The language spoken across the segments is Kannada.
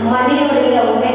ಮನೆಯೊಳಗಿನ ಒಮ್ಮೆ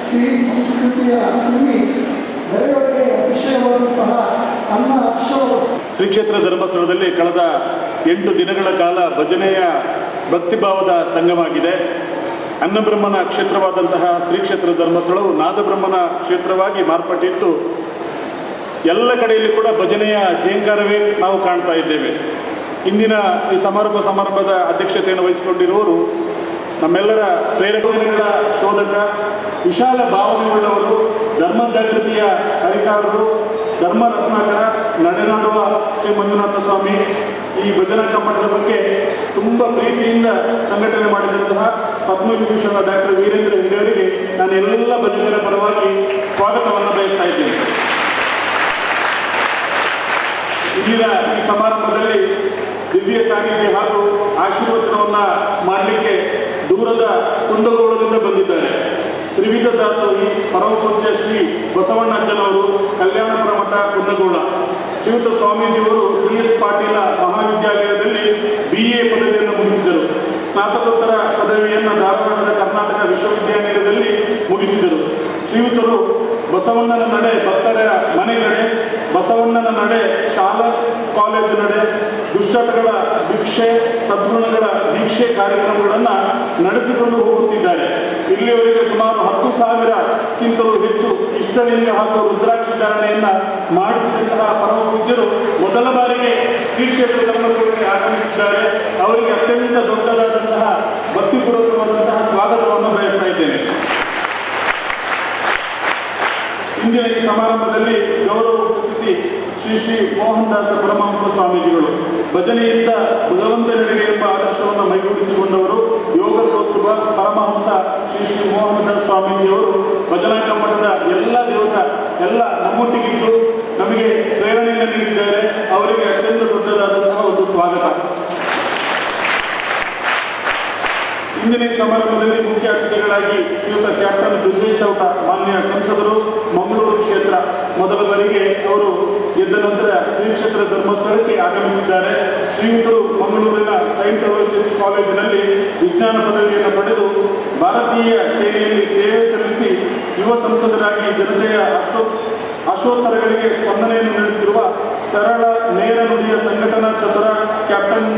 ಶ್ರೀ ಸಂಸ್ಕೃತಿಯ ವಿಷಯವಾದಂತಹ ಅನ್ನ ಅಕ್ಷರವಸ್ತು ಶ್ರೀ ಕ್ಷೇತ್ರ ಧರ್ಮಸ್ಥಳದಲ್ಲಿ ಕಳೆದ 8 ದಿನಗಳ ಕಾಲ ಭಜನೆಯ ಭಕ್ತಿಭಾವದ ಸಂಗಮಾಗಿದೆ. ಅನ್ನಬ್ರಹ್ಮನ ಕ್ಷೇತ್ರವಾದಂತಹ ಶ್ರೀ ಕ್ಷೇತ್ರ ಧರ್ಮಸ್ಥಳವು ನಾದಬ್ರಹ್ಮನ ಕ್ಷೇತ್ರವಾಗಿ ಮಾರ್ಪಟ್ಟಿದ್ದು ಎಲ್ಲ ಕಡೆಯಲ್ಲಿ ಕೂಡ ಭಜನೆಯ ಜೇಂಕಾರವೇ ನಾವು ಕಾಣ್ತಾ ಇದ್ದೇವೆ. ಇಂದಿನ ಈ ಸಮಾರಂಭದ ಅಧ್ಯಕ್ಷತೆಯನ್ನು ವಹಿಸಿಕೊಂಡಿರುವವರು ನಮ್ಮೆಲ್ಲರ ಪ್ರೇರಕಗಳ ಶೋಧಕ, ವಿಶಾಲ ಭಾವನೆಯುಳ್ಳವರು, ಧರ್ಮ ಜಾಗೃತಿಯ ಹರಿಕಾರರು, ಧರ್ಮ ರತ್ನಾಕರ, ನಡೆನಾಡುವ ಶ್ರೀ ಮಂಜುನಾಥ ಸ್ವಾಮಿ. ಈ ಭಜನಾ ಕಮ್ಮಟದ ಬಗ್ಗೆ ತುಂಬ ಪ್ರೀತಿಯಿಂದ ಸಂಘಟನೆ ಮಾಡಿದಂತಹ ಪದ್ಮವಿಭೂಷಣ ಡಾಕ್ಟರ್ ವೀರೇಂದ್ರ ಹೆಗ್ಗಡೆಯವರಿಗೆ ನಾನು ಎಲ್ಲ ಭಜನೆಗಳ ಪರವಾಗಿ ಸ್ವಾಗತವನ್ನು ಬಯಸ್ತಾ ಇದ್ದೇನೆ. ಇಂದಿನ ಈ ಸಮಾರಂಭದಲ್ಲಿ ದಿವ್ಯ ಸಾನ್ನಿಧ್ಯ ಹಾಗೂ ಆಶೀರ್ವಚನವನ್ನು ಮಾಡಲಿಕ್ಕೆ ದೂರದ ಕುಂದಗೋಳದಿಂದ ಬಂದಿದ್ದಾರೆ. ತ್ರಿವಿಧ ದಾಸೋಹಿ ಪರಮಪೂಜ್ಯ ಶ್ರೀ ಬಸವಣ್ಣಜ್ಜನವರು, ಕಲ್ಯಾಣಪುರ ಮಠ, ಕುಂದಗೋಳ. ಶ್ರೀಯುತ ಸ್ವಾಮೀಜಿಯವರು BS ಪಾಟೀಲ ಮಹಾವಿದ್ಯಾಲಯದಲ್ಲಿ BA ಪದವಿಯನ್ನು ಮುಗಿಸಿದರು. ಸ್ನಾತಕೋತ್ತರ ಪದವಿಯನ್ನು ಧಾರವಾಡದ ಕರ್ನಾಟಕ ವಿಶ್ವವಿದ್ಯಾನಿಲಯದಲ್ಲಿ ಮುಗಿಸಿದರು. ಶ್ರೀಯುತರು ಬಸವಣ್ಣನ ನಡೆ ಭಕ್ತರ ಮನೆ ನಡೆ, ಬಸವಣ್ಣನ ನಡೆ ಶಾಲಾ ಕಾಲೇಜು ನಡೆ, ದುಶ್ಚಟಗಳ ಭಿಕ್ಷೆ, ಸದ್ಗುಣಗಳ ದೀಕ್ಷೆ ಕಾರ್ಯಕ್ರಮಗಳನ್ನು ನಡೆಸಿಕೊಂಡು ಹೋಗುತ್ತಿದ್ದಾರೆ. ಇಲ್ಲಿಯವರೆಗೆ ಸುಮಾರು 10,000ಕ್ಕಿಂತಲೂ ಹೆಚ್ಚು ಇಷ್ಟಲಿಂಗ ಹಾಗೂ ರುದ್ರಾಕ್ಷಿ ಧಾರಣೆಯನ್ನು ಮಾಡಿಸಿದಂತಹ ಪರಮ ಪೂಜ್ಯರು ಮೊದಲ ಬಾರಿಗೆ ಶ್ರೀ ಕ್ಷೇತ್ರ ಧರ್ಮಸ್ಥಳಕ್ಕೆ ಆಗಮಿಸಿದ್ದಾರೆ. ಅವರಿಗೆ ಅತ್ಯಂತ ದೊಡ್ಡದಾದಂತಹ ಭಕ್ತಿಪೂರ್ವಕವಾದಂತಹ ಸ್ವಾಗತವನ್ನು ಬಯಸ್ತಾ ಇದ್ದೇನೆ. ಇಂದಿನ ಈ ಸಮಾರಂಭದಲ್ಲಿ ಗೌರವ ಪ್ರತಿನಿಧಿ ಶ್ರೀ ಮೋಹನ್ ದಾಸ ಪರಮಹಂಸ ಸ್ವಾಮೀಜಿಗಳು ಭಜನೆಯಿಂದ ಭಗವಂತನೆಡೆಗೆ ಎಂಬ ಆದರ್ಶವನ್ನು ಮೈಗೂಡಿಸಿಕೊಂಡವರು. ಯೋಗ ಕೌಸ್ತುಭ ಪರಮಹಂಸ ಶ್ರೀ ಮೋಹನ್ ದಾಸ ಸ್ವಾಮೀಜಿಯವರು ಭಜನಾ ಕಮ್ಮಟದ ಎಲ್ಲ ದಿವಸ ಎಲ್ಲ ನಮ್ಮೊಟ್ಟಿಗಿದ್ದು ನಮಗೆ ಪ್ರೇರಣೆಯನ್ನು ನೀಡಿದ್ದಾರೆ. ಅವರಿಗೆ ಅತ್ಯಂತ ದೊಡ್ಡದಾದಂತಹ ಒಂದು ಸ್ವಾಗತ. ಇಂದಿನ ಸಮಾರಂಭದಲ್ಲಿ ಮುಖ್ಯ ಅತಿಥಿಗಳಾಗಿ ಶ್ರೀಯುತ ಕ್ಯಾಪ್ಟನ್ ದುರ್ಗೇಶ್ ಚೌಟ, ಮಾನ್ಯ ಸಂಸದರು, ಮಂಗಳೂರು ಕ್ಷೇತ್ರ ಮೊದಲ ಬಾರಿಗೆ ಅವರು ಗೆದ್ದ ನಂತರ ಶ್ರೀ ಕ್ಷೇತ್ರ ಧರ್ಮಸ್ಥಳಕ್ಕೆ ಆಗಮಿಸಿದ್ದಾರೆ. ಶ್ರೀಯುತರು ಮಂಗಳೂರಿನ ಸೈಂಟ್ ಅಲೋಸಿಯಸ್ ಕಾಲೇಜಿನಲ್ಲಿ ವಿಜ್ಞಾನ ಪದವಿಯನ್ನು ಪಡೆದು ಭಾರತೀಯ ಸೇನೆಯಲ್ಲಿ ಸೇವೆ ಸಲ್ಲಿಸಿ ಯುವ ಸಂಸದರಾಗಿ ಜನತೆಯ ಆಶೋತ್ತರಗಳಿಗೆ ಸ್ಪಂದನೆಯನ್ನು ನೀಡುತ್ತಿರುವ ಸರಳ ನೇರ ನುಡಿಯ ಸಂಘಟನಾ ಚತುರ ಕ್ಯಾಪ್ಟನ್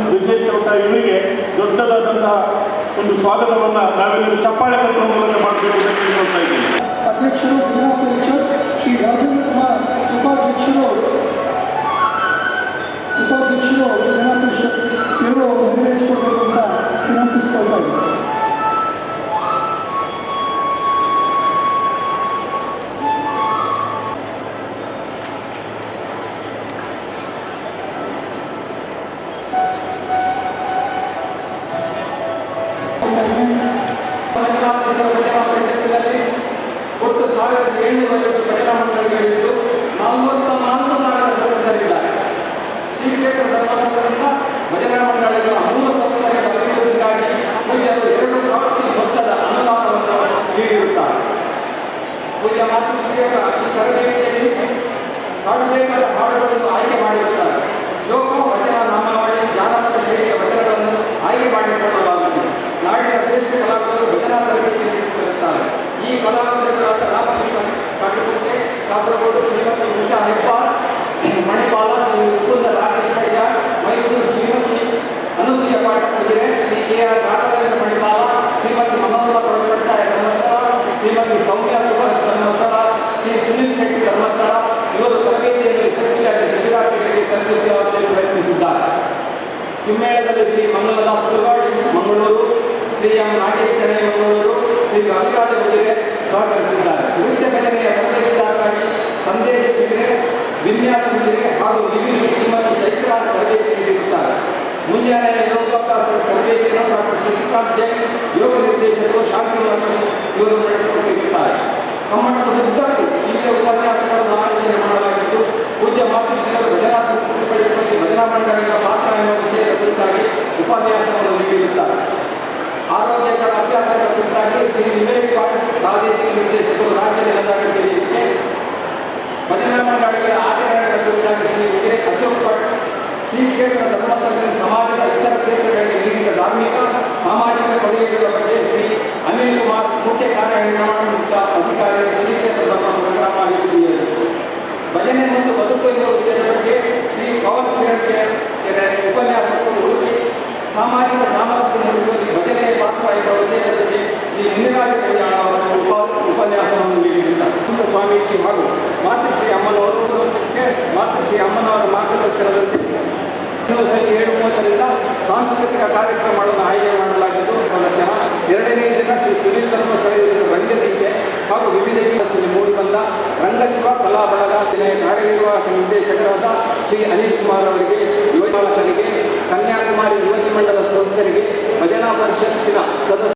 ಚಪ್ಪಾಳೆ ತಟ್ಟುವ ಮೂಲಕ ಮಾಡಬೇಕು ಅಂತ ಕೇಳ್ತಾ ಇದ್ದೀನಿ. ಅಧ್ಯಕ್ಷರು ಜಿಲ್ಲಾ ಪರಿಷತ್ ಶ್ರೀ ರಾಜೇಂದ್ರ ಕುಮಾರ್, ಉಪಾಧ್ಯಕ್ಷರು ಜಿಲ್ಲಾ ಪರಿಷತ್ ಇವರು ನೆರವೇರಿಸಿಕೊಳ್ಬೇಕು ಅಂತ ವಿನಂತಿಸಿಕೊಳ್ತಾ ಇದ್ದಾರೆ. ಒಟ್ಟು 1750 ಭಜನಾ ಮಂಡಳಿಗಳಿದ್ದು 44,000 ಸದಸ್ಯರಿದ್ದಾರೆ. ಶ್ರೀ ಕ್ಷೇತ್ರ ಧರ್ಮಸ್ಥಳದಿಂದ ಭಜನಾ ಮಂಡಳಿಗಳ ಮೂಲ ಸೌಕರ್ಯದ ಅಭಿವೃದ್ಧಿಗಾಗಿ ಪೂಜ್ಯರು 2 ಕೋಟಿ ಮೊತ್ತದ ಅನುದಾನವನ್ನು ನೀಡಿರುತ್ತಾರೆ. ಪೂಜ್ಯ ಮಾತೃಶ್ರೀಯವರ ಈ ತರಬೇತಿಯಲ್ಲಿ ಹಾಡಬೇಕಾದ ಹಾಡುಗಳನ್ನು ಆಯ್ಕೆ ಮಾಡಿರುತ್ತಾರೆ. ಶ್ಲೋಕ, ಭಜನಾ, ನಾಮಾವಳಿ, ಜಾನಪದ ಶೈಲಿಯ ಭಜನೆಗಳನ್ನು ಆಯ್ಕೆ ಮಾಡಿಕೊಳ್ಳಲಾಗುತ್ತದೆ. ನಾಡಿನ ಶ್ರೇಷ್ಠ ಕಲಾವಿದರು ಭಜನಾ ತರಬೇತಿ ನೀಡುತ್ತಿರುತ್ತಾರೆ. ಈ ಕಲಾವಿದರಾದ ರಾಮಕೃಷ್ಣ ಕಾಟುಗುಂಟೆ, ಕಾಸರಗೋಡು ಶ್ರೀಮತಿ ಉಷಾ ಹೆಬ್ಬಾಳ್, ಮಣಿಪಾಲ ಶ್ರೀ ಮುಕುಂದ ರಾಜೇಶ್ವರಯ್ಯ, ಮೈಸೂರು ಶ್ರೀಮತಿ ಅನುಸೂಯ ಪಾಠಕುಜಿರೆ, ಶ್ರೀ ಕೆ.ಆರ್. ರಾಘವೇಂದ್ರ ಮಣಿಪಾಲ, ಶ್ರೀಮತಿ ಮನೋರಮ ತೊಡಕಟ್ಟಾಯ ಧರ್ಮಸ್ಥಳ, ಶ್ರೀಮತಿ ಸೌಮ್ಯ ಸುಭಾಷ್ ಧರ್ಮಸ್ಥಳ, ಶ್ರೀ ಸುನೀಲ್ ಶೆಟ್ಟಿ ಧರ್ಮಸ್ಥಳ ಇವರು ತರಬೇತಿಯನ್ನು ಯಶಸ್ವಿಯಾಗಿ ಶಿಬಿರಾರ್ಥಿಗಳಿಗೆ ತಲುಪಿಸಲು ಪ್ರಯತ್ನಿಸಿದ್ದಾರೆ. ಹಿಮ್ಮೇಳದಲ್ಲಿ ಶ್ರೀ ಮಂಗಲದಾಸ್ ಸುರವಾಡಿ ಮಂಗಳೂರು, ಶ್ರೀ ಎಂ ನಾಗೇಶ್ ಶೆಣೈ ಮಂಗಳೂರು, ಶ್ರೀ ರವಿರಾಜ ಉಜಿರೆ ಸಹಕರಿಸಿದ್ದಾರೆ. ನೃತ್ಯ ಭಜನೆಯ ತರಬೇತಿದಾರರಾಗಿ ಸಂದೇಶ ಉಜಿರೆ, ವಿನ್ಯಾಸ ಉಜಿರೆ ಹಾಗೂ ವಿವಿಧ ಶ್ರೀಮತಿ ಚೈತ್ರ ತರಬೇತಿ ನೀಡಿರುತ್ತಾರೆ. ಮುಂಜಾನೆ ಯೋಗಾಭ್ಯಾಸ ತರಬೇತಿಯನ್ನು ಡಾಕ್ಟರ್ ಶಶಿಕಾಂತ್ ಜೈನ್ ಯೋಗ ನಿರ್ದೇಶಕರು ಶಾಂತಿವರ್ಮ ಇವರು ನಡೆಸಿಕೊಟ್ಟಿರುತ್ತಾರೆ. ಕಮ್ಮಟದ ಉದ್ದಕ್ಕೂ ಹೀಗೆ ಉಪನ್ಯಾಸಗಳನ್ನು ಆಯೋಜನೆ ಮಾಡಲಾಗಿದ್ದು ಪೂಜ್ಯ ಮಾತೃಶ್ರೀಗಳು ಭಜನಾ ಸಂಸ್ಕೃತಿಪಡಿಸುವಲ್ಲಿ ಭಜನಾ ಮಂಡಳಿಗಳ ಪಾತ್ರ ಎನ್ನುವ ವಿಷಯದ ಕುರಿತಾಗಿ ಉಪನ್ಯಾಸವನ್ನು ನೀಡಿರುತ್ತಾರೆ. ಆರೋಗ್ಯಕರ ಅಭ್ಯಾಸಗಳ ಕುರಿತಾಗಿ ಶ್ರೀ ವಿವೇಕ್ ಪಾಟೀಲ್ ಪ್ರಾದೇಶಿಕ ನಿರ್ದೇಶಕರು ರಾಜ್ಯ ನೆಲದಾಟಿಕೆ, ಭಜನಾ ಮಂಡಳಿಗಳ ಆಚರಣೆಗಳ ಕುರಿತಾಗಿ ಶ್ರೀ ವಿವೇಕ್ ಅಶೋಕ್ ಭಟ್, ಶ್ರೀ ಕ್ಷೇತ್ರ ಧರ್ಮಸ್ಥಳದಲ್ಲಿ ಸಮಾಜದ ಇತರ ಕ್ಷೇತ್ರಗಳಿಗೆ ನೀಡಿದ ಧಾರ್ಮಿಕ ಸಾಮಾಜಿಕ ಕೊಡುಗೆಗಳ ಬಗ್ಗೆ ಶ್ರೀ ಅನಿಲ್ ಕುಮಾರ್, ಮುಖ್ಯ ಕಾರ್ಯನಿರ್ವಹಣಾಧಿಕಾರಿ ಶ್ರೀ ಕ್ಷೇತ್ರ ಧರ್ಮಸ್ಥಳ ಗ್ರಾಮಾಭಿವೃದ್ಧಿಯಲ್ಲಿ ಭಜನೆ ಮತ್ತು ಬದುಕು ಎನ್ನುವ ವಿಷಯದ ಬಗ್ಗೆ ಶ್ರೀ ಪವನ್ ಕೆರೆ ಉಪನ್ಯಾಸಕರು ಹುಡುಕಿ ಸಾಮಾಜಿಕ ಸಾಮರಸ್ಯ ಮೂಡಿಸುವಲ್ಲಿ ಭಜನೆಯ ಪಾತ್ರ ಎಂಬ ವಿಷಯದ ಬಗ್ಗೆ ಶ್ರೀ ನಿಂಗರಾಜ ಕಲ್ಯಾಣ ಅವರು ಉಪನ್ಯಾಸವನ್ನು ನೀಡಿರುತ್ತಾರೆ. ಸ್ವಾಮೀಜಿ ಹಾಗೂ ಮಾತೃಶ್ರೀ ಅಮ್ಮನವರ ಮಾರ್ಗದರ್ಶನದಂತೆ 7:30ರಿಂದ ಸಾಂಸ್ಕೃತಿಕ ಕಾರ್ಯಕ್ರಮಗಳನ್ನು ಆಯೋಜನೆ ಮಾಡಲಾಗಿದ್ದು ಪ್ರದರ್ಶನ. 2ನೇ ದಿನ ಶ್ರೀ ಸುನೀಲ್ ಧರ್ಮಸ್ಥಳ ರಂಗಗೀತೆ ಹಾಗೂ ವಿವಿಧ ದಿವಸದಲ್ಲಿ ಮೂಡಿಬಂದ ರಂಗಶಿವ ಕಲಾ ಬಳಗ ಕಾರ್ಯನಿರ್ವಾಹಕ ನಿರ್ದೇಶಕರಾದ ಶ್ರೀ ಅನಿಲ್ ಕುಮಾರ್ ಅವರಿಗೆ, ಯುವ ಚಾಲಕರಿಗೆ, ಕನ್ಯಾಕುಮಾರಿ ಯುವತಿ ಮಂಡಲ ಸದಸ್ಯರಿಗೆ, ಭಜನಾ ಪರಿಷತ್ತಿನ ಸದಸ್ಯ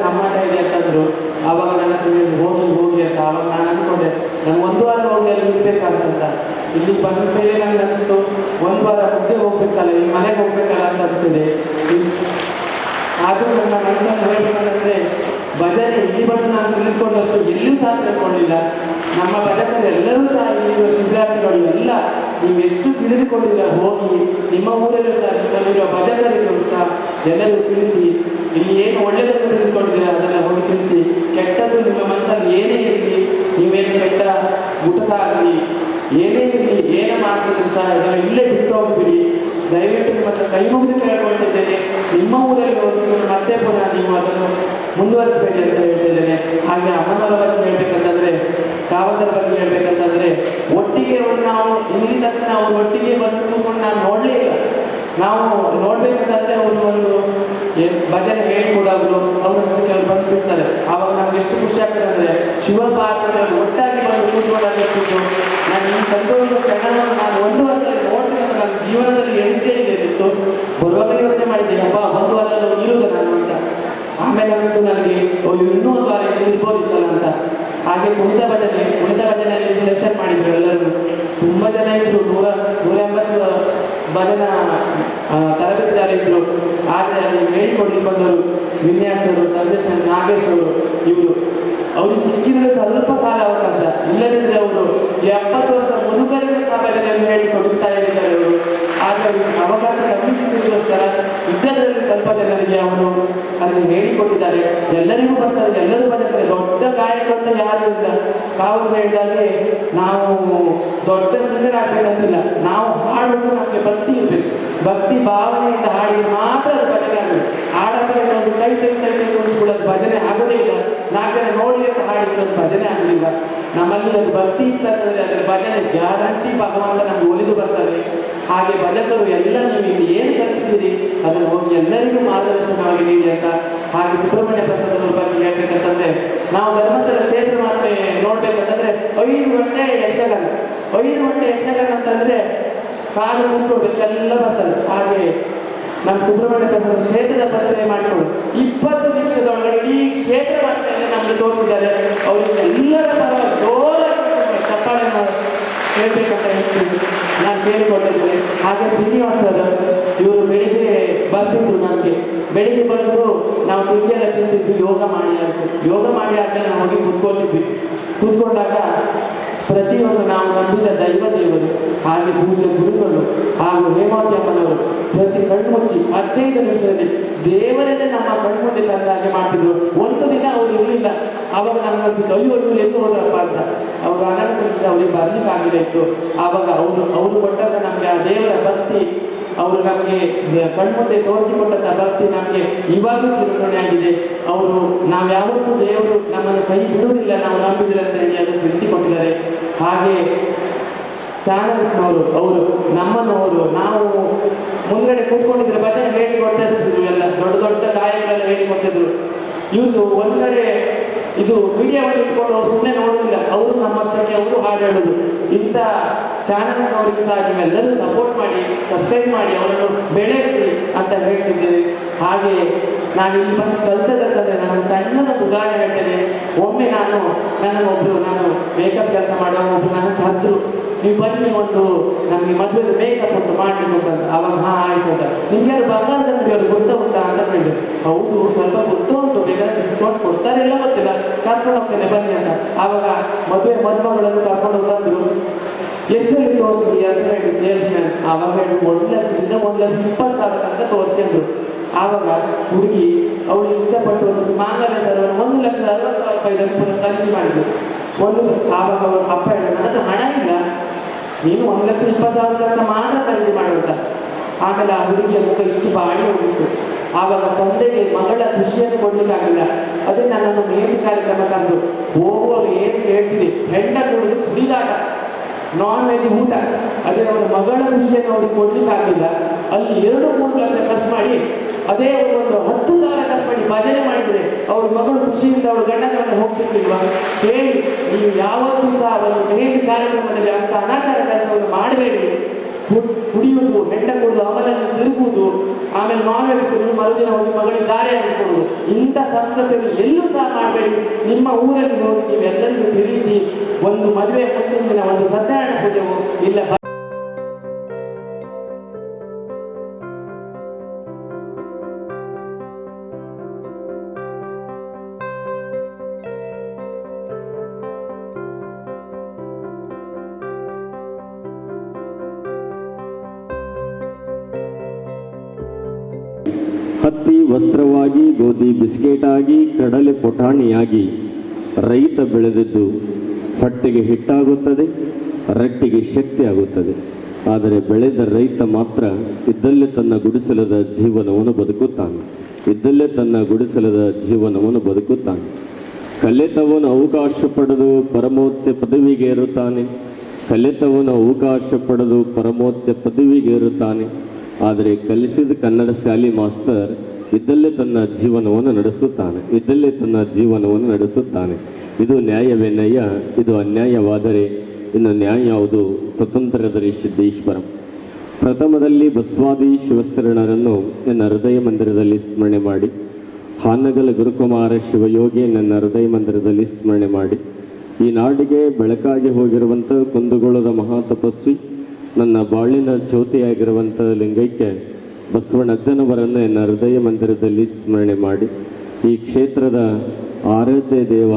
ಕಮ್ಮಟ ಇದೆ ಅಂತಂದ್ರು. ಆವಾಗ ನನಗೆ ಹೋಗಿ ಅಂತ ಆವಾಗ ನಾನು ಅಂದ್ಕೊಂಡೆ ನಾನು 1 ವಾರ ಹೋಗಿ ಅಲ್ಲಿ ಇರ್ಬೇಕಾಗ್ತಂತ. ಇಲ್ಲಿ ಬಂದ ಮೇಲೆ ನನಗೆ ಅನಿಸ್ತು 1 ವಾರ ಮುದ್ದೆ ಹೋಗ್ಬೇಕಲ್ಲ, ಈ ಮನೆಗೆ ಹೋಗ್ಬೇಕಲ್ಲ ಅಂತ ಅನಿಸಿದೆ. ಆದರೂ ನನ್ನ ಮನಸ್ಸನ್ನು ಹೇಳ್ಬೇಕಂತಂದ್ರೆ ಭಜನೆ ಇಲ್ಲಿ ಬಂದು ನಾನು ತಿಳಿದುಕೊಂಡಷ್ಟು ಎಲ್ಲೂ ಸಹ ತಿಳ್ಕೊಂಡಿಲ್ಲ. ನಮ್ಮ ಭಜನೆ ಎಲ್ಲರೂ ಸಹ ಇಲ್ಲಿರುವ ಶಿಬಿರಾರ್ಥಿಗಳು ಎಲ್ಲ ನೀವು ಎಷ್ಟು ತಿಳಿದುಕೊಂಡಿಲ್ಲ ಹೋಗಿ ನಿಮ್ಮ ಊರಲ್ಲೂ ಸಹ ನಿಮ್ಮಲ್ಲಿರುವ ಭಜನರಿಗೂ ಸಹ ಎಲ್ಲರೂ ತಿಳಿಸಿ, ಇಲ್ಲಿ ಏನು ಒಳ್ಳೆಯದನ್ನು ತಿಳಿದುಕೊಂಡಿದ್ದೀರಾ ಅದನ್ನು ಹೋಗಿ ತಿಳಿಸಿ. ಕೆಟ್ಟದ್ದು ನಿಮ್ಮ ಮನಸ್ಸಲ್ಲಿ ಏನೇ ಇರಲಿ, ನೀವೇನು ಕೆಟ್ಟ ಊಟದ ಆಗಲಿ ಏನೇ ಇರಲಿ, ಏನು ಮಾಡ್ತಿದ್ರು ಸಹ ಇದನ್ನು ಇಲ್ಲೇ ಬಿಟ್ಟು ಹೋಗ್ಬಿಡಿ. ದಯವಿಟ್ಟು ನಿಮ್ಮ ಹತ್ರ ಕೈ ಮುಗಿದು ಕೇಳ್ಕೊಳ್ತಿದ್ದೇನೆ, ನಿಮ್ಮ ಊರಲ್ಲಿ ಹೋಗಿ ಮತ್ತೆ ಪುನಃ ನೀವು ಅದನ್ನು ಮುಂದುವರಿಸಬೇಡಿ ಅಂತ ಹೇಳ್ತಿದ್ದೇನೆ. ಹಾಗೆ ಅಮ್ಮನವರ ಬಗ್ಗೆ ಹೇಳ್ಬೇಕಂತಂದ್ರೆ, ಕಾವದರ ಬಗ್ಗೆ ಹೇಳ್ಬೇಕಂತಂದ್ರೆ, ಒಟ್ಟಿಗೆ ನಾವು ಇಲ್ಲಿ ತನಕ ನಾವು ಒಟ್ಟಿಗೆ ಬಂದು ಕೂತ್ಕೊಂಡು ನಾನು ನೋಡಲೇ ಇಲ್ಲ. ನಾವು ನೋಡ್ಬೇಕಂತಂದ್ರೆ ಅವರು ಒಂದು ಭಜನೆ ಹೇಳ್ಕೊಡೋರು ಅವರು ಬಂದ್ಬಿಡ್ತಾರೆ. ಆವಾಗ ನಮ್ಗೆ ಎಷ್ಟು ಖುಷಿ ಆಗ್ತದೆ ಅಂದ್ರೆ ಶಿವಪಾತ್ರದಲ್ಲಿ ಒಟ್ಟಾಗಿ ಬಂದು ಕೂತ್ಕೊಳ್ಳೋದಿರ್ತಿತ್ತು. ನಾನು ಈ ಸಂತೋಷ ಕ್ಷಣವನ್ನು ನಾನು 1 ವಾರದಲ್ಲಿ ನೋಡ್ತೀನಿ ಅಂತ ನನ್ನ ಜೀವನದಲ್ಲಿ ಎಣಿಸೇ ಇತ್ತು. ಬರುವಾಗ ಯೋಚನೆ ಮಾಡಿದ್ದೀನಿ, ಹಬ್ಬ 1 ವಾರದಲ್ಲಿ ಇರುವುದು ನಾನು ಅಂತ. ಆಮೇಲೆ ಅನಿಸ್ತು ನನಗೆ ಇನ್ನೂ 1 ವಾರ ಇರ್ಬೋದಿತ್ತಲ್ಲ ಅಂತ. ಹಾಗೆ ಕುಣಿತ ಭಜನೆಯಲ್ಲಿ ಸೆಲೆಕ್ಷನ್ ಮಾಡಿದ್ರು ಎಲ್ಲರೂ. ತುಂಬ ಜನ ಇದ್ರು, 180 ಭಜನ ತರಬೇತಿದಾರ ಇದ್ರು. ಆದರೆ ಅಲ್ಲಿ ಹೇಳಿಕೊಡ್ಲಿಕ್ಕೆ ಬಂದವರು ವಿನ್ಯಾಸರು, ಸಂದೇಶ ನಾಗೇಶ್ ಅವರು, ಇವರು ಅವ್ರಿಗೆ ಸಿಕ್ಕಿದ್ರೆ ಸ್ವಲ್ಪ ಕಾಲ ಅವಕಾಶ, ಇಲ್ಲದಿದ್ದರೆ ಅವರು 70 ವರ್ಷ ಮುದುಕರಿಗೆ ಸಹ ಭಜನೆಯನ್ನು ಹೇಳಿಕೊಡುತ್ತಾ ಇದ್ದಾರೆ ಅವರು. ಆದರೆ ಅವರಿಗೆ ಅವಕಾಶ ಕಲ್ಪಿಸಿದ್ದಕ್ಕೋಸ್ಕರ ಇದ್ದದ್ರಲ್ಲಿ ಸ್ವಲ್ಪ ಜನರಿಗೆ ಅವರು ಅಲ್ಲಿ ಹೇಳಿಕೊಟ್ಟಿದ್ದಾರೆ. ಎಲ್ಲರಿಗೂ ಬರ್ತಾರೆ, ಎಲ್ಲರೂ ಬರ್ತಾರೆ. ದೊಡ್ಡ ಗಾಯಕರು ಅಂತ ಯಾರು ಇಲ್ಲ. ನಾವು ಹೇಳಿದಾಗೆ ನಾವು ದೊಡ್ಡ ಸಿಂಗರ್ ಆಗ್ಬೇಕಂತಿಲ್ಲ, ನಾವು ಹಾಡುವುದು ನಮಗೆ ಭಕ್ತಿ ಇರಬೇಕು. ಭಕ್ತಿ ಭಾವನೆಯಿಂದ ಹಾಡಿ ಮಾತ್ರ ಅದು ಭಜನೆ ಆಗಬೇಕು. ಹಾಡಬೇಕು ಒಂದು ಕೈ ತೆಗೆದು ಕೂಡ ಭಜನೆ ಆಗೋದೇ ಇಲ್ಲ. 4 ಜನ ನೋಡಲಿ ಅಂತ ಹಾಡಿದ್ರೆ ಅದು ಭಜನೆ ಆಗಲಿಲ್ಲ. ನಮ್ಮಲ್ಲಿ ಅದು ಭಕ್ತಿ ಇರ್ತಂದ್ರೆ ಅದರ ಭಜನೆ ಗ್ಯಾರಂಟಿ ಭಗವಂತ ನಮ್ಗೆ ಒಲಿದು ಬರ್ತಾರೆ. ಹಾಗೆ ಭಜಕರು ಎಲ್ಲ ನೀವು ಇಲ್ಲಿ ಏನು ಕಲಿತಿದ್ದೀರಿ ಅದನ್ನು ಹೋಗಿ ಎಲ್ಲರಿಗೂ ಮಾರ್ಗದರ್ಶನವಾಗಿ ನೀಡಿ ಅಂತ. ಹಾಗೆ ಸುಬ್ರಹ್ಮಣ್ಯ ಪ್ರಸಾದರ ಬಗ್ಗೆ ಹೇಳ್ಬೇಕಂತಂದ್ರೆ, ನಾವು ಧರ್ಮಸ್ಥಳ ಕ್ಷೇತ್ರ ಮಾತ್ರ ನೋಡ್ಬೇಕಂತಂದ್ರೆ 5 ಗಂಟೆ ಯಕ್ಷಗಾನ. 5 ಗಂಟೆ ಯಕ್ಷಗಾನ ಅಂತಂದ್ರೆ ಕಾಲು ಕೂತ್ಕೊಳ್ಬೇಕು, ಎಲ್ಲ ಬರ್ತದೆ. ಹಾಗೆ ನಮ್ಮ ಸುಬ್ರಹ್ಮಣ್ಯ ಪ್ರಸಾದ ಕ್ಷೇತ್ರದ ಪರಿಚಯ ಮಾಡಿಕೊಂಡು 20 ನಿಮಿಷದೊಳಗಡೆ ಈ ಕ್ಷೇತ್ರ ಮಾತ್ರ ನಮಗೆ ತೋರಿಸಿದ್ದಾರೆ. ಅವರಿಗೆ ಎಲ್ಲರ ಪರ ಜೋರ ಚಪ್ಪಾಳೆ ಹೇಳ್ಬೇಕಂತ ಹೇಳ್ತೀವಿ, ನಾನು ಕೇಳಿಕೊಂಡಿದ್ದೇನೆ. ಹಾಗೆ ಶ್ರೀನಿವಾಸ್ ಸರ್ ಇವರು ಬೆಳಿಗ್ಗೆ ಬರ್ತಿದ್ರು. ನಮಗೆ ಬೆಳಿಗ್ಗೆ ಬಂದು ನಾವು ತಿಂಡಿಯೆಲ್ಲ ತಿಂತಿದ್ವಿ, ಯೋಗ ಮಾಡಿ ಆದ್ಮೇಲೆ ನಾವು ಹೋಗಿ ಕೂತ್ಕೊಂಡಾಗ ಪ್ರತಿಯೊಂದು ನಾವು ನಂಬಿದ ದೈವ ದೇವರು, ಹಾಗೆ ಪೂಜೆ ಗುರುಗಳು ಹಾಗೂ ಹೇಮಾವತಿ ಅಮ್ಮನವರು ಪ್ರತಿ ಕಣ್ಮುಚ್ಚಿ 15 ನಿಮಿಷದಲ್ಲಿ ದೇವರನ್ನೇ ನಮ್ಮ ಕಣ್ಮುಂದೆ ತಂದಾಗೆ ಮಾಡ್ತಿದ್ರು. ಒಂದು ದಿನ ಅವರು ಇರಲಿಲ್ಲ, ಆವಾಗ ನಮ್ಗೆ ಅಯ್ಯೋ ಎಲ್ಲಿ ಹೋದ್ರಪ್ಪ ಅಂತ. ಅವರು ಅನಾನುಕೂಲದಿಂದ ಅವ್ರಿಗೆ ಬರ್ಲಿಕ್ಕಾಗದೇ ಇತ್ತು. ಆವಾಗ ಅವರು ಕೊಟ್ಟಾಗ ನಮಗೆ ಆ ದೇವರ ಭಕ್ತಿ, ಅವರು ನಮಗೆ ಕಣ್ಮುಂದೆ ತೋರಿಸಿಕೊಟ್ಟಂಥ ಭಕ್ತಿ ನಮಗೆ ಇವಾಗಲೂ ಚಿರಋಣಿ ಆಗಿದೆ. ಅವರು ನಾವು ಯಾವತ್ತೂ ದೇವರು ನಮ್ಮನ್ನು ಕೈ ಬಿಡುವುದಿಲ್ಲ, ನಾವು ನಂಬಿದ್ರೆ ಅಂತ ಹೇಳಿ ಅದನ್ನು ತಿಳಿಸಿಕೊಟ್ಟಿದ್ದಾರೆ. ಹಾಗೆ ಚಾನಲ್ಸ್ನವರು ಅವರು ನಮ್ಮನ್ನವರು ನಾವು ಮುಂದ್ಗಡೆ ಕೂತ್ಕೊಂಡಿದ್ರೆ ಭಜನೆ ಹೇಳಿಕೊಡ್ತಿದ್ರು. ಎಲ್ಲ ದೊಡ್ಡ ಗಾಯಗಳೆಲ್ಲ ಹೇಳಿಕೊಡ್ತಿದ್ರು. ಇವರು ಒಂದ್ಗಡೆ ಇದು ಮೀಡಿಯಾವನ್ನು ಇಟ್ಕೊಂಡು ಅವ್ರು ಸುಮ್ಮನೆ ನೋಡೋದಿಲ್ಲ, ಅವರು ನಮ್ಮಷ್ಟಕ್ಕೆ ಅವರು ಹಾಡು ಹೇಳೋದು. ಇಂಥ ಚಾನಲ್ನವರಿಗೂ ಸಹ ನೀವೆಲ್ಲರೂ ಸಪೋರ್ಟ್ ಮಾಡಿ, ಸಬ್ಸ್ಕ್ರೈಬ್ ಮಾಡಿ, ಅವರನ್ನು ಬೆಳೆಸಿ ಅಂತ ಹೇಳ್ತಿದ್ದೇನೆ. ಹಾಗೆ ನಾನು ಇಲ್ಲಿ ಬಂದು ಕಲಿತದಂತಂದ್ರೆ ನಾನು ಸಣ್ಣದೊಂದು ಉದಾಹರಣೆ ಹೇಳ್ತೇನೆ. ಒಮ್ಮೆ ನಾನು ಮೇಕಪ್ ಕೆಲಸ ಮಾಡುವ ಒಬ್ಬರು ನನ್ನ ಕರೆದ್ರು, ನೀವು ಬನ್ನಿ ಒಂದು ನಮಗೆ ಮದುವೆ ಮೇಕಪ್ ಉಂಟು ಮಾಡಲಿಕ್ಕೆ ಅಂತ. ಅವಾಗ ಆಯ್ತು ಅಂತ. ನಿಮ್ಗೆ ಯಾರು ಬಂಗಾರದಲ್ಲಿ ಅವರು ಗೊತ್ತಾ ಅಂತ ಹೇಳಿದ್ರು. ಹೌದು, ಸ್ವಲ್ಪ ಗೊತ್ತು ಉಂಟು, ಬೇಕಾದ್ರೆ ಡಿಸ್ಕೌಂಟ್ ಕೊಡ್ತಾರೆ ಇಲ್ಲ ಗೊತ್ತಿಲ್ಲ, ಕರ್ಕೊಂಡು ಹೋಗ್ತೇನೆ ಬನ್ನಿ ಅಂತ. ಆವಾಗ ಮದುಮಗಳನ್ನು ಕರ್ಕೊಂಡು ಬಂದರು. ಎಷ್ಟರಲ್ಲಿ ತೋರಿಸ್ರಿ ಅಂತ ಹೇಳಿ ಸೇಲ್ಸ್ ಮ್ಯಾನ್. ಆವಾಗ ಹೇಳಿ 1,00,000ದಿಂದ 1,20,000 ತನಕ ತೋರಿಸಿದ್ರು. ಆವಾಗ ಹುಡುಗಿ ಅವಳು ಇಷ್ಟಪಟ್ಟು ಒಂದು ಮಾಂಗಲ್ಯ ಸರವನ್ನು 1,60,000 ಖರೀದಿ ಮಾಡಿದ್ರು. ಆವಾಗ ಅವರು ಅಪ್ಪ ಹೇಳಿದ್ರು, ನನ್ನ ಹತ್ರ ಹಣ ಇಲ್ಲ, ನೀನು 1,20,000 ತನಕ ಮಾತ್ರ ಖರೀದಿ ಮಾಡುವಂತ. ಆಮೇಲೆ ಆ ಹುಡುಗಿಯ ಮುಖ ಇಷ್ಟು ಬಾಡಿ ಹೋಗಿತ್ತು. ಆವಾಗ ತಂದೆಗೆ ಮಗಳ ಖುಷಿಯನ್ನು ಕೊಡ್ಲಿಕ್ಕಾಗಿಲ್ಲ. ಅದೇ ನನ್ನನ್ನು ಮೇಲು ಕಾರ್ಯಕ್ರಮ ತಂದು ಹೋಗುವಾಗ ಏನು ಹೇಳ್ತೀನಿ, ಹೆಂಡ ಕೊಡುದು ಕುಡಿದಾಟ, ನಾನ್ ವೆಜ್ ಊಟ, ಅದೇ ಅವರ ಮಗಳ ಖುಷಿಯನ್ನು ಅವ್ರಿಗೆ ಕೊಡ್ಲಿಕ್ಕಾಗಿಲ್ಲ. ಅಲ್ಲಿ 2-3 ಲಕ್ಷ ಖರ್ಚು ಮಾಡಿ ಅದೇ ಒಂದು 10,000 ಖರ್ಚು ಮಾಡಿ ಭಜನೆ ಮಾಡಿದರೆ ಅವ್ರ ಮಗಳು ಖುಷಿಯಿಂದ ಅವಳು ಗಂಡನವನ್ನು ಹೋಗ್ತಿರ್ಲಿಲ್ವಾ? ಹೇಳಿ, ನೀವು ಯಾವತ್ತೂ ಸಹ ಒಂದು ಮೇಲು ಕಾರ್ಯಕ್ರಮದಲ್ಲಿ ಅಂತ ಅನಾಚಾರ ಕೆಲಸವನ್ನು ಮಾಡಬೇಡಿ. ಕುಡಿಯುವುದು, ಹೆಂಡ ಕೊಡುವುದು, ಅವನನ್ನು ತಿರುಗುವುದು, ಆಮೇಲೆ ನಾನ್ ಮರುದಿನ ಹೋಗಿ ಮಗಳಿಗೆ ದಾರಿಯಾಗಿ ಕೊಡುವುದು, ಇಂಥ ಸಂಸ್ಕೃತಿಯನ್ನು ಎಲ್ಲೂ ಸಹ ಮಾಡಬೇಡಿ. ನಿಮ್ಮ ಊರಲ್ಲಿ ಹೋಗಿ ನೀವೆಲ್ಲರಿಗೂ ತಿಳಿಸಿ, ಒಂದು ಮದುವೆ ಮುಂಚಿನ ದಿನ ಒಂದು ಸತ್ಯನಾರಾಯಣ ಪೂಜೆವು ಇಲ್ಲ ಹತ್ತಿ ವಸ್ತ್ರವಾಗಿ, ಗೋಧಿ ಬಿಸ್ಕೆಟ್ ಆಗಿ, ಕಡಲೆ ಪುಟಾಣಿಯಾಗಿ ರೈತ ಬೆಳೆದಿದ್ದು ಹೊಟ್ಟೆಗೆ ಹಿಟ್ಟಾಗುತ್ತದೆ, ರಟ್ಟಿಗೆ ಶಕ್ತಿ ಆಗುತ್ತದೆ. ಆದರೆ ಬೆಳೆದ ರೈತ ಮಾತ್ರ ಇದ್ದಲ್ಲೇ ತನ್ನ ಗುಡಿಸಲದ ಜೀವನವನ್ನು ಬದುಕುತ್ತಾನೆ, ಇದ್ದಲ್ಲೇ ತನ್ನ ಗುಡಿಸಲದ ಜೀವನವನ್ನು ಬದುಕುತ್ತಾನೆ. ಕಲಿತವನು ಅವಕಾಶ ಪಡೆದು ಪರಮೋಚ್ಚ ಪದವಿಗೇರುತ್ತಾನೆ, ಕಲಿತವನು ಅವಕಾಶ ಪಡೆದು ಪರಮೋಚ್ಚ ಪದವಿಗೇರುತ್ತಾನೆ. ಆದರೆ ಕಲಿಸಿದ ಕನ್ನಡ ಶಾಲೆ ಮಾಸ್ತರ್ ಇದ್ದಲ್ಲೇ ತನ್ನ ಜೀವನವನ್ನು ನಡೆಸುತ್ತಾನೆ, ಇದ್ದಲ್ಲೇ ತನ್ನ ಜೀವನವನ್ನು ನಡೆಸುತ್ತಾನೆ. ಇದು ನ್ಯಾಯವೇ ಇದು ಅನ್ಯಾಯವಾದರೆ ಇನ್ನು ನ್ಯಾಯ ಯಾವುದು? ಸ್ವತಂತ್ರದಲ್ಲಿ ಸಿದ್ದೇಶ್ವರಂ. ಪ್ರಥಮದಲ್ಲಿ ಬಸವಾದಿ ಶಿವಶರಣರನ್ನು ನನ್ನ ಹೃದಯ ಮಂದಿರದಲ್ಲಿ ಸ್ಮರಣೆ ಮಾಡಿ, ಹಾನಗಲ ಗುರುಕುಮಾರ ಶಿವಯೋಗಿ ನನ್ನ ಹೃದಯ ಮಂದಿರದಲ್ಲಿ ಸ್ಮರಣೆ ಮಾಡಿ, ಈ ನಾಡಿಗೆ ಬೆಳಕಾಗಿ ಹೋಗಿರುವಂಥ ಕುಂದಗೋಳದ ಮಹಾತಪಸ್ವಿ, ನನ್ನ ಬಾಳಿನ ಜ್ಯೋತಿಯಾಗಿರುವಂಥ ಲಿಂಗೈಕ್ಯ ಬಸವಣ್ಣಜ್ಜನವರನ್ನು ನನ್ನ ಹೃದಯ ಮಂದಿರದಲ್ಲಿ ಸ್ಮರಣೆ ಮಾಡಿ, ಈ ಕ್ಷೇತ್ರದ ಆರಾಧ್ಯ ದೇವ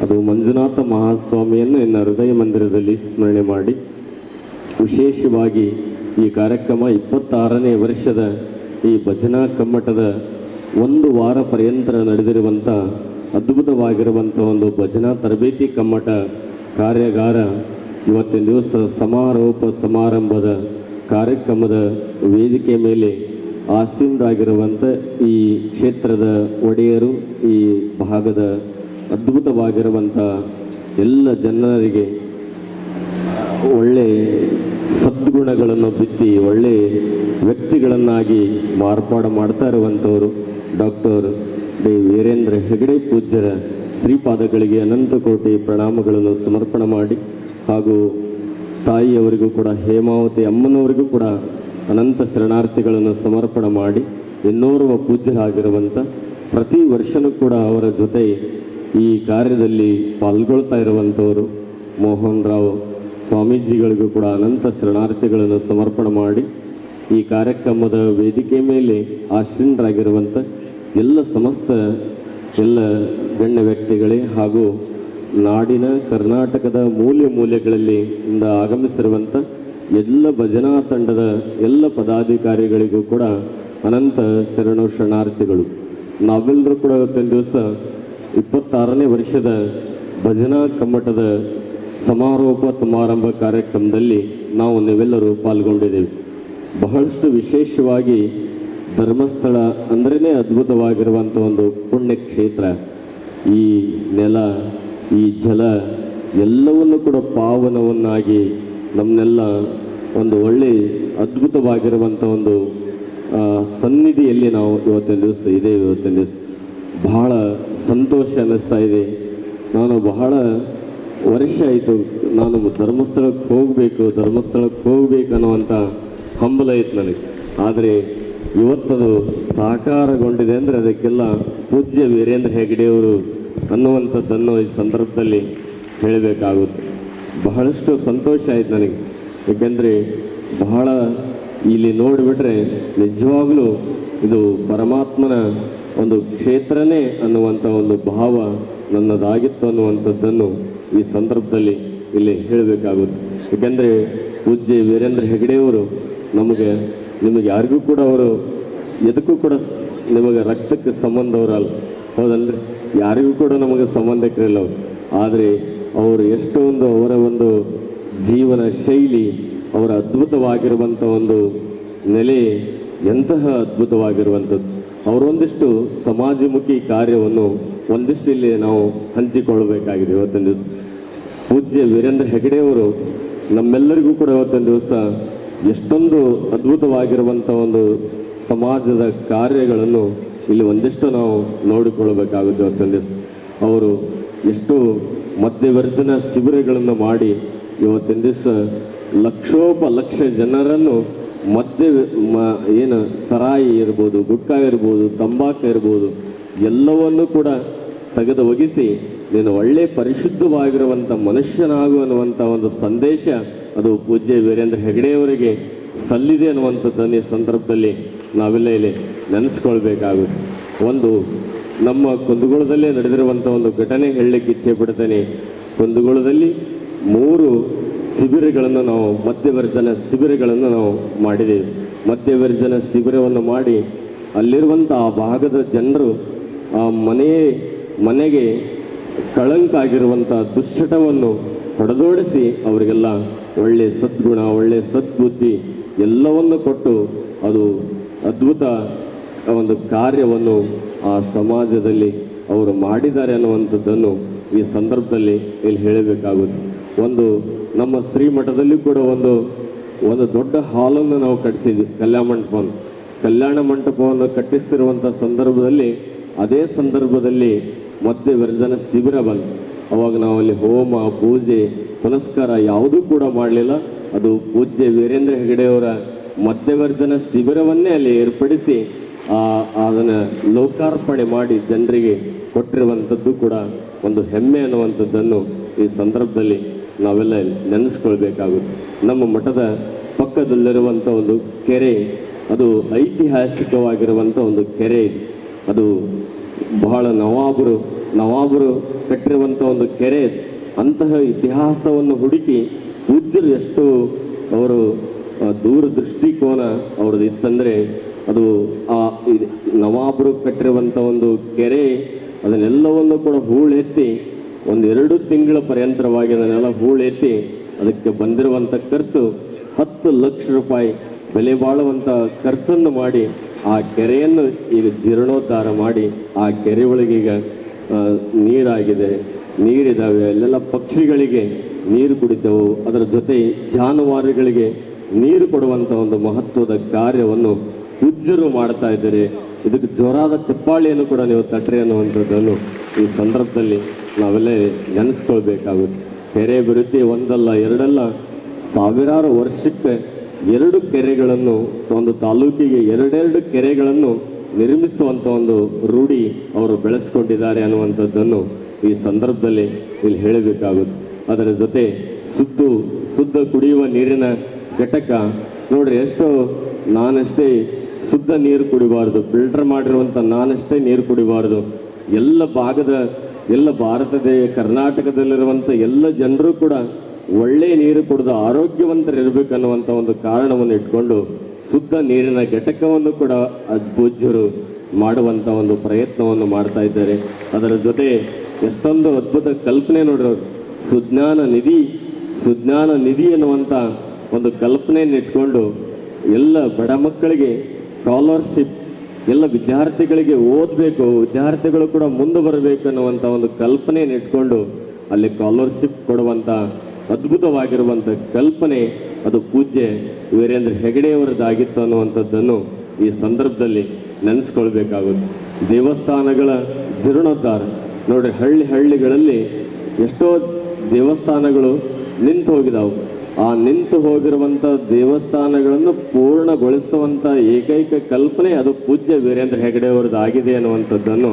ಅದು ಮಂಜುನಾಥ ಮಹಾಸ್ವಾಮಿಯನ್ನು ನನ್ನ ಹೃದಯ ಮಂದಿರದಲ್ಲಿ ಸ್ಮರಣೆ ಮಾಡಿ, ವಿಶೇಷವಾಗಿ ಈ ಕಾರ್ಯಕ್ರಮ 26ನೇ ವರ್ಷದ ಈ ಭಜನಾ ಕಮ್ಮಟದ 1 ವಾರ ಪರ್ಯಂತ ನಡೆದಿರುವಂಥ ಅದ್ಭುತವಾಗಿರುವಂಥ ಒಂದು ಭಜನಾ ತರಬೇತಿ ಕಮ್ಮಟ ಕಾರ್ಯಾಗಾರ ಇವತ್ತಿನ ದಿವಸ ಸಮಾರೋಪ ಸಮಾರಂಭದ ಕಾರ್ಯಕ್ರಮದ ವೇದಿಕೆ ಮೇಲೆ ಆಸೀನರಾಗಿರುವಂಥ ಈ ಕ್ಷೇತ್ರದ ಒಡೆಯರು, ಈ ಭಾಗದ ಅದ್ಭುತವಾಗಿರುವಂಥ ಎಲ್ಲ ಜನರಿಗೆ ಒಳ್ಳೆ ಸದ್ಗುಣಗಳನ್ನು ಬಿತ್ತಿ ಒಳ್ಳೆ ವ್ಯಕ್ತಿಗಳನ್ನಾಗಿ ಮಾರ್ಪಾಡು ಮಾಡ್ತಾ ಇರುವಂಥವರು ಡಾಕ್ಟರ್ ಡಿ ವೀರೇಂದ್ರ ಹೆಗಡೆ ಪೂಜ್ಯರ ಶ್ರೀಪಾದಗಳಿಗೆ ಅನಂತ ಕೋಟಿ ಪ್ರಣಾಮಗಳನ್ನು ಸಮರ್ಪಣೆ ಮಾಡಿ, ಹಾಗೂ ತಾಯಿಯವರಿಗೂ ಕೂಡ ಹೇಮಾವತಿ ಅಮ್ಮನವರಿಗೂ ಕೂಡ ಅನಂತ ಶರಣಾರ್ಥಿಗಳನ್ನು ಸಮರ್ಪಣೆ ಮಾಡಿ, ಇನ್ನೋರ್ವ ಪೂಜ್ಯರಾಗಿರುವಂಥ ಪ್ರತಿ ವರ್ಷವೂ ಕೂಡ ಅವರ ಜೊತೆ ಈ ಕಾರ್ಯದಲ್ಲಿ ಪಾಲ್ಗೊಳ್ತಾ ಇರುವಂಥವರು ಮೋಹನ್ ರಾವ್ ಸ್ವಾಮೀಜಿಗಳಿಗೂ ಕೂಡ ಅನಂತ ಶರಣಾರ್ಥಿಗಳನ್ನು ಸಮರ್ಪಣೆ ಮಾಡಿ, ಈ ಕಾರ್ಯಕ್ರಮದ ವೇದಿಕೆ ಮೇಲೆ ಆಸೀನರಾಗಿರುವಂಥ ಎಲ್ಲ ಸಮಸ್ತ ಎಲ್ಲ ಗಣ್ಯ ವ್ಯಕ್ತಿಗಳೇ ಹಾಗೂ ನಾಡಿನ ಕರ್ನಾಟಕದ ಮೂಲೆಗಳಲ್ಲಿ ಇಂದ ಆಗಮಿಸಿರುವಂಥ ಎಲ್ಲ ಭಜನಾ ತಂಡದ ಎಲ್ಲ ಪದಾಧಿಕಾರಿಗಳಿಗೂ ಕೂಡ ಅನಂತ ಶರಣಾರ್ಥಿಗಳು. ನಾವೆಲ್ಲರೂ ಕೂಡ ಇವತ್ತಿನ ದಿವಸ 26ನೇ ವರ್ಷದ ಭಜನಾ ಕಮ್ಮಟದ ಸಮಾರೋಪ ಸಮಾರಂಭ ಕಾರ್ಯಕ್ರಮದಲ್ಲಿ ನಾವು ನೀವೆಲ್ಲರೂ ಪಾಲ್ಗೊಂಡಿದ್ದೇವೆ. ಬಹಳಷ್ಟು ವಿಶೇಷವಾಗಿ ಧರ್ಮಸ್ಥಳ ಅಂದ್ರೇ ಅದ್ಭುತವಾಗಿರುವಂಥ ಒಂದು ಪುಣ್ಯ ಕ್ಷೇತ್ರ. ಈ ನೆಲ, ಈ ಜಲ ಎಲ್ಲವನ್ನು ಕೂಡ ಪಾವನವನ್ನಾಗಿ ನಮ್ಮನ್ನೆಲ್ಲ ಒಂದು ಒಳ್ಳೆ ಅದ್ಭುತವಾಗಿರುವಂಥ ಒಂದು ಸನ್ನಿಧಿಯಲ್ಲಿ ನಾವು ಇವತ್ತಿನ ದಿವಸ ಇದೆ. ಇವತ್ತಿನ ದಿವಸ ಬಹಳ ಸಂತೋಷ ಅನ್ನಿಸ್ತಾ ಇದೆ. ನಾನು ಬಹಳ ವರ್ಷ ಆಯಿತು ನಾನು ಧರ್ಮಸ್ಥಳಕ್ಕೆ ಹೋಗಬೇಕು ಅನ್ನುವಂಥ ಹಂಬಲ ಇತ್ತು ನನಗೆ. ಆದರೆ ಇವತ್ತದು ಸಾಕಾರಗೊಂಡಿದೆ ಅಂದರೆ ಅದಕ್ಕೆಲ್ಲ ಪೂಜ್ಯ ವೀರೇಂದ್ರ ಹೆಗಡೆಯವರು ಅನ್ನುವಂಥದ್ದನ್ನು ಈ ಸಂದರ್ಭದಲ್ಲಿ ಹೇಳಬೇಕಾಗುತ್ತೆ. ಬಹಳಷ್ಟು ಸಂತೋಷ ಆಯಿತು ನನಗೆ. ಏಕೆಂದರೆ ಬಹಳ ಇಲ್ಲಿ ನೋಡಿಬಿಟ್ರೆ ನಿಜವಾಗಲೂ ಇದು ಪರಮಾತ್ಮನ ಒಂದು ಕ್ಷೇತ್ರನೇ ಅನ್ನುವಂಥ ಒಂದು ಭಾವ ನನ್ನದಾಗಿತ್ತು ಅನ್ನುವಂಥದ್ದನ್ನು ಈ ಸಂದರ್ಭದಲ್ಲಿ ಇಲ್ಲಿ ಹೇಳಬೇಕಾಗುತ್ತೆ. ಏಕೆಂದರೆ ಪೂಜ್ಯ ವೀರೇಂದ್ರ ಹೆಗಡೆಯವರು ನಿಮಗೆ ಯಾರಿಗೂ ಕೂಡ ಅವರು ಎದಕ್ಕೂ ಕೂಡ ನಿಮಗೆ ರಕ್ತಕ್ಕೆ ಸಂಬಂಧವರಲ್ಲ, ಹೌದಲ್ರಿ? ಯಾರಿಗೂ ಕೂಡ ನಮಗೆ ಸಂಬಂಧಿಕರಿಲ್ಲ ಅವರು. ಆದರೆ ಅವರು ಎಷ್ಟೊಂದು ಅವರ ಒಂದು ಜೀವನ ಶೈಲಿ, ಅವರ ಅದ್ಭುತವಾಗಿರುವಂಥ ಒಂದು ನೆಲೆ ಎಂತಹ ಅದ್ಭುತವಾಗಿರುವಂಥದ್ದು. ಅವರೊಂದಿಷ್ಟು ಸಮಾಜಮುಖಿ ಕಾರ್ಯವನ್ನು ಒಂದಿಷ್ಟು ಇಲ್ಲಿ ನಾವು ಹಂಚಿಕೊಳ್ಳಬೇಕಾಗಿದೆ. ಇವತ್ತಿನ ದಿವಸ ಪೂಜ್ಯ ವೀರೇಂದ್ರ ಹೆಗಡೆಯವರು ನಮ್ಮೆಲ್ಲರಿಗೂ ಕೂಡ ಇವತ್ತಿನ ದಿವಸ ಎಷ್ಟೊಂದು ಅದ್ಭುತವಾಗಿರುವಂಥ ಒಂದು ಸಮಾಜದ ಕಾರ್ಯಗಳನ್ನು ಇಲ್ಲಿ ಒಂದಿಷ್ಟು ನಾವು ನೋಡಿಕೊಳ್ಳಬೇಕಾಗುತ್ತೆ. ಇವತ್ತಿನ ದಿವಸ ಅವರು ಎಷ್ಟು ಮಧ್ಯವರ್ಜನ ಶಿಬಿರಗಳನ್ನು ಮಾಡಿ ಇವತ್ತಿನ ದಿವಸ ಲಕ್ಷೋಪಲಕ್ಷ ಜನರನ್ನು ಏನು ಸರಾಯಿ ಇರ್ಬೋದು, ಗುಟ್ಕಾ ಇರ್ಬೋದು, ತಂಬಾಕು ಇರ್ಬೋದು, ಎಲ್ಲವನ್ನೂ ಕೂಡ ತೆಗೆದು ಒಗಿಸಿ ನೀನು ಒಳ್ಳೆ ಪರಿಶುದ್ಧವಾಗಿರುವಂಥ ಮನುಷ್ಯನಾಗು ಅನ್ನುವಂಥ ಒಂದು ಸಂದೇಶ ಅದು ಪೂಜ್ಯ ವೀರೇಂದ್ರ ಹೆಗಡೆಯವರಿಗೆ ಸಲ್ಲಿದೆ ಅನ್ನುವಂಥದ್ದನ್ನು ಈ ಸಂದರ್ಭದಲ್ಲಿ ನಾವೆಲ್ಲ ಇಲ್ಲಿ ನೆನೆಸ್ಕೊಳ್ಬೇಕಾಗುತ್ತೆ. ಒಂದು ನಮ್ಮ ಕುಂದಗೋಳದಲ್ಲೇ ನಡೆದಿರುವಂಥ ಒಂದು ಘಟನೆ ಹೇಳಲಿಕ್ಕೆ ಇಚ್ಛೆ ಪಡ್ತೇನೆ. ಕುಂದಗೋಳದಲ್ಲಿ 3 ಶಿಬಿರಗಳನ್ನು ನಾವು ಮಧ್ಯವರ್ಜನ ಶಿಬಿರಗಳನ್ನು ನಾವು ಮಾಡಿದ್ದೇವೆ. ಮಧ್ಯವರ್ಜನ ಶಿಬಿರವನ್ನು ಮಾಡಿ ಅಲ್ಲಿರುವಂಥ ಆ ಭಾಗದ ಜನರು ಆ ಮನೆಗೆ ಕಳಂಕ ಆಗಿರುವಂಥ ದುಶ್ಚಟವನ್ನು ಹೊಡೆದೋಡಿಸಿ ಅವರಿಗೆಲ್ಲ ಒಳ್ಳೆಯ ಸದ್ಗುಣ, ಒಳ್ಳೆಯ ಸದ್ಬುದ್ಧಿ ಎಲ್ಲವನ್ನು ಕೊಟ್ಟು ಅದು ಅದ್ಭುತ ಒಂದು ಕಾರ್ಯವನ್ನು ಆ ಸಮಾಜದಲ್ಲಿ ಅವರು ಮಾಡಿದ್ದಾರೆ ಅನ್ನುವಂಥದ್ದನ್ನು ಈ ಸಂದರ್ಭದಲ್ಲಿ ಇಲ್ಲಿ ಹೇಳಬೇಕಾಗುತ್ತೆ. ಒಂದು ನಮ್ಮ ಶ್ರೀಮಠದಲ್ಲಿ ಕೂಡ ಒಂದು ದೊಡ್ಡ ಹಾಲನ್ನು ನಾವು ಕಟ್ಟಿಸಿದ್ವಿ, ಕಲ್ಯಾಣ ಮಂಟಪವನ್ನು ಕಟ್ಟಿಸಿರುವಂಥ ಸಂದರ್ಭದಲ್ಲಿ ಅದೇ ಸಂದರ್ಭದಲ್ಲಿ ಮಧ್ಯವರ್ಜನ ಶಿಬಿರ ಬಂತು. ಅವಾಗ ನಾವಲ್ಲಿ ಹೋಮ, ಪೂಜೆ, ಪುನಸ್ಕಾರ ಯಾವುದೂ ಕೂಡ ಮಾಡಲಿಲ್ಲ. ಅದು ಪೂಜ್ಯ ವೀರೇಂದ್ರ ಹೆಗಡೆಯವರ ಮಧ್ಯವರ್ಜನ ಶಿಬಿರವನ್ನೇ ಅಲ್ಲಿ ಏರ್ಪಡಿಸಿ ಅದನ್ನು ಲೋಕಾರ್ಪಣೆ ಮಾಡಿ ಜನರಿಗೆ ಕೊಟ್ಟಿರುವಂಥದ್ದು ಕೂಡ ಒಂದು ಹೆಮ್ಮೆ ಅನ್ನುವಂಥದ್ದನ್ನು ಈ ಸಂದರ್ಭದಲ್ಲಿ ನಾವೆಲ್ಲ ನೆನೆಸ್ಕೊಳ್ಬೇಕಾಗುತ್ತೆ. ನಮ್ಮ ಮಠದ ಪಕ್ಕದಲ್ಲಿರುವಂಥ ಒಂದು ಕೆರೆ, ಅದು ಐತಿಹಾಸಿಕವಾಗಿರುವಂಥ ಒಂದು ಕೆರೆ ಇದೆ. ಅದು ಬಹಳ ನವಾಬರು ಕಟ್ಟಿರುವಂಥ ಒಂದು ಕೆರೆ. ಅಂತಹ ಇತಿಹಾಸವನ್ನು ಹುಡುಕಿ ಪೂಜ್ಯರು ಎಷ್ಟು ಅವರು ದೂರದೃಷ್ಟಿಕೋನ ಅವ್ರದ್ದು ಇತ್ತಂದರೆ, ಅದು ಆ ನವಾಬರು ಕಟ್ಟಿರುವಂಥ ಒಂದು ಕೆರೆ, ಅದನ್ನೆಲ್ಲವನ್ನು ಕೂಡ ಹೂಳೆತ್ತಿ 1-2 ತಿಂಗಳ ಪರ್ಯಂತರವಾಗಿ ಅದನ್ನೆಲ್ಲ ಹೂಳೆತ್ತಿ ಅದಕ್ಕೆ ಬಂದಿರುವಂಥ ಖರ್ಚು 10 ಲಕ್ಷ ರೂಪಾಯಿ ಬೆಲೆ ಬಾಳುವಂಥ ಖರ್ಚನ್ನು ಮಾಡಿ ಆ ಕೆರೆಯನ್ನು ಈಗ ಜೀರ್ಣೋದ್ಧಾರ ಮಾಡಿ ಆ ಕೆರೆ ಒಳಗೆ ಈಗ ನೀರಿದ್ದಾವೆ. ಅಲ್ಲೆಲ್ಲ ಪಕ್ಷಿಗಳಿಗೆ ನೀರು ಕುಡಿತವು, ಅದರ ಜೊತೆ ಜಾನುವಾರುಗಳಿಗೆ ನೀರು ಕೊಡುವಂಥ ಒಂದು ಮಹತ್ವದ ಕಾರ್ಯವನ್ನು ಪೂಜ್ಯರು ಮಾಡ್ತಾ ಇದ್ದಾರೆ. ಇದಕ್ಕೆ ಜೋರಾದ ಚಪ್ಪಾಳಿಯನ್ನು ಕೂಡ ನೀವು ತಟ್ರಿ ಅನ್ನುವಂಥದ್ದನ್ನು ಈ ಸಂದರ್ಭದಲ್ಲಿ ನಾವೆಲ್ಲ ನೆನೆಸ್ಕೊಳ್ಬೇಕಾಗುತ್ತೆ. ಕೆರೆ ಅಭಿವೃದ್ಧಿ ಒಂದಲ್ಲ ಎರಡಲ್ಲ, ಸಾವಿರಾರು ವರ್ಷಕ್ಕೆ 2 ಕೆರೆಗಳನ್ನು, ಒಂದು ತಾಲೂಕಿಗೆ 2 ಕೆರೆಗಳನ್ನು ನಿರ್ಮಿಸುವಂಥ ಒಂದು ರೂಢಿ ಅವರು ಬೆಳೆಸ್ಕೊಂಡಿದ್ದಾರೆ ಅನ್ನುವಂಥದ್ದನ್ನು ಈ ಸಂದರ್ಭದಲ್ಲಿ ಇಲ್ಲಿ ಹೇಳಬೇಕಾಗುತ್ತೆ. ಅದರ ಜೊತೆ ಶುದ್ಧ ಕುಡಿಯುವ ನೀರಿನ ಘಟಕ ನೋಡ್ರಿ, ಎಷ್ಟೋ ನಾನಷ್ಟೇ ಶುದ್ಧ ನೀರು ಕುಡಿಬಾರ್ದು, ಫಿಲ್ಟರ್ ಮಾಡಿರುವಂಥ ನಾನಷ್ಟೇ ನೀರು ಕುಡಿಬಾರ್ದು. ಎಲ್ಲ ಭಾರತದ ಕರ್ನಾಟಕದಲ್ಲಿರುವಂಥ ಎಲ್ಲ ಜನರು ಕೂಡ ಒಳ್ಳೆಯ ನೀರು ಕುಡಿದು ಆರೋಗ್ಯವಂತರಿರಬೇಕನ್ನುವಂಥ ಒಂದು ಕಾರಣವನ್ನು ಇಟ್ಕೊಂಡು ಶುದ್ಧ ನೀರಿನ ಘಟಕವನ್ನು ಕೂಡ ಪೂಜ್ಯರು ಮಾಡುವಂಥ ಒಂದು ಪ್ರಯತ್ನವನ್ನು ಮಾಡ್ತಾ ಇದ್ದಾರೆ. ಅದರ ಜೊತೆ ಎಷ್ಟೊಂದು ಅದ್ಭುತ ಕಲ್ಪನೆ ನೋಡ್ರಿ, ಸುಜ್ಞಾನ ನಿಧಿ ಅನ್ನುವಂಥ ಒಂದು ಕಲ್ಪನೆಯನ್ನು ಇಟ್ಕೊಂಡು ಎಲ್ಲ ಬಡ ಮಕ್ಕಳಿಗೆ ಸ್ಕಾಲರ್ಶಿಪ್, ಎಲ್ಲ ವಿದ್ಯಾರ್ಥಿಗಳಿಗೆ ಓದಬೇಕು, ವಿದ್ಯಾರ್ಥಿಗಳು ಕೂಡ ಮುಂದೆ ಬರಬೇಕು ಅನ್ನುವಂಥ ಒಂದು ಕಲ್ಪನೆಯನ್ನು ಇಟ್ಕೊಂಡು ಅಲ್ಲಿ ಸ್ಕಾಲರ್ಶಿಪ್ ಕೊಡುವಂಥ ಅದ್ಭುತವಾಗಿರುವಂಥ ಕಲ್ಪನೆ ಅದು ಪೂಜ್ಯ ವೀರೇಂದ್ರ ಹೆಗಡೆಯವರದ್ದಾಗಿತ್ತು ಅನ್ನುವಂಥದ್ದನ್ನು ಈ ಸಂದರ್ಭದಲ್ಲಿ ನೆನೆಸ್ಕೊಳ್ಬೇಕಾಗುತ್ತೆ. ದೇವಸ್ಥಾನಗಳ ಜೀರ್ಣೋದ್ಧಾರ ನೋಡ್ರಿ, ಹಳ್ಳಿಗಳಲ್ಲಿ ಎಷ್ಟೋ ದೇವಸ್ಥಾನಗಳು ನಿಂತು ಹೋಗಿದಾವು. ಆ ನಿಂತು ಹೋಗಿರುವಂಥ ದೇವಸ್ಥಾನಗಳನ್ನು ಪೂರ್ಣಗೊಳಿಸುವಂಥ ಏಕೈಕ ಕಲ್ಪನೆ ಅದು ಪೂಜ್ಯ ವೀರೇಂದ್ರ ಹೆಗಡೆಯವರದ್ದಾಗಿದೆ ಅನ್ನುವಂಥದ್ದನ್ನು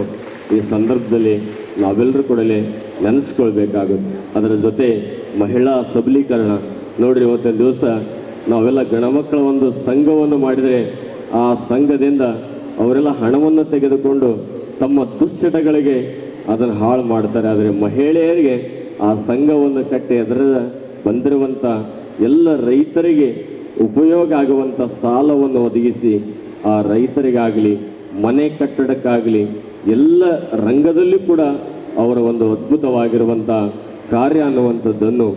ಈ ಸಂದರ್ಭದಲ್ಲಿ ನಾವೆಲ್ಲರೂ ಕೂಡಲೇ ನೆನೆಸ್ಕೊಳ್ಬೇಕಾಗುತ್ತೆ. ಅದರ ಜೊತೆ ಮಹಿಳಾ ಸಬಲೀಕರಣ ನೋಡ್ರಿ, ಇವತ್ತಿನ ದಿವಸ ನಾವೆಲ್ಲ ಗಣಮಕ್ಕಳ ಒಂದು ಸಂಘವನ್ನು ಮಾಡಿದರೆ ಆ ಸಂಘದಿಂದ ಅವರೆಲ್ಲ ಹಣವನ್ನು ತೆಗೆದುಕೊಂಡು ತಮ್ಮ ದುಶ್ಚಟಗಳಿಗೆ ಅದನ್ನು ಹಾಳು ಮಾಡ್ತಾರೆ. ಆದರೆ ಮಹಿಳೆಯರಿಗೆ ಆ ಸಂಘವನ್ನು ಕಟ್ಟಿ ಅದರ ಬಂದಿರುವಂಥ ಎಲ್ಲ ರೈತರಿಗೆ ಉಪಯೋಗ ಆಗುವಂಥ ಸಾಲವನ್ನು ಒದಗಿಸಿ ಆ ರೈತರಿಗಾಗಲಿ ಮನೆ ಕಟ್ಟಡಕ್ಕಾಗಲಿ ಎಲ್ಲ ರಂಗದಲ್ಲೂ ಕೂಡ ಅವರ ಒಂದು ಅದ್ಭುತವಾಗಿರುವಂಥ ಕಾರ್ಯ ಅನ್ನುವಂಥದ್ದನ್ನು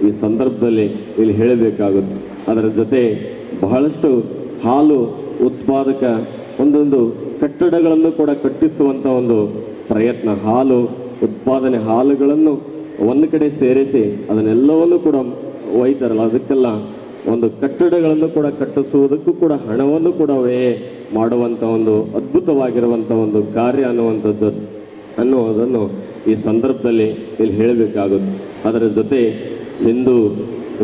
ಈ ಸಂದರ್ಭದಲ್ಲಿ ಇಲ್ಲಿ ಹೇಳಬೇಕಾಗುತ್ತೆ. ಅದರ ಜೊತೆ ಬಹಳಷ್ಟು ಹಾಲು ಉತ್ಪಾದಕ ಒಂದೊಂದು ಕಟ್ಟಡಗಳನ್ನು ಕೂಡ ಕಟ್ಟಿಸುವಂಥ ಒಂದು ಪ್ರಯತ್ನ, ಹಾಲು ಉತ್ಪಾದನೆ ಹಾಲುಗಳನ್ನು ಒಂದು ಕಡೆ ಸೇರಿಸಿ ಅದನ್ನೆಲ್ಲವನ್ನು ಕೂಡ ಒಯ್ತಾರಲ್ಲ, ಅದಕ್ಕೆಲ್ಲ ಒಂದು ಕಟ್ಟಡಗಳನ್ನು ಕೂಡ ಕಟ್ಟಿಸುವುದಕ್ಕೂ ಕೂಡ ಹಣವನ್ನು ಕೂಡ ವ್ಯಯ ಮಾಡುವಂಥ ಒಂದು ಅದ್ಭುತವಾಗಿರುವಂಥ ಒಂದು ಕಾರ್ಯ ಅನ್ನುವುದನ್ನು ಈ ಸಂದರ್ಭದಲ್ಲಿ ಇಲ್ಲಿ ಹೇಳಬೇಕಾಗುತ್ತೆ. ಅದರ ಜೊತೆ ಹಿಂದೂ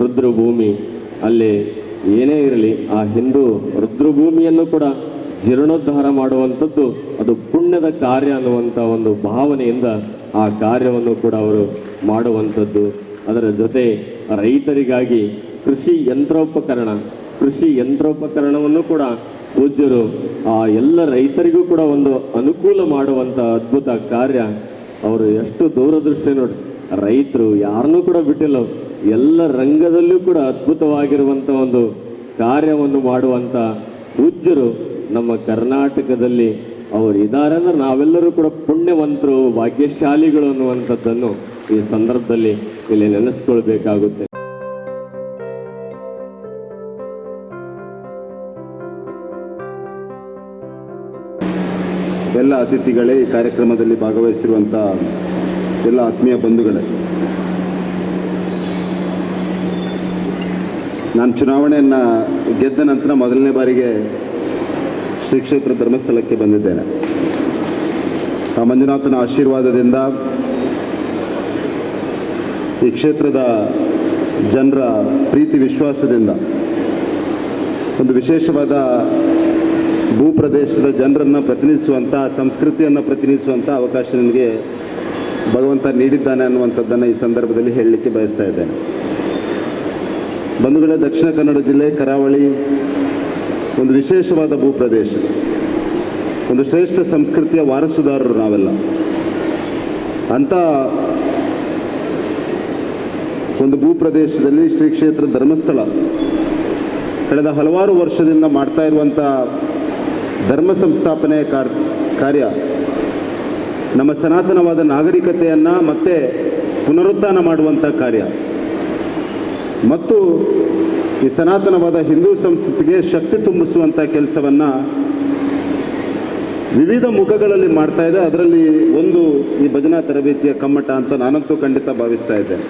ರುದ್ರಭೂಮಿ, ಅಲ್ಲಿ ಏನೇ ಇರಲಿ ಆ ಹಿಂದೂ ರುದ್ರಭೂಮಿಯನ್ನು ಕೂಡ ಜೀರ್ಣೋದ್ಧಾರ ಮಾಡುವಂಥದ್ದು ಅದು ಪುಣ್ಯದ ಕಾರ್ಯ ಅನ್ನುವಂಥ ಒಂದು ಭಾವನೆಯಿಂದ ಆ ಕಾರ್ಯವನ್ನು ಕೂಡ ಅವರು ಮಾಡುವಂಥದ್ದು. ಅದರ ಜೊತೆ ರೈತರಿಗಾಗಿ ಕೃಷಿ ಯಂತ್ರೋಪಕರಣವನ್ನು ಕೂಡ ಪೂಜ್ಯರು ಆ ಎಲ್ಲ ರೈತರಿಗೂ ಕೂಡ ಒಂದು ಅನುಕೂಲ ಮಾಡುವಂಥ ಅದ್ಭುತ ಕಾರ್ಯ. ಅವರು ಎಷ್ಟು ದೂರದೃಷ್ಟಿ ನೋಡಿ, ರೈತರು ಯಾರನ್ನೂ ಕೂಡ ಬಿಟ್ಟಿಲ್ಲ, ಎಲ್ಲ ರಂಗದಲ್ಲೂ ಕೂಡ ಅದ್ಭುತವಾಗಿರುವಂಥ ಒಂದು ಕಾರ್ಯವನ್ನು ಮಾಡುವಂಥ ಪೂಜ್ಯರು ನಮ್ಮ ಕರ್ನಾಟಕದಲ್ಲಿ ಅವರು ಇದ್ದಾರೆ. ಅಂದ್ರೆ ನಾವೆಲ್ಲರೂ ಕೂಡ ಪುಣ್ಯವಂತರು, ಭಾಗ್ಯಶಾಲಿಗಳು ಅನ್ನುವಂಥದ್ದನ್ನು ಈ ಸಂದರ್ಭದಲ್ಲಿ ಇಲ್ಲಿ ನೆನೆಸ್ಕೊಳ್ಬೇಕಾಗುತ್ತೆ. ಎಲ್ಲ ಅತಿಥಿಗಳೇ, ಈ ಕಾರ್ಯಕ್ರಮದಲ್ಲಿ ಭಾಗವಹಿಸಿರುವಂಥ ಎಲ್ಲ ಆತ್ಮೀಯ ಬಂಧುಗಳೇ, ನಾನು ಚುನಾವಣೆಯನ್ನು ಗೆದ್ದ ನಂತರ ಮೊದಲನೇ ಬಾರಿಗೆ ಶ್ರೀ ಕ್ಷೇತ್ರ ಧರ್ಮಸ್ಥಳಕ್ಕೆ ಬಂದಿದ್ದೇನೆ. ಆ ಮಂಜುನಾಥನ ಆಶೀರ್ವಾದದಿಂದ ಈ ಕ್ಷೇತ್ರದ ಜನರ ಪ್ರೀತಿ ವಿಶ್ವಾಸದಿಂದ ಒಂದು ವಿಶೇಷವಾದ ಭೂಪ್ರದೇಶದ ಜನರನ್ನು ಪ್ರತಿನಿಧಿಸುವಂಥ, ಸಂಸ್ಕೃತಿಯನ್ನು ಪ್ರತಿನಿಧಿಸುವಂಥ ಅವಕಾಶ ನನಗೆ ಭಗವಂತ ನೀಡಿದ್ದಾನೆ ಅನ್ನುವಂಥದ್ದನ್ನು ಈ ಸಂದರ್ಭದಲ್ಲಿ ಹೇಳಲಿಕ್ಕೆ ಬಯಸ್ತಾ ಇದ್ದೇನೆ. ಬಂಧುಗಳೇ, ದಕ್ಷಿಣ ಕನ್ನಡ ಜಿಲ್ಲೆ ಕರಾವಳಿ ಒಂದು ವಿಶೇಷವಾದ ಭೂಪ್ರದೇಶ, ಒಂದು ಶ್ರೇಷ್ಠ ಸಂಸ್ಕೃತಿಯ ವಾರಸುದಾರರು ನಾವೆಲ್ಲ. ಅಂಥ ಒಂದು ಭೂಪ್ರದೇಶದಲ್ಲಿ ಶ್ರೀ ಕ್ಷೇತ್ರ ಧರ್ಮಸ್ಥಳ ಕಳೆದ ಹಲವಾರು ವರ್ಷದಿಂದ ಮಾಡ್ತಾ ಇರುವಂಥ ಧರ್ಮ ಸಂಸ್ಥಾಪನೆಯ ಕಾರ್ಯ ನಮ್ಮ ಸನಾತನವಾದ ನಾಗರಿಕತೆಯನ್ನು ಮತ್ತೆ ಪುನರುತ್ಥಾನ ಮಾಡುವಂಥ ಕಾರ್ಯ ಮತ್ತು ಈ ಸನಾತನವಾದ ಹಿಂದೂ ಸಂಸ್ಕೃತಿಗೆ ಶಕ್ತಿ ತುಂಬಿಸುವಂಥ ಕೆಲಸವನ್ನು ವಿವಿಧ ಮುಖಗಳಲ್ಲಿ ಮಾಡ್ತಾ ಇದೆ. ಅದರಲ್ಲಿ ಒಂದು ಈ ಭಜನಾ ತರಬೇತಿಯ ಕಮ್ಮಟ ಅಂತ ನಾನಂತೂ ಖಂಡಿತ ಭಾವಿಸ್ತಾ ಇದ್ದೇನೆ.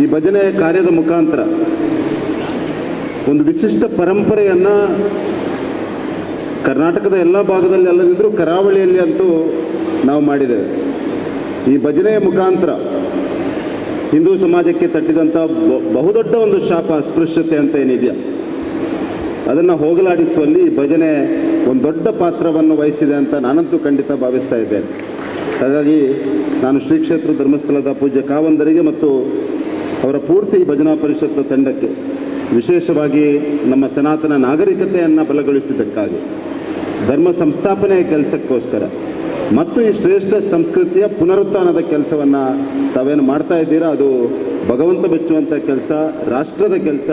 ಈ ಭಜನೆ ಕಾರ್ಯದ ಮುಖಾಂತರ ಒಂದು ವಿಶಿಷ್ಟ ಪರಂಪರೆಯನ್ನು ಕರ್ನಾಟಕದ ಎಲ್ಲ ಭಾಗದಲ್ಲಿ ಅಲ್ಲದಿದ್ದರೂ ಕರಾವಳಿಯಲ್ಲಿ ಅಂತೂ ನಾವು ಮಾಡಿದ್ದೇವೆ. ಈ ಭಜನೆಯ ಮುಖಾಂತರ ಹಿಂದೂ ಸಮಾಜಕ್ಕೆ ತಟ್ಟಿದಂಥ ಬಹುದೊಡ್ಡ ಒಂದು ಶಾಪ ಅಸ್ಪೃಶ್ಯತೆ ಅಂತ ಏನಿದೆಯಾ ಅದನ್ನು ಹೋಗಲಾಡಿಸುವಲ್ಲಿ ಈ ಭಜನೆ ಒಂದು ದೊಡ್ಡ ಪಾತ್ರವನ್ನು ವಹಿಸಿದೆ ಅಂತ ನಾನಂತೂ ಖಂಡಿತ ಭಾವಿಸ್ತಾ ಇದ್ದೇನೆ. ಹಾಗಾಗಿ ನಾನು ಶ್ರೀ ಕ್ಷೇತ್ರ ಧರ್ಮಸ್ಥಳದ ಪೂಜ್ಯ ಕಾವಂದರಿಗೆ ಮತ್ತು ಅವರ ಪೂರ್ತಿ ಭಜನಾ ಪರಿಷತ್ನ ತಂಡಕ್ಕೆ ವಿಶೇಷವಾಗಿ ನಮ್ಮ ಸನಾತನ ನಾಗರಿಕತೆಯನ್ನು ಬಲಗೊಳಿಸಿದ್ದಕ್ಕಾಗಿ, ಧರ್ಮ ಸಂಸ್ಥಾಪನೆಯ ಕೆಲಸಕ್ಕೋಸ್ಕರ ಮತ್ತು ಈ ಶ್ರೇಷ್ಠ ಸಂಸ್ಕೃತಿಯ ಪುನರುತ್ಥಾನದ ಕೆಲಸವನ್ನು ತಾವೇನು ಮಾಡ್ತಾ ಇದ್ದೀರಾ ಅದು ಭಗವಂತ ಮೆಚ್ಚುವಂಥ ಕೆಲಸ, ರಾಷ್ಟ್ರದ ಕೆಲಸ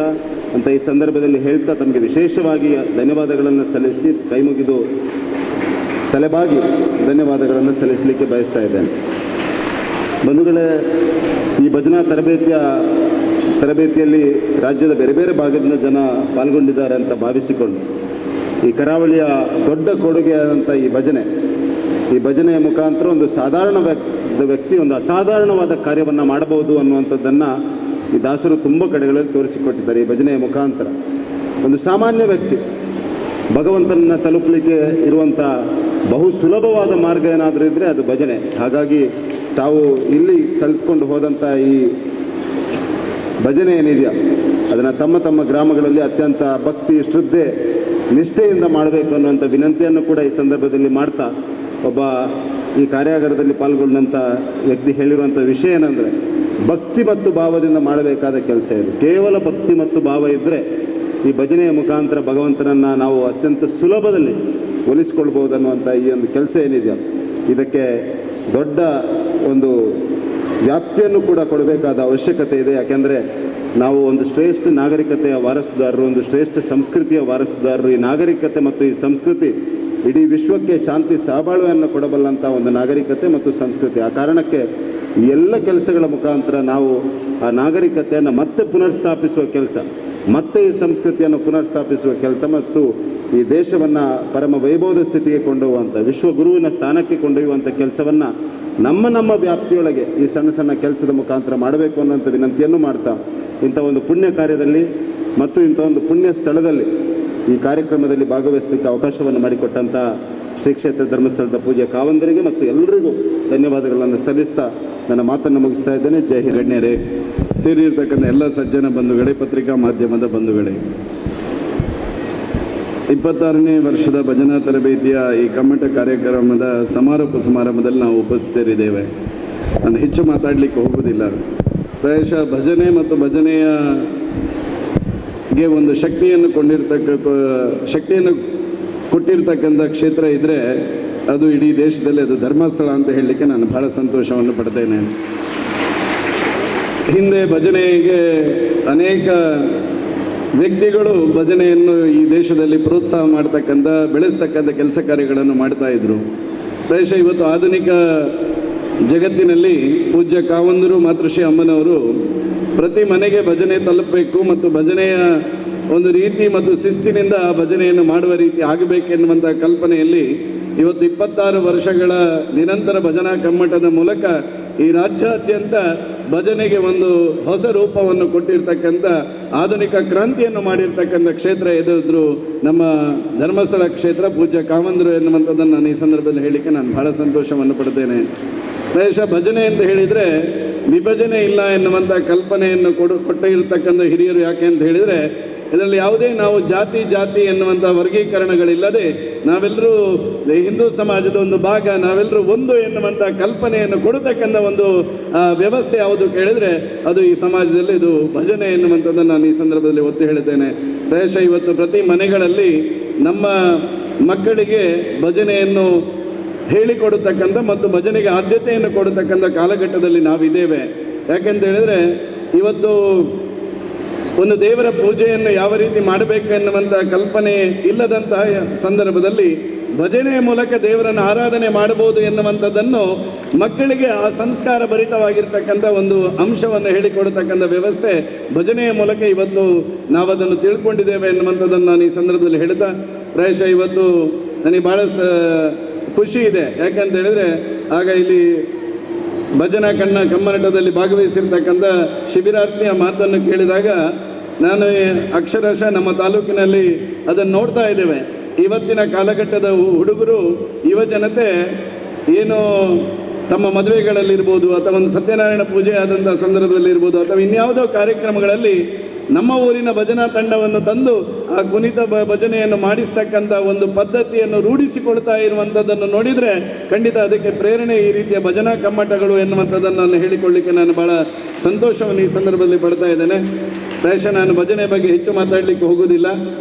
ಅಂತ ಈ ಸಂದರ್ಭದಲ್ಲಿ ಹೇಳ್ತಾ ತಮಗೆ ವಿಶೇಷವಾಗಿ ಧನ್ಯವಾದಗಳನ್ನು ಸಲ್ಲಿಸಿ ಕೈ ಮುಗಿದು ತಲೆಬಾಗಿ ಧನ್ಯವಾದಗಳನ್ನು ಸಲ್ಲಿಸಲಿಕ್ಕೆ ಬಯಸ್ತಾ ಇದ್ದೇನೆ. ಬಂಧುಗಳೇ, ಈ ಭಜನಾ ತರಬೇತಿಯಲ್ಲಿ ರಾಜ್ಯದ ಬೇರೆ ಬೇರೆ ಭಾಗದಿಂದ ಜನ ಪಾಲ್ಗೊಂಡಿದ್ದಾರೆ ಅಂತ ಭಾವಿಸಿಕೊಂಡು ಈ ಕರಾವಳಿಯ ದೊಡ್ಡ ಕೊಡುಗೆಯಾದಂಥ ಈ ಭಜನೆಯ ಮುಖಾಂತರ ಒಂದು ಸಾಧಾರಣ ವ್ಯಕ್ತಿ ಒಂದು ಅಸಾಧಾರಣವಾದ ಕಾರ್ಯವನ್ನು ಮಾಡಬಹುದು ಅನ್ನುವಂಥದ್ದನ್ನು ಈ ದಾಸರು ತುಂಬ ಕಡೆಗಳಲ್ಲಿ ತೋರಿಸಿಕೊಟ್ಟಿದ್ದಾರೆ. ಈ ಭಜನೆಯ ಮುಖಾಂತರ ಒಂದು ಸಾಮಾನ್ಯ ವ್ಯಕ್ತಿ ಭಗವಂತನನ್ನು ತಲುಪಲಿಕ್ಕೆ ಇರುವಂಥ ಬಹು ಸುಲಭವಾದ ಮಾರ್ಗ ಏನಾದರೂ ಇದ್ದರೆ ಅದು ಭಜನೆ. ಹಾಗಾಗಿ ತಾವು ಇಲ್ಲಿ ಕಲಿತ್ಕೊಂಡು ಹೋದಂಥ ಈ ಭಜನೆ ಏನಿದೆಯಾ ಅದನ್ನು ತಮ್ಮ ತಮ್ಮ ಗ್ರಾಮಗಳಲ್ಲಿ ಅತ್ಯಂತ ಭಕ್ತಿ, ಶ್ರದ್ಧೆ, ನಿಷ್ಠೆಯಿಂದ ಮಾಡಬೇಕು ಅನ್ನುವಂಥ ವಿನಂತಿಯನ್ನು ಕೂಡ ಈ ಸಂದರ್ಭದಲ್ಲಿ ಮಾಡ್ತಾ, ಒಬ್ಬ ಈ ಕಾರ್ಯಾಗಾರದಲ್ಲಿ ಪಾಲ್ಗೊಂಡಂಥ ವ್ಯಕ್ತಿ ಹೇಳಿರುವಂಥ ವಿಷಯ ಏನಂದರೆ, ಭಕ್ತಿ ಮತ್ತು ಭಾವದಿಂದ ಮಾಡಬೇಕಾದ ಕೆಲಸ ಇದು. ಕೇವಲ ಭಕ್ತಿ ಮತ್ತು ಭಾವ ಇದ್ದರೆ ಈ ಭಜನೆಯ ಮುಖಾಂತರ ಭಗವಂತನನ್ನು ನಾವು ಅತ್ಯಂತ ಸುಲಭದಲ್ಲಿ ಒಲಿಸ್ಕೊಳ್ಬೋದು ಅನ್ನುವಂಥ ಈ ಒಂದು ಕೆಲಸ ಏನಿದೆಯಾ ಇದಕ್ಕೆ ದೊಡ್ಡ ಒಂದು ವ್ಯಾಪ್ತಿಯನ್ನು ಕೂಡ ಕೊಡಬೇಕಾದ ಅವಶ್ಯಕತೆ ಇದೆ. ಯಾಕೆಂದರೆ ನಾವು ಒಂದು ಶ್ರೇಷ್ಠ ನಾಗರಿಕತೆಯ ವಾರಸುದಾರರು, ಒಂದು ಶ್ರೇಷ್ಠ ಸಂಸ್ಕೃತಿಯ ವಾರಸುದಾರರು. ಈ ನಾಗರಿಕತೆ ಮತ್ತು ಈ ಸಂಸ್ಕೃತಿ ಇಡೀ ವಿಶ್ವಕ್ಕೆ ಶಾಂತಿ ಸಹಬಾಳ್ವೆಯನ್ನು ಕೊಡಬಲ್ಲಂಥ ಒಂದು ನಾಗರಿಕತೆ ಮತ್ತು ಸಂಸ್ಕೃತಿ. ಆ ಕಾರಣಕ್ಕೆ ಈ ಎಲ್ಲ ಕೆಲಸಗಳ ಮುಖಾಂತರ ನಾವು ಆ ನಾಗರಿಕತೆಯನ್ನು ಮತ್ತೆ ಪುನರ್ಸ್ಥಾಪಿಸುವ ಕೆಲಸ, ಮತ್ತೆ ಈ ಸಂಸ್ಕೃತಿಯನ್ನು ಪುನರ್ಸ್ಥಾಪಿಸುವ ಕೆಲಸ ಮತ್ತು ಈ ದೇಶವನ್ನು ಪರಮ ವೈಭವದ ಸ್ಥಿತಿಗೆ ಕೊಂಡೊಯ್ಯುವಂಥ, ವಿಶ್ವಗುರುವಿನ ಸ್ಥಾನಕ್ಕೆ ಕೊಂಡೊಯ್ಯುವಂಥ ಕೆಲಸವನ್ನು ನಮ್ಮ ವ್ಯಾಪ್ತಿಯೊಳಗೆ ಈ ಸಣ್ಣ ಸಣ್ಣ ಕೆಲಸದ ಮುಖಾಂತರ ಮಾಡಬೇಕು ಅನ್ನೋಂಥ ವಿನಂತಿಯನ್ನು ಮಾಡ್ತಾ, ಇಂಥ ಒಂದು ಪುಣ್ಯ ಕಾರ್ಯದಲ್ಲಿ ಮತ್ತು ಇಂಥ ಒಂದು ಪುಣ್ಯ ಸ್ಥಳದಲ್ಲಿ ಈ ಕಾರ್ಯಕ್ರಮದಲ್ಲಿ ಭಾಗವಹಿಸಲಿಕ್ಕೆ ಅವಕಾಶವನ್ನು ಮಾಡಿಕೊಟ್ಟಂಥ ಶ್ರೀ ಕ್ಷೇತ್ರ ಧರ್ಮಸ್ಥಳದ ಪೂಜ್ಯ ಕಾವಂದರಿಗೆ ಮತ್ತು ಎಲ್ಲರಿಗೂ ಧನ್ಯವಾದಗಳನ್ನು ಸಲ್ಲಿಸ್ತಾ ನನ್ನ ಮಾತನ್ನು ಮುಗಿಸ್ತಾ ಇದ್ದೇನೆ. ಜೈ ಹಿಂದ್. ಗಣ್ಯರೇ, ಸೇರಿರ್ತಕ್ಕಂಥ ಎಲ್ಲ ಸಜ್ಜನ ಬಂಧುಗಳೇ, ಪತ್ರಿಕಾ ಮಾಧ್ಯಮದ ಬಂಧುಗಳೇ, 26ನೇ ವರ್ಷದ ಭಜನಾ ತರಬೇತಿಯ ಈ ಕಮ್ಮಟ ಕಾರ್ಯಕ್ರಮದ ಸಮಾರೋಪ ಸಮಾರಂಭದಲ್ಲಿ ನಾವು ಉಪಸ್ಥಿತರಿದ್ದೇವೆ. ನಾನು ಹೆಚ್ಚು ಮಾತಾಡಲಿಕ್ಕೆ ಹೋಗುವುದಿಲ್ಲ. ಪ್ರಾಯಶಃ ಭಜನೆ ಮತ್ತು ಭಜನೆಯಗೆ ಒಂದು ಶಕ್ತಿಯನ್ನು ಕೊಟ್ಟಿರ್ತಕ್ಕಂಥ ಕ್ಷೇತ್ರ ಇದ್ದರೆ ಅದು ಇಡೀ ದೇಶದಲ್ಲಿ ಅದು ಧರ್ಮಸ್ಥಳ ಅಂತ ಹೇಳಲಿಕ್ಕೆ ನಾನು ಬಹಳ ಸಂತೋಷವನ್ನು ಪಡ್ತೇನೆ. ಹಿಂದೆ ಭಜನೆಗೆ ಅನೇಕ ವ್ಯಕ್ತಿಗಳು ಭಜನೆಯನ್ನು ಈ ದೇಶದಲ್ಲಿ ಪ್ರೋತ್ಸಾಹ ಮಾಡ್ತಕ್ಕಂಥ, ಬೆಳೆಸ್ತಕ್ಕಂಥ ಕೆಲಸ ಕಾರ್ಯಗಳನ್ನು ಮಾಡ್ತಾ ಇದ್ರು. ಪ್ರಾಯಶಃ ಇವತ್ತು ಆಧುನಿಕ ಜಗತ್ತಿನಲ್ಲಿ ಪೂಜ್ಯ ಕಾವಂದರು ಮಾತೃಶ್ರೀ ಅಮ್ಮನವರು ಪ್ರತಿ ಮನೆಗೆ ಭಜನೆ ತಲುಪಬೇಕು ಮತ್ತು ಭಜನೆಯ ಒಂದು ರೀತಿ ಮತ್ತು ಶಿಸ್ತಿನಿಂದ ಆ ಭಜನೆಯನ್ನು ಮಾಡುವ ರೀತಿ ಆಗಬೇಕೆನ್ನುವಂಥ ಕಲ್ಪನೆಯಲ್ಲಿ ಇವತ್ತು 26 ವರ್ಷಗಳ ನಿರಂತರ ಭಜನಾ ಕಮ್ಮಟದ ಮೂಲಕ ಈ ರಾಜ್ಯಾದ್ಯಂತ ಭಜನೆಗೆ ಒಂದು ಹೊಸ ರೂಪವನ್ನು ಕೊಟ್ಟಿರ್ತಕ್ಕಂಥ, ಆಧುನಿಕ ಕ್ರಾಂತಿಯನ್ನು ಮಾಡಿರ್ತಕ್ಕಂಥ ಕ್ಷೇತ್ರ ಎದುರು ನಮ್ಮ ಧರ್ಮಸ್ಥಳ ಕ್ಷೇತ್ರ ಪೂಜ್ಯ ಕಾವಂದರು ಎನ್ನುವಂಥದ್ದನ್ನು ನಾನು ಈ ಸಂದರ್ಭದಲ್ಲಿ ಹೇಳಲಿಕ್ಕೆ ನಾನು ಬಹಳ ಸಂತೋಷವನ್ನು ಪಡ್ತೇನೆ. ಪ್ರಾಯಶಃ ಭಜನೆ ಅಂತ ಹೇಳಿದರೆ ವಿಭಜನೆ ಇಲ್ಲ ಎನ್ನುವಂಥ ಕಲ್ಪನೆಯನ್ನು ಕೊಟ್ಟ ಇರತಕ್ಕಂಥ ಹಿರಿಯರು ಯಾಕೆ ಅಂತ ಹೇಳಿದರೆ, ಇದರಲ್ಲಿ ಯಾವುದೇ ನಾವು ಜಾತಿ ಎನ್ನುವಂಥ ವರ್ಗೀಕರಣಗಳಿಲ್ಲದೆ ನಾವೆಲ್ಲರೂ ಹಿಂದೂ ಸಮಾಜದ ಒಂದು ಭಾಗ, ನಾವೆಲ್ಲರೂ ಒಂದು ಎನ್ನುವಂಥ ಕಲ್ಪನೆಯನ್ನು ಕೊಡತಕ್ಕಂಥ ಒಂದು ವ್ಯವಸ್ಥೆ ಯಾವುದು ಕೇಳಿದರೆ ಅದು ಈ ಸಮಾಜದಲ್ಲಿ ಇದು ಭಜನೆ ಎನ್ನುವಂಥದ್ದನ್ನು ನಾನು ಈ ಸಂದರ್ಭದಲ್ಲಿ ಒತ್ತಿ ಹೇಳುತ್ತೇನೆ. ಪ್ರಾಯಶಃ ಇವತ್ತು ಪ್ರತಿ ಮನೆಗಳಲ್ಲಿ ನಮ್ಮ ಮಕ್ಕಳಿಗೆ ಭಜನೆಯನ್ನು ಹೇಳಿಕೊಡತಕ್ಕಂಥ ಮತ್ತು ಭಜನೆಗೆ ಆದ್ಯತೆಯನ್ನು ಕೊಡತಕ್ಕಂಥ ಕಾಲಘಟ್ಟದಲ್ಲಿ ನಾವಿದ್ದೇವೆ. ಯಾಕೆಂತ ಹೇಳಿದರೆ ಇವತ್ತು ಒಂದು ದೇವರ ಪೂಜೆಯನ್ನು ಯಾವ ರೀತಿ ಮಾಡಬೇಕು ಎನ್ನುವಂಥ ಕಲ್ಪನೆ ಇಲ್ಲದಂತಹ ಸಂದರ್ಭದಲ್ಲಿ ಭಜನೆಯ ಮೂಲಕ ದೇವರನ್ನು ಆರಾಧನೆ ಮಾಡಬಹುದು ಎನ್ನುವಂಥದ್ದನ್ನು ಮಕ್ಕಳಿಗೆ ಆ ಸಂಸ್ಕಾರ ಭರಿತವಾಗಿರ್ತಕ್ಕಂಥ ಒಂದು ಅಂಶವನ್ನು ಹೇಳಿಕೊಡತಕ್ಕಂಥ ವ್ಯವಸ್ಥೆ ಭಜನೆಯ ಮೂಲಕ ಇವತ್ತು ನಾವು ಅದನ್ನು ತಿಳ್ಕೊಂಡಿದ್ದೇವೆ ಎನ್ನುವಂಥದ್ದನ್ನು ನಾನು ಈ ಸಂದರ್ಭದಲ್ಲಿ ಹೇಳ್ತಾ, ಪ್ರಾಯಶಃ ಇವತ್ತು ನನಗೆ ಭಾಳ ಖುಷಿ ಇದೆ. ಯಾಕಂತ ಹೇಳಿದರೆ ಆಗ ಇಲ್ಲಿ ಭಜನಾ ಕಮ್ಮಟದಲ್ಲಿ ಭಾಗವಹಿಸಿರ್ತಕ್ಕಂಥ ಶಿಬಿರಾರ್ಥಿಯ ಮಾತನ್ನು ಕೇಳಿದಾಗ ನಾನು ಅಕ್ಷರಶಃ ನಮ್ಮ ತಾಲೂಕಿನಲ್ಲಿ ಅದನ್ನು ನೋಡ್ತಾ ಇದ್ದೇವೆ. ಇವತ್ತಿನ ಕಾಲಘಟ್ಟದ ಹುಡುಗರು ಯುವ ಜನತೆ ಏನು ತಮ್ಮ ಮದುವೆಗಳಲ್ಲಿರ್ಬೋದು ಅಥವಾ ಒಂದು ಸತ್ಯನಾರಾಯಣ ಪೂಜೆ ಆದಂಥ ಸಂದರ್ಭದಲ್ಲಿರ್ಬೋದು ಅಥವಾ ಇನ್ಯಾವುದೋ ಕಾರ್ಯಕ್ರಮಗಳಲ್ಲಿ ನಮ್ಮ ಊರಿನ ಭಜನಾ ತಂಡವನ್ನು ತಂದು ಆ ಕುಣಿತ ಭಜನೆಯನ್ನು ಮಾಡಿಸ್ತಕ್ಕಂಥ ಒಂದು ಪದ್ಧತಿಯನ್ನು ರೂಢಿಸಿಕೊಳ್ತಾ ಇರುವಂಥದ್ದನ್ನು ನೋಡಿದರೆ ಖಂಡಿತ ಅದಕ್ಕೆ ಪ್ರೇರಣೆ ಈ ರೀತಿಯ ಭಜನಾ ಕಮ್ಮಟಗಳು ಎನ್ನುವಂಥದ್ದನ್ನು ನಾನು ಹೇಳಿಕೊಳ್ಳಿಕ್ಕೆ ನಾನು ಭಾಳ ಸಂತೋಷವನ್ನು ಈ ಸಂದರ್ಭದಲ್ಲಿ ಪಡ್ತಾ ಇದ್ದೇನೆ. ಪ್ರಾಯಶಃ ನಾನು ಭಜನೆ ಬಗ್ಗೆ ಹೆಚ್ಚು ಮಾತಾಡಲಿಕ್ಕೆ ಹೋಗೋದಿಲ್ಲ.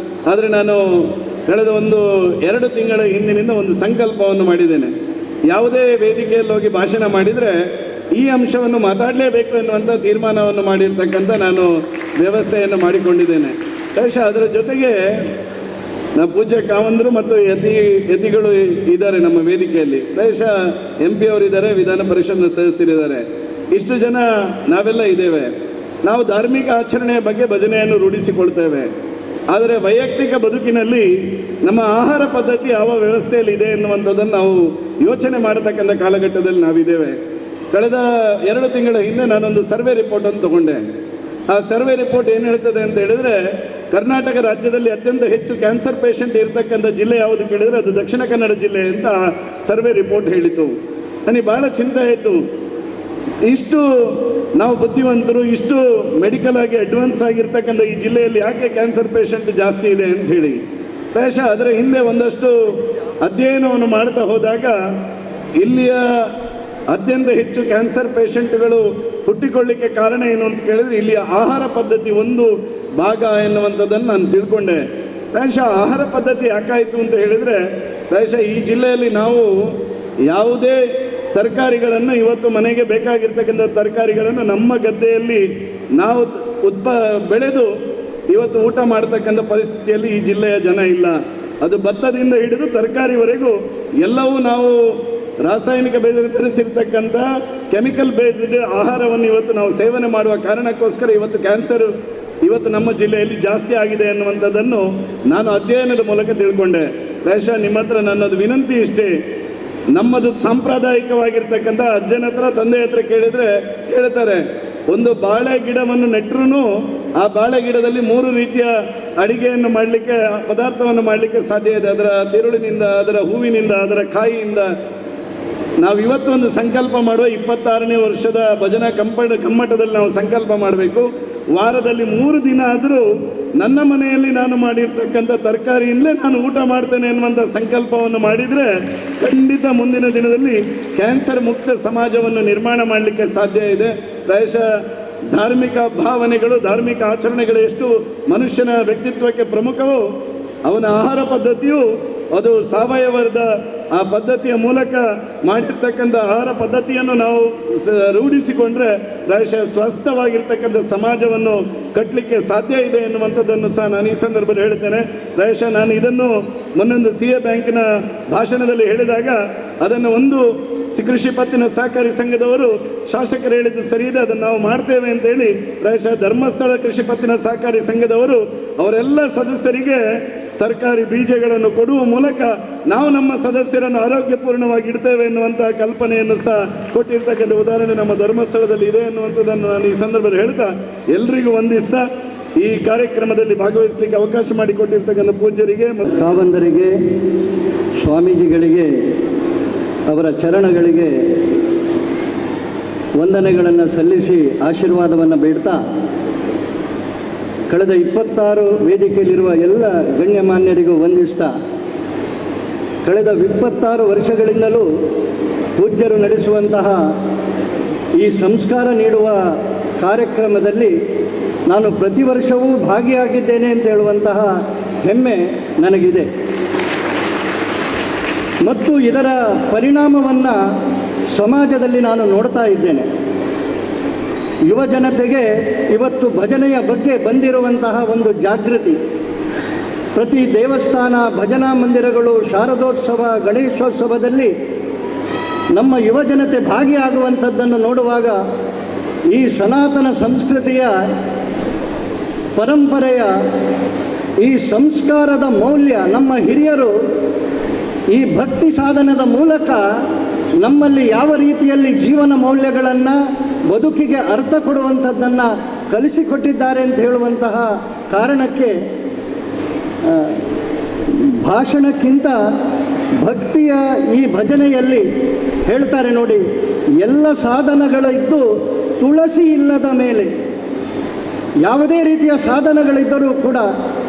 ಆದರೆ ನಾನು ಕಳೆದ 2 ತಿಂಗಳ ಹಿಂದಿನಿಂದ ಒಂದು ಸಂಕಲ್ಪವನ್ನು ಮಾಡಿದ್ದೇನೆ. ಯಾವುದೇ ವೇದಿಕೆಯಲ್ಲಿ ಹೋಗಿ ಭಾಷಣ ಮಾಡಿದರೆ ಈ ಅಂಶವನ್ನು ಮಾತಾಡಲೇಬೇಕು ಎನ್ನುವಂಥ ತೀರ್ಮಾನವನ್ನು ಮಾಡಿರ್ತಕ್ಕಂಥ ನಾನು ವ್ಯವಸ್ಥೆಯನ್ನು ಮಾಡಿಕೊಂಡಿದ್ದೇನೆ. ಪ್ರಾಯಶಃ ಅದರ ಜೊತೆಗೆ ನಾವು ಪೂಜ್ಯ ಕಾವಂದರು ಮತ್ತು ಯತಿಗಳು ಇದ್ದಾರೆ ನಮ್ಮ ವೇದಿಕೆಯಲ್ಲಿ. ಪ್ರಾಯಶಃ MP ಅವರಿದ್ದಾರೆ, ವಿಧಾನ ಪರಿಷತ್ನ ಸದಸ್ಯರಿದ್ದಾರೆ. ಇಷ್ಟು ಜನ ನಾವೆಲ್ಲ ಇದ್ದೇವೆ. ನಾವು ಧಾರ್ಮಿಕ ಆಚರಣೆಯ ಬಗ್ಗೆ ಭಜನೆಯನ್ನು ರೂಢಿಸಿಕೊಳ್ತೇವೆ. ಆದರೆ ವೈಯಕ್ತಿಕ ಬದುಕಿನಲ್ಲಿ ನಮ್ಮ ಆಹಾರ ಪದ್ಧತಿ ಯಾವ ವ್ಯವಸ್ಥೆಯಲ್ಲಿ ಇದೆ ಎನ್ನುವಂಥದ್ದನ್ನು ನಾವು ಯೋಚನೆ ಮಾಡತಕ್ಕಂಥ ಕಾಲಘಟ್ಟದಲ್ಲಿ ನಾವಿದ್ದೇವೆ. ಕಳೆದ 2 ತಿಂಗಳ ಹಿಂದೆ ನಾನೊಂದು ಸರ್ವೆ ರಿಪೋರ್ಟನ್ನು ತಗೊಂಡೆ. ಆ ಸರ್ವೆ ರಿಪೋರ್ಟ್ ಏನು ಹೇಳ್ತದೆ ಅಂತ ಹೇಳಿದರೆ, ಕರ್ನಾಟಕ ರಾಜ್ಯದಲ್ಲಿ ಅತ್ಯಂತ ಹೆಚ್ಚು ಕ್ಯಾನ್ಸರ್ ಪೇಷಂಟ್ ಇರತಕ್ಕಂಥ ಜಿಲ್ಲೆ ಯಾವುದು ಕೇಳಿದರೆ ಅದು ದಕ್ಷಿಣ ಕನ್ನಡ ಜಿಲ್ಲೆ ಅಂತ ಸರ್ವೆ ರಿಪೋರ್ಟ್ ಹೇಳಿತು. ನನಗೆ ಭಾಳ ಚಿಂತೆ ಆಯಿತು. ಇಷ್ಟು ನಾವು ಬುದ್ಧಿವಂತರು, ಇಷ್ಟು ಮೆಡಿಕಲ್ ಆಗಿ ಅಡ್ವಾನ್ಸ್ ಆಗಿರ್ತಕ್ಕಂಥ ಈ ಜಿಲ್ಲೆಯಲ್ಲಿ ಯಾಕೆ ಕ್ಯಾನ್ಸರ್ ಪೇಷಂಟ್ ಜಾಸ್ತಿ ಇದೆ ಅಂತ ಹೇಳಿ. ಪ್ರಾಯಶಃ ಅದರ ಹಿಂದೆ ಒಂದಷ್ಟು ಅಧ್ಯಯನವನ್ನು ಮಾಡ್ತಾ ಹೋದಾಗ ಇಲ್ಲಿಯ ಅತ್ಯಂತ ಹೆಚ್ಚು ಕ್ಯಾನ್ಸರ್ ಪೇಷಂಟ್ಗಳು ಹುಟ್ಟಿಕೊಳ್ಳಿಕ್ಕೆ ಕಾರಣ ಏನು ಅಂತ ಕೇಳಿದರೆ ಇಲ್ಲಿಯ ಆಹಾರ ಪದ್ಧತಿ ಒಂದು ಭಾಗ ಎನ್ನುವಂಥದ್ದನ್ನು ನಾನು ತಿಳ್ಕೊಂಡೆ. ಪ್ರಾಯಶಃ ಆಹಾರ ಪದ್ಧತಿ ಯಾಕಾಯಿತು ಅಂತ ಹೇಳಿದರೆ, ಪ್ರಾಯಶಃ ಈ ಜಿಲ್ಲೆಯಲ್ಲಿ ನಾವು ಯಾವುದೇ ತರಕಾರಿಗಳನ್ನು ಇವತ್ತು ಮನೆಗೆ ಬೇಕಾಗಿರ್ತಕ್ಕಂಥ ತರಕಾರಿಗಳನ್ನು ನಮ್ಮ ಗದ್ದೆಯಲ್ಲಿ ನಾವು ಬೆಳೆದು ಇವತ್ತು ಊಟ ಮಾಡ್ತಕ್ಕಂಥ ಪರಿಸ್ಥಿತಿಯಲ್ಲಿ ಈ ಜಿಲ್ಲೆಯ ಜನ ಇಲ್ಲ. ಅದು ಭತ್ತದಿಂದ ಹಿಡಿದು ತರಕಾರಿವರೆಗೂ ಎಲ್ಲವೂ ನಾವು ರಾಸಾಯನಿಕ ಬೆರೆಸಿರ್ತಕ್ಕಂಥ ಕೆಮಿಕಲ್ ಬೇಸ್ಡ್ ಆಹಾರವನ್ನು ಇವತ್ತು ನಾವು ಸೇವನೆ ಮಾಡುವ ಕಾರಣಕ್ಕೋಸ್ಕರ ಇವತ್ತು ಕ್ಯಾನ್ಸರ್ ಇವತ್ತು ನಮ್ಮ ಜಿಲ್ಲೆಯಲ್ಲಿ ಜಾಸ್ತಿ ಆಗಿದೆ ಅನ್ನುವಂಥದ್ದನ್ನು ನಾನು ಅಧ್ಯಯನದ ಮೂಲಕ ತಿಳ್ಕೊಂಡೆ. ಪ್ರಾಯಶಃ ನಿಮ್ಮ ಹತ್ರ ನನ್ನದು ವಿನಂತಿ ಇಷ್ಟೇ, ನಮ್ಮದು ಸಾಂಪ್ರದಾಯಿಕವಾಗಿರ್ತಕ್ಕಂಥ ಅಜ್ಜನ ಹತ್ರ ತಂದೆ ಹತ್ರ ಕೇಳಿದರೆ ಹೇಳ್ತಾರೆ, ಒಂದು ಬಾಳೆ ಗಿಡವನ್ನು ನೆಟ್ಟರೂ ಆ ಬಾಳೆ ಗಿಡದಲ್ಲಿ 3 ರೀತಿಯ ಅಡಿಗೆಯನ್ನು ಮಾಡಲಿಕ್ಕೆ, ಪದಾರ್ಥವನ್ನು ಮಾಡಲಿಕ್ಕೆ ಸಾಧ್ಯ ಇದೆ. ಅದರ ತಿರುಳಿನಿಂದ, ಅದರ ಹೂವಿನಿಂದ, ಅದರ ಕಾಯಿಯಿಂದ. ನಾವು ಇವತ್ತು ಒಂದು ಸಂಕಲ್ಪ ಮಾಡುವ 26ನೇ ವರ್ಷದ ಭಜನಾ ಕಮ್ಮಟದಲ್ಲಿ ನಾವು ಸಂಕಲ್ಪ ಮಾಡಬೇಕು. ವಾರದಲ್ಲಿ 3 ದಿನ ಆದರೂ ನನ್ನ ಮನೆಯಲ್ಲಿ ನಾನು ಮಾಡಿರ್ತಕ್ಕಂಥ ತರಕಾರಿಯಿಂದಲೇ ನಾನು ಊಟ ಮಾಡ್ತೇನೆ ಎನ್ನುವಂಥ ಸಂಕಲ್ಪವನ್ನು ಮಾಡಿದರೆ ಖಂಡಿತ ಮುಂದಿನ ದಿನದಲ್ಲಿ ಕ್ಯಾನ್ಸರ್ ಮುಕ್ತ ಸಮಾಜವನ್ನು ನಿರ್ಮಾಣ ಮಾಡಲಿಕ್ಕೆ ಸಾಧ್ಯ ಇದೆ. ಪ್ರಾಯಶಃ ಧಾರ್ಮಿಕ ಭಾವನೆಗಳು, ಧಾರ್ಮಿಕ ಆಚರಣೆಗಳು ಎಷ್ಟು ಮನುಷ್ಯನ ವ್ಯಕ್ತಿತ್ವಕ್ಕೆ ಪ್ರಮುಖವೋ ಅವನ ಆಹಾರ ಪದ್ಧತಿಯು ಅದು ಸಾವಯವದ ಆ ಪದ್ಧತಿಯ ಮೂಲಕ ಮಾಡಿರ್ತಕ್ಕಂಥ ಆಹಾರ ಪದ್ಧತಿಯನ್ನು ನಾವು ರೂಢಿಸಿಕೊಂಡ್ರೆ ಪ್ರಾಯಶಃ ಸ್ವಸ್ಥವಾಗಿರ್ತಕ್ಕಂಥ ಸಮಾಜವನ್ನು ಕಟ್ಟಲಿಕ್ಕೆ ಸಾಧ್ಯ ಇದೆ ಎನ್ನುವಂಥದ್ದನ್ನು ಸಹ ನಾನು ಈ ಸಂದರ್ಭದಲ್ಲಿ ಹೇಳ್ತೇನೆ. ಪ್ರಾಯಶಃ ನಾನು ಇದನ್ನು ಮೊನ್ನೊಂದು CA ಬ್ಯಾಂಕಿನ ಭಾಷಣದಲ್ಲಿ ಹೇಳಿದಾಗ ಅದನ್ನು ಒಂದು ಕೃಷಿ ಪತ್ತಿನ ಸಹಕಾರಿ ಸಂಘದವರು ಶಾಸಕರು ಹೇಳಿದ್ದು ಸರಿ ಇದೆ, ಅದನ್ನು ನಾವು ಮಾಡ್ತೇವೆ ಅಂತೇಳಿ ಪ್ರಾಯಶಃ ಧರ್ಮಸ್ಥಳ ಕೃಷಿ ಪತ್ತಿನ ಸಹಕಾರಿ ಸಂಘದವರು ಅವರೆಲ್ಲ ಸದಸ್ಯರಿಗೆ ತರಕಾರಿ ಬೀಜಗಳನ್ನು ಕೊಡುವ ಮೂಲಕ ನಾವು ನಮ್ಮ ಸದಸ್ಯರನ್ನು ಆರೋಗ್ಯಪೂರ್ಣವಾಗಿ ಇಡ್ತೇವೆ ಎನ್ನುವಂಥ ಕಲ್ಪನೆಯನ್ನು ಸಹ ಕೊಟ್ಟಿರ್ತಕ್ಕಂಥ ಉದಾಹರಣೆ ನಮ್ಮ ಧರ್ಮಸ್ಥಳದಲ್ಲಿ ಇದೆ ಎನ್ನುವಂಥದ್ದನ್ನು ನಾನು ಈ ಸಂದರ್ಭದಲ್ಲಿ ಹೇಳ್ತಾ ಎಲ್ರಿಗೂ ವಂದಿಸ್ತಾ ಈ ಕಾರ್ಯಕ್ರಮದಲ್ಲಿ ಭಾಗವಹಿಸಲಿಕ್ಕೆ ಅವಕಾಶ ಮಾಡಿಕೊಟ್ಟಿರ್ತಕ್ಕಂಥ ಪೂಜ್ಯರಿಗೆ, ಕಾವಂದರಿಗೆ, ಸ್ವಾಮೀಜಿಗಳಿಗೆ, ಅವರ ಚರಣಗಳಿಗೆ ವಂದನೆಗಳನ್ನು ಸಲ್ಲಿಸಿ ಆಶೀರ್ವಾದವನ್ನು ಬೇಡ್ತಾ ಕಳೆದ 26 ವೇದಿಕೆಯಲ್ಲಿರುವ ಎಲ್ಲ ಗಣ್ಯಮಾನ್ಯರಿಗೂ ವಂದಿಸ್ತಾ, ಕಳೆದ 26 ವರ್ಷಗಳಿಂದಲೂ ಪೂಜ್ಯರು ನಡೆಸುವಂತಹ ಈ ಸಂಸ್ಕಾರ ನೀಡುವ ಕಾರ್ಯಕ್ರಮದಲ್ಲಿ ನಾನು ಪ್ರತಿ ವರ್ಷವೂ ಭಾಗಿಯಾಗಿದ್ದೇನೆ ಅಂತ ಹೇಳುವಂತಹ ಹೆಮ್ಮೆ ನನಗಿದೆ. ಮತ್ತು ಇದರ ಪರಿಣಾಮವನ್ನು ಸಮಾಜದಲ್ಲಿ ನಾನು ನೋಡ್ತಾ ಇದ್ದೇನೆ. ಯುವ ಜನತೆಗೆ ಇವತ್ತು ಭಜನೆಯ ಬಗ್ಗೆ ಬಂದಿರುವಂತಹ ಒಂದು ಜಾಗೃತಿ, ಪ್ರತಿ ದೇವಸ್ಥಾನ, ಭಜನಾ ಮಂದಿರಗಳು, ಶಾರದೋತ್ಸವ, ಗಣೇಶೋತ್ಸವದಲ್ಲಿ ನಮ್ಮ ಯುವ ಜನತೆ ಭಾಗಿಯಾಗುವಂಥದ್ದನ್ನು ನೋಡುವಾಗ ಈ ಸನಾತನ ಸಂಸ್ಕೃತಿಯ ಪರಂಪರೆಯ ಈ ಸಂಸ್ಕಾರದ ಮೌಲ್ಯ, ನಮ್ಮ ಹಿರಿಯರು ಈ ಭಕ್ತಿ ಸಾಧನದ ಮೂಲಕ ನಮ್ಮಲ್ಲಿ ಯಾವ ರೀತಿಯಲ್ಲಿ ಜೀವನ ಮೌಲ್ಯಗಳನ್ನು, ಬದುಕಿಗೆ ಅರ್ಥ ಕೊಡುವಂಥದ್ದನ್ನು ಕಲಿಸಿಕೊಟ್ಟಿದ್ದಾರೆ ಅಂತ ಹೇಳುವಂತಹ ಕಾರಣಕ್ಕೆ ಭಾಷಣಕ್ಕಿಂತ ಭಕ್ತಿಯ ಈ ಭಜನೆಯಲ್ಲಿ ಹೇಳ್ತಾರೆ ನೋಡಿ, ಎಲ್ಲ ಸಾಧನಗಳಿದ್ದು ತುಳಸಿ ಇಲ್ಲದ ಮೇಲೆ, ಯಾವುದೇ ರೀತಿಯ ಸಾಧನಗಳಿದ್ದರೂ ಕೂಡ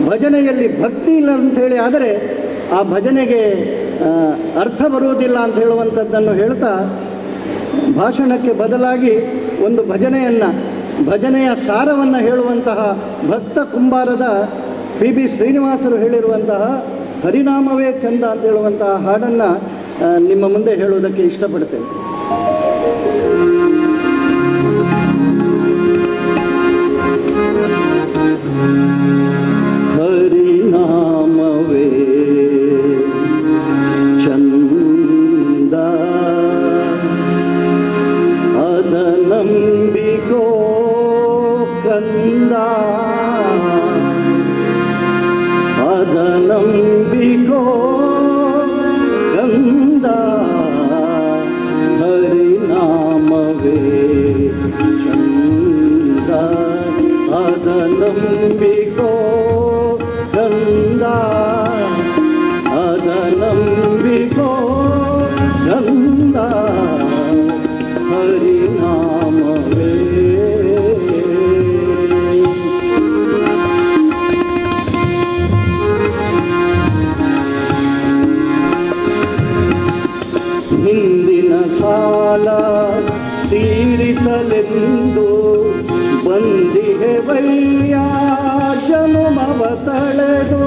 ಭಜನೆಯಲ್ಲಿ ಭಕ್ತಿ ಇಲ್ಲ ಅಂಥೇಳಿ ಆದರೆ ಆ ಭಜನೆಗೆ ಅರ್ಥ ಬರುವುದಿಲ್ಲ ಅಂತ ಹೇಳುವಂಥದ್ದನ್ನು ಹೇಳ್ತಾ, ಭಾಷಣಕ್ಕೆ ಬದಲಾಗಿ ಒಂದು ಭಜನೆಯ ಸಾರವನ್ನು ಹೇಳುವಂತಹ ಭಕ್ತ ಕುಂಬಾರದ PB ಶ್ರೀನಿವಾಸರು ಹೇಳಿರುವಂತಹ ಹರಿನಾಮವೇ ಚಂದ ಅಂತ ಹೇಳುವಂತಹ ಹಾಡನ್ನು ನಿಮ್ಮ ಮುಂದೆ ಹೇಳುವುದಕ್ಕೆ ಇಷ್ಟಪಡ್ತೇನೆ. ಹರಿನಾಮವೇ ಚಂದ ಅದ ನಂಬಿಕೋ ಕಂದ, ಅದ ನಂಬಿಕೋ ಕಂದ, ಹರಿನಾಮವೇ ಚಂದ ಅದ ನಂಬಿಕೋ ಕಂದ, ಅದ ನಂಬಿಕೋ ಕಂದ, ಹರಿನಾಮವೇ. ಹಿಂದಿನ ಸಾಲ ತೀರಿಸಲೆಂದು ಬಂದಿಹೆ ವೈಯ ಜನುಮವ ತಳೆದು,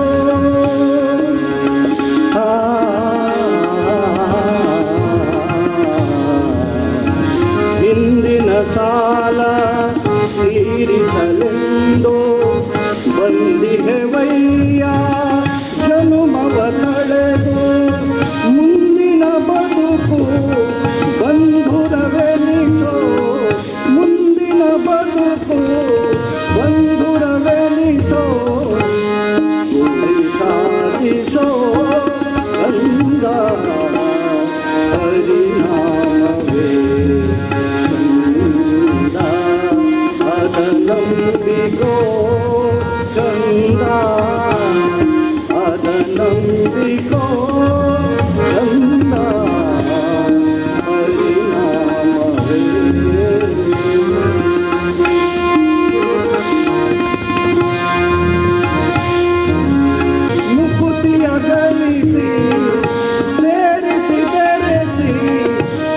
ಹಿಂದಿನ ಸಾಲ ತೀರಿಸಲೆಂದು ಬಂದಿಹೆ ವೈಯ ಜನುಮವ ತಳೆದು, ಮುಂದಿನ ಬದುಕು ಬಂಧುರವೆನಿಸೋ, ಮುಂದಿನ ಬದುಕು ಬಂಧುರವೆನಿಸೋ, ಗುರಿ ಸಾಧಿಸೋ ಕಂದ, ಹರಿನಾಮವೇ ಕಂದ, ಅದ ನಂಬಿಕೋ ಕಂದ, ಅದ ನಂಬಿಕೋ ಕಂದ, ಹರಿನಾಮವೇ. ಮುಕುತಿಯ ಗಳಿಸಿ ಸೇರಿಸಿ ಬೆರೆಸಿ,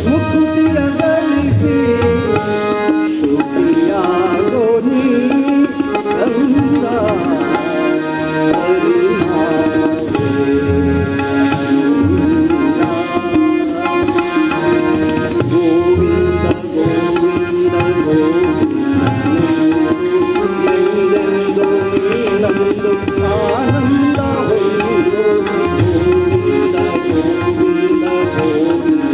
ಮುಕುತಿಯ ಗಳಿಸಿ ಸುಖಿಯಾಗೋ ನೀ ಕಂದ, ಹರಿನಾಮವೇ. ಗೋವಿಂದ ಗೋವಿಂದ ಗೋವಿಂದ ಎಂದೆಂದು ನೀನಂದು ಆನಂದ ಹೊಂದು, ಗೋವಿಂದ ಗೋವಿಂದ ಗೋವಿಂದ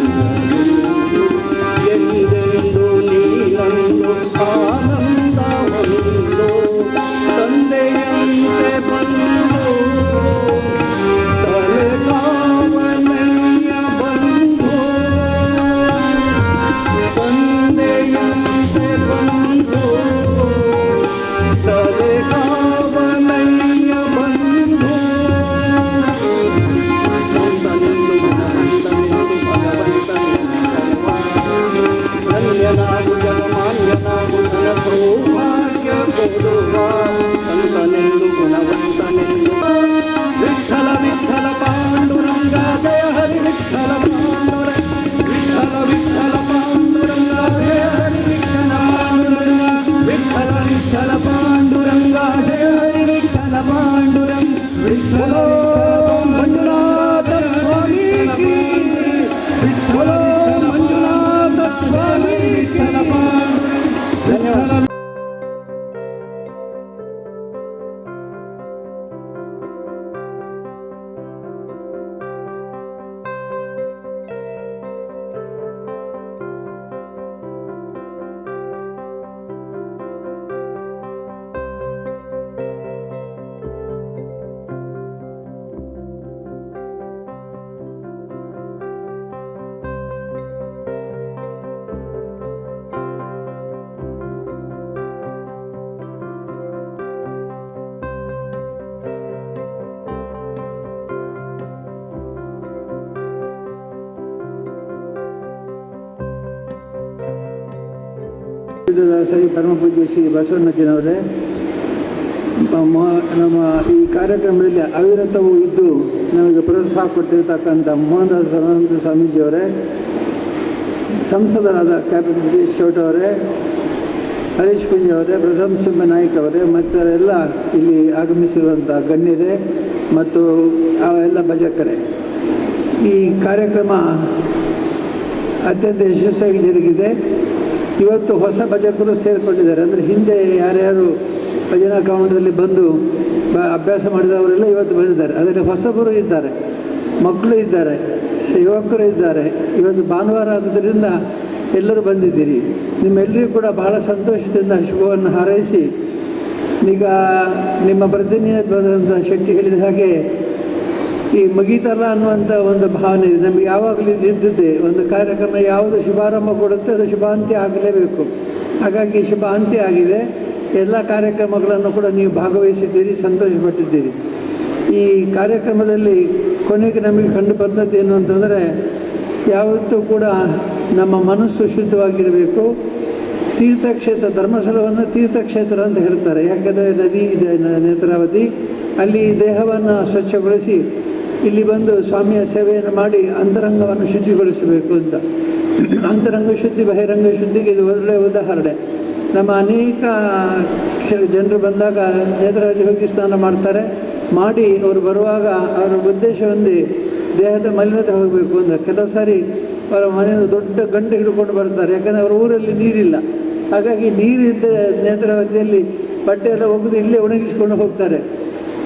ಎಂದೆಂದು ನೀನಂದು ಆನಂದ ಹೊಂದು, ತಂದೆಯಂತೆ ಬಂದು ತಲೆಗಾವನಯ್ಯ ಬಂದು, ತಂದೆಯಂತೆ ಬಂದು ತಲೆಗಾವನಯ್ಯ ಬಂದು, ಧನ್ಯನಾಗು ಜಗಮಾನ್ಯನಾಗು ಧನ ಸೌಭಾಗ್ಯ ಕೊಡುವ ಕಂದ ಶ್ರೀ ಪರಮ ಪೂಜ್ಯ ಶ್ರೀ ಬಸವಣ್ಣಜ್ಜನವರೇ, ನಮ್ಮ ಈ ಕಾರ್ಯಕ್ರಮದಲ್ಲಿ ಅವಿರತವೂ ಇದ್ದು ನಮಗೆ ಪ್ರೋತ್ಸಾಹ ಕೊಟ್ಟಿರ್ತಕ್ಕಂಥ ಮೋಹನದಾಸ ಪರಮಹಂಸ ಸ್ವಾಮೀಜಿಯವರೇ, ಸಂಸದರಾದ ಕ್ಯಾಪ್ಟನ್ ಗಿರೀಶ್ ಚೌಟ ಅವರೇ, ಹರೀಶ್ ಕುಂಜ್ ಅವರೇ, ಪ್ರಥಮ್ ಸಿಂಹ ನಾಯ್ಕ್ ಅವರೇ ಮತ್ತು ಎಲ್ಲ ಇಲ್ಲಿ ಆಗಮಿಸಿರುವಂಥ ಗಣ್ಯರೇ ಮತ್ತು ಎಲ್ಲ ಭಜಕರೇ, ಈ ಕಾರ್ಯಕ್ರಮ ಅತ್ಯಂತ ಯಶಸ್ವಿಯಾಗಿ ಜರುಗಿದೆ. ಇವತ್ತು ಹೊಸ ಭಜಕರು ಸೇರಿಕೊಂಡಿದ್ದಾರೆ. ಅಂದರೆ ಹಿಂದೆ ಯಾರ್ಯಾರು ಭಜನಾ ಕೌಂಟರಲ್ಲಿ ಬಂದು ಅಭ್ಯಾಸ ಮಾಡಿದವರೆಲ್ಲ ಇವತ್ತು ಬಂದಿದ್ದಾರೆ. ಅದರಲ್ಲಿ ಹೊಸಬರು ಇದ್ದಾರೆ, ಮಕ್ಕಳು ಇದ್ದಾರೆ, ಯುವಕರು ಇದ್ದಾರೆ. ಇವತ್ತು ಭಾನುವಾರ ಆದ್ದರಿಂದ ಎಲ್ಲರೂ ಬಂದಿದ್ದೀರಿ. ನಿಮ್ಮೆಲ್ಲರಿಗೂ ಕೂಡ ಬಹಳ ಸಂತೋಷದಿಂದ ಶುಭವನ್ನು ಹಾರೈಸಿ, ಈಗ ನಿಮ್ಮ ಪ್ರತಿನಿಧಿಯಾದಂಥ ಶೆಟ್ಟಿ ಹೇಳಿದ ಹಾಗೆ ಈ ಮುಗೀತಲ್ಲ ಅನ್ನುವಂಥ ಒಂದು ಭಾವನೆ ಇದೆ ನಮಗೆ ಯಾವಾಗಲೂ ಇದ್ದಿದ್ದೆ. ಒಂದು ಕಾರ್ಯಕ್ರಮ ಯಾವುದು ಶುಭಾರಂಭ ಕೊಡುತ್ತೆ ಅದು ಶುಭಾಂತ್ಯ ಆಗಲೇಬೇಕು. ಹಾಗಾಗಿ ಶುಭಾಂತ್ಯ ಆಗಿದೆ. ಎಲ್ಲ ಕಾರ್ಯಕ್ರಮಗಳನ್ನು ಕೂಡ ನೀವು ಭಾಗವಹಿಸಿದ್ದೀರಿ, ಸಂತೋಷಪಟ್ಟಿದ್ದೀರಿ. ಈ ಕಾರ್ಯಕ್ರಮದಲ್ಲಿ ಕೊನೆಗೆ ನಮಗೆ ಕಂಡು ಬಂದದ್ದು ಏನು ಅಂತಂದರೆ, ಯಾವತ್ತೂ ಕೂಡ ನಮ್ಮ ಮನಸ್ಸು ಶುದ್ಧವಾಗಿರಬೇಕು. ತೀರ್ಥಕ್ಷೇತ್ರ ಧರ್ಮಸ್ಥಳವನ್ನು ತೀರ್ಥಕ್ಷೇತ್ರ ಅಂತ ಹೇಳ್ತಾರೆ. ಯಾಕೆಂದರೆ ನದಿ ಇದೆ, ನೇತ್ರಾವತಿ, ಅಲ್ಲಿ ದೇಹವನ್ನು ಸ್ವಚ್ಛಗೊಳಿಸಿ ಇಲ್ಲಿ ಬಂದು ಸ್ವಾಮಿಯ ಸೇವೆಯನ್ನು ಮಾಡಿ ಅಂತರಂಗವನ್ನು ಶುದ್ಧಿಗೊಳಿಸಬೇಕು ಅಂತ. ಅಂತರಂಗ ಶುದ್ಧಿ ಬಹಿರಂಗ ಶುದ್ಧಿಗೆ ಇದು ಒಳ್ಳೆಯ ಉದಾಹರಣೆ. ನಮ್ಮ ಅನೇಕ ಜನರು ಬಂದಾಗ ನೇತ್ರಾವತಿ ಹೋಗಿ ಸ್ನಾನ ಮಾಡ್ತಾರೆ. ಮಾಡಿ ಅವರು ಬರುವಾಗ ಅವರ ಉದ್ದೇಶ ಒಂದೇ, ದೇಹದ ಮಲಿನತೆ ಹೋಗಬೇಕು ಅಂತ. ಕೆಲವು ಸಾರಿ ಅವರ ಮನೆಯಿಂದ ದೊಡ್ಡ ಗಂಟೆ ಹಿಡ್ಕೊಂಡು ಬರ್ತಾರೆ, ಯಾಕಂದರೆ ಅವರ ಊರಲ್ಲಿ ನೀರಿಲ್ಲ. ಹಾಗಾಗಿ ನೀರಿದ್ದರೆ ನೇತ್ರಾವತಿಯಲ್ಲಿ ಬಟ್ಟೆ ಎಲ್ಲ ಒಗೆದು ಇಲ್ಲೇ ಒಣಗಿಸ್ಕೊಂಡು ಹೋಗ್ತಾರೆ.